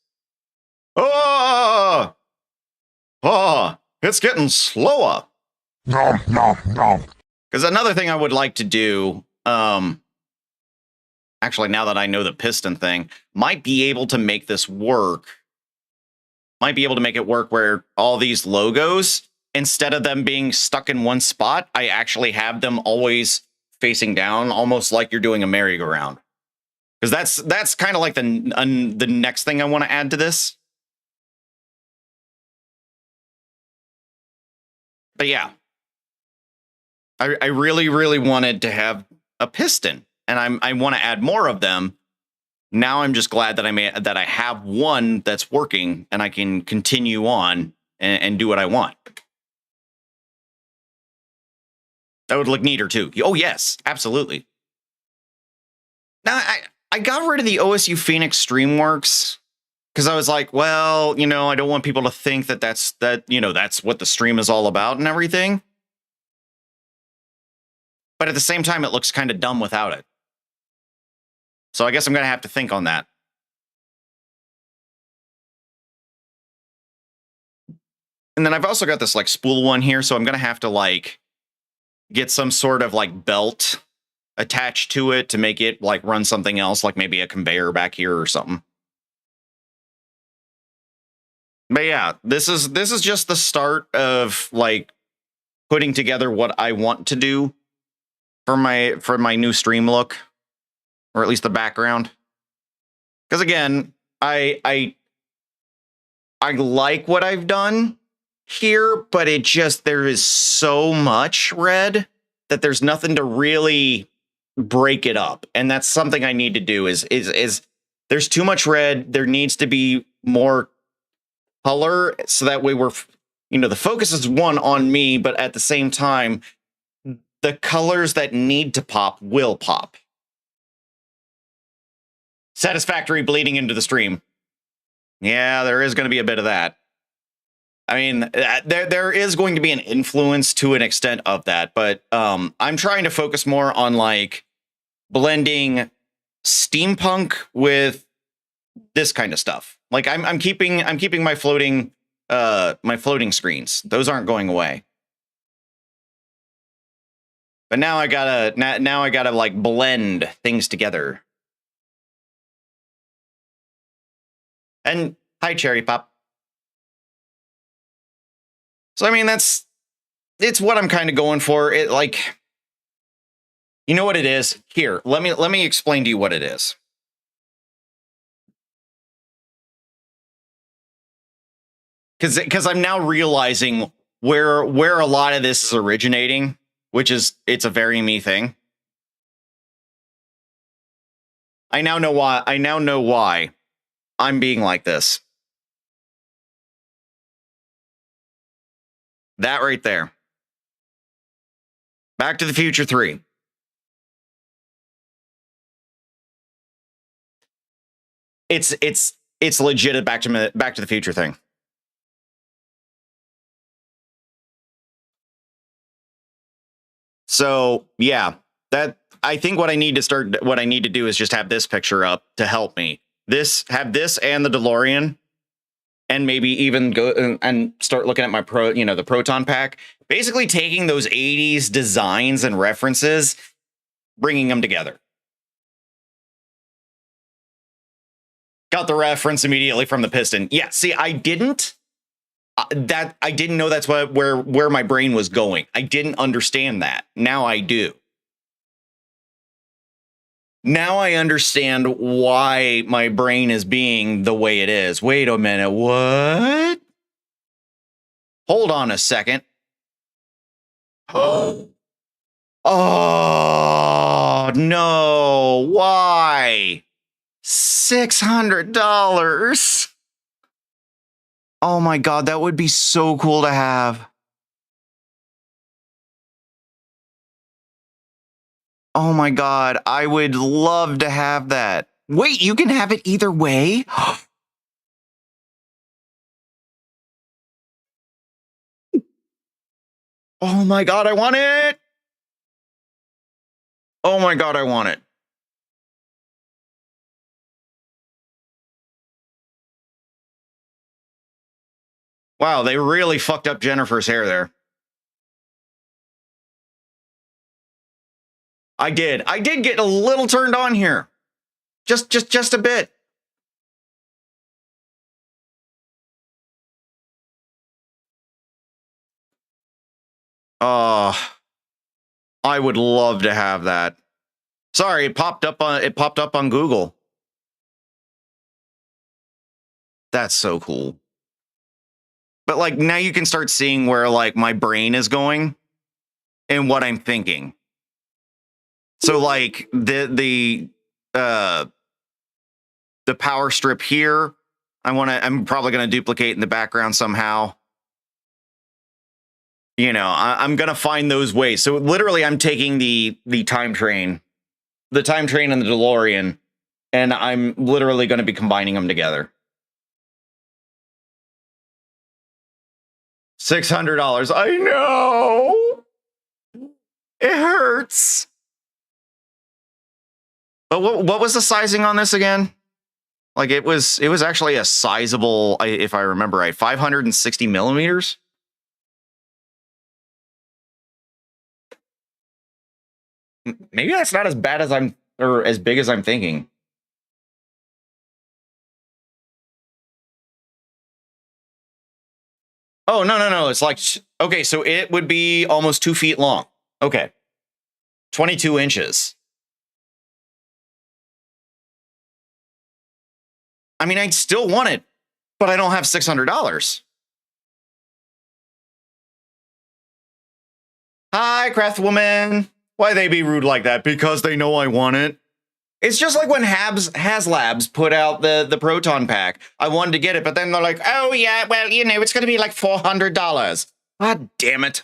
it's getting slower. Nom, nom, nom. Because another thing I would like to do, actually, now that I know the piston thing, might be able to make this work. Might be able to make it work where all these logos, instead of them being stuck in one spot, I actually have them always facing down, almost like you're doing a merry-go-round. Because that's kind of like the next thing I want to add to this. But yeah, I really, really wanted to have a piston, and I want to add more of them. Now I'm just glad that I have one that's working, and I can continue on and do what I want. That would look neater too. Oh yes, absolutely. Now I got rid of the OSUPhoenix Streamworks because I was like, well, you know, I don't want people to think that that's what the stream is all about and everything. But at the same time, it looks kind of dumb without it. So I guess I'm going to have to think on that. And then I've also got this like spool one here, so I'm going to have to like get some sort of like belt attached to it to make it like run something else, like maybe a conveyor back here or something. But yeah, this is just the start of like putting together what I want to do for my new stream look, or at least the background. Because again, I like what I've done here, but there is so much red that there's nothing to really break it up. And that's something I need to do is there's too much red. There needs to be more color, so that way the focus is one on me, but at the same time, the colors that need to pop will pop. Satisfactory bleeding into the stream. Yeah, there is going to be a bit of that. I mean, there is going to be an influence to an extent of that, but I'm trying to focus more on like blending steampunk with this kind of stuff. Like I'm keeping my floating screens. Those aren't going away. But now I gotta like blend things together. And hi, Cherry Pop. So I mean, it's what I'm kind of going for. It like, you know what it is? Here, let me explain to you what it is. Because I'm now realizing where a lot of this is originating, which is it's a very me thing. I now know why I'm being like this. That right there. Back to the Future 3. It's legit a Back to the Future thing. So yeah, that I think what I need to do is just have this picture up to help me. Have this and the DeLorean, and maybe even go and start looking at my the Proton Pack. Basically taking those 80s designs and references, bringing them together. Got the reference immediately from the piston. Yeah, see, I didn't know that's where my brain was going. I didn't understand that. Now I do. Now I understand why my brain is being the way it is. Wait a minute, what? Hold on a second. Oh no, why? $600. Oh my God, that would be so cool to have. Oh my God, I would love to have that. Wait, you can have it either way? Oh my God, I want it. Oh my God, I want it. Wow, they really fucked up Jennifer's hair there. I did get a little turned on here. Just a bit. I would love to have that. Sorry, it popped up on Google. That's so cool. But like now you can start seeing where like my brain is going and what I'm thinking. So like the power strip here, I'm probably going to duplicate in the background somehow. You know, I'm going to find those ways. So literally I'm taking the time train and the DeLorean, and I'm literally going to be combining them together. $600. I know. It hurts. But what was the sizing on this again? Like it was actually a sizable, if I remember right, 560 millimeters. Maybe that's not as bad as or as big as I'm thinking. Oh, no. It's like, okay, so it would be almost 2 feet long. Okay. 22 inches. I mean, I'd still want it, but I don't have $600. Hi, Craft Woman. Why they be rude like that? Because they know I want it. It's just like when HasLabs put out the Proton Pack. I wanted to get it, but then they're like, oh yeah, well, you know, it's going to be like $400. God damn it.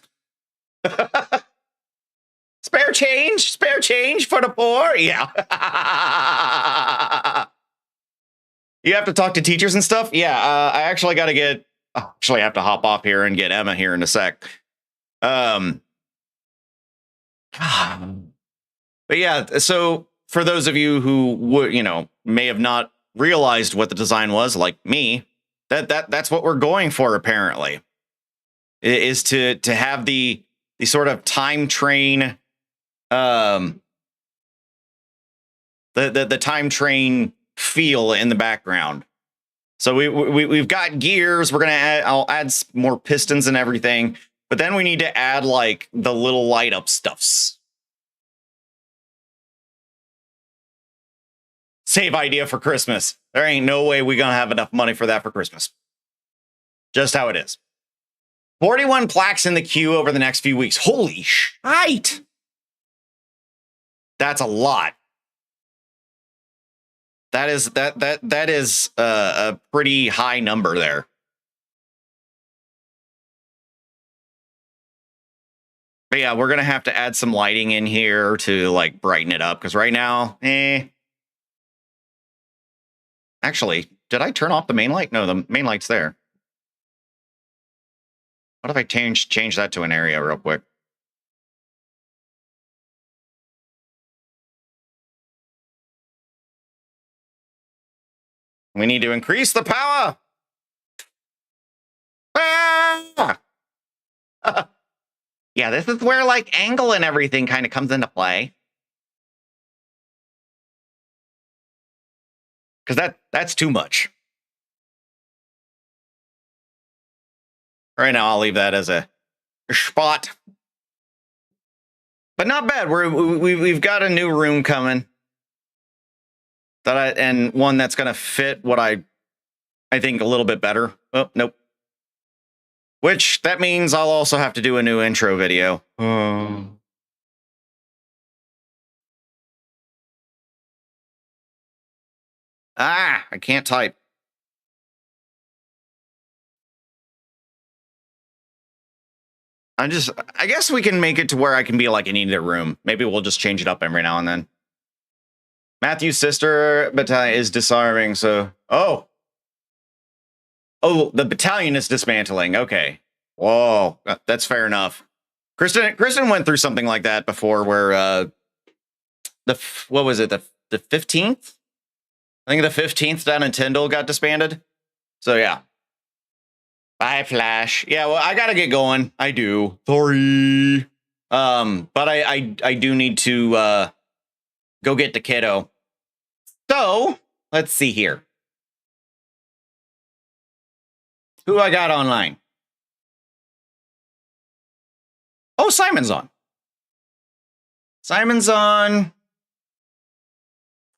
Spare change for the poor. Yeah. You have to talk to teachers and stuff. Yeah. I actually got to actually have to hop off here and get Emma here in a sec. But yeah, so for those of you who would, you know, may have not realized what the design was, like me, that's what we're going for. Apparently, is to have the sort of time train, the time train feel in the background. So we've got gears. We're gonna I'll add more pistons and everything, but then we need to add like the little light up stuffs. Save idea for Christmas. There ain't no way we're gonna have enough money for that for Christmas. Just how it is. 41 plaques in the queue over the next few weeks. Holy shite! That's a lot. That is a pretty high number there. But yeah, we're gonna have to add some lighting in here to like brighten it up, because right now, Actually, did I turn off the main light? No, the main light's there. What if I change that to an area real quick? We need to increase the power. Ah! Yeah, this is where like angle and everything kind of comes into play. because that's too much. Right now, I'll leave that as a spot. But not bad. We've got a new room coming. And one that's gonna fit what I think a little bit better. Oh, nope. Which that means I'll also have to do a new intro video. I can't type. I guess we can make it to where I can be like in either room. Maybe we'll just change it up every now and then. Matthew's sister battalion is disarming, so... Oh, the battalion is dismantling. Okay. Whoa, that's fair enough. Kristen went through something like that before where, what was it? The 15th? I think the 15th down in Tyndall got disbanded. So, yeah. Bye, Flash. Yeah, well, I gotta get going. I do. Sorry. But I do need to go get the kiddo. So, let's see here. Who I got online? Oh, Simon's on. Simon's on.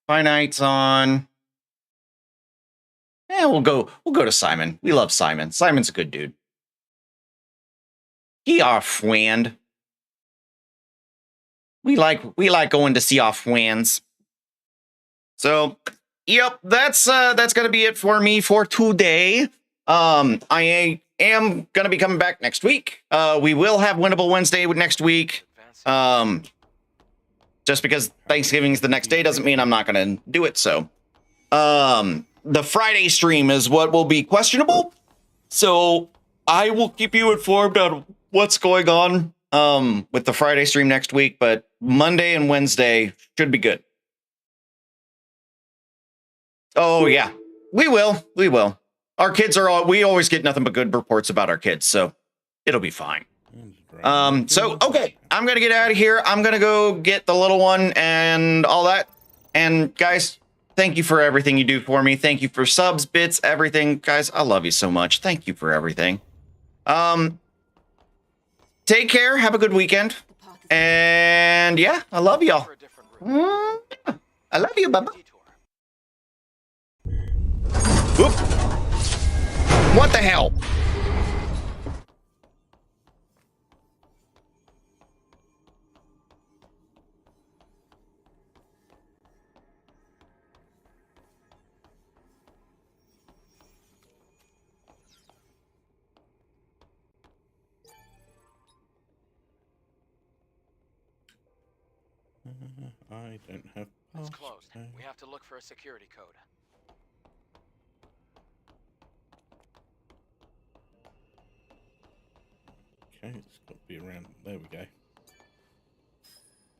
Finite's on. Yeah, we'll go to Simon. We love Simon. Simon's a good dude. He our friend. We like going to see our friends. So, yep, that's gonna be it for me for today. I am gonna be coming back next week. We will have Winnable Wednesday next week. Just because Thanksgiving is the next day doesn't mean I'm not gonna do it. So, the Friday stream is what will be questionable. So I will keep you informed on what's going on with the Friday stream next week, but Monday and Wednesday should be good. Oh yeah, we will. Our kids we always get nothing but good reports about our kids, so it'll be fine. So okay, I'm gonna get out of here. I'm gonna go get the little one and all that. And guys, thank you for everything you do for me. Thank you for subs, bits, everything. Guys, I love you so much. Thank you for everything. Take care. Have a good weekend. And yeah, I love y'all. I love you, Bubba. Oop. What the hell? I don't have... It's closed. We have to look for a security code. Okay, it's got to be around... There we go.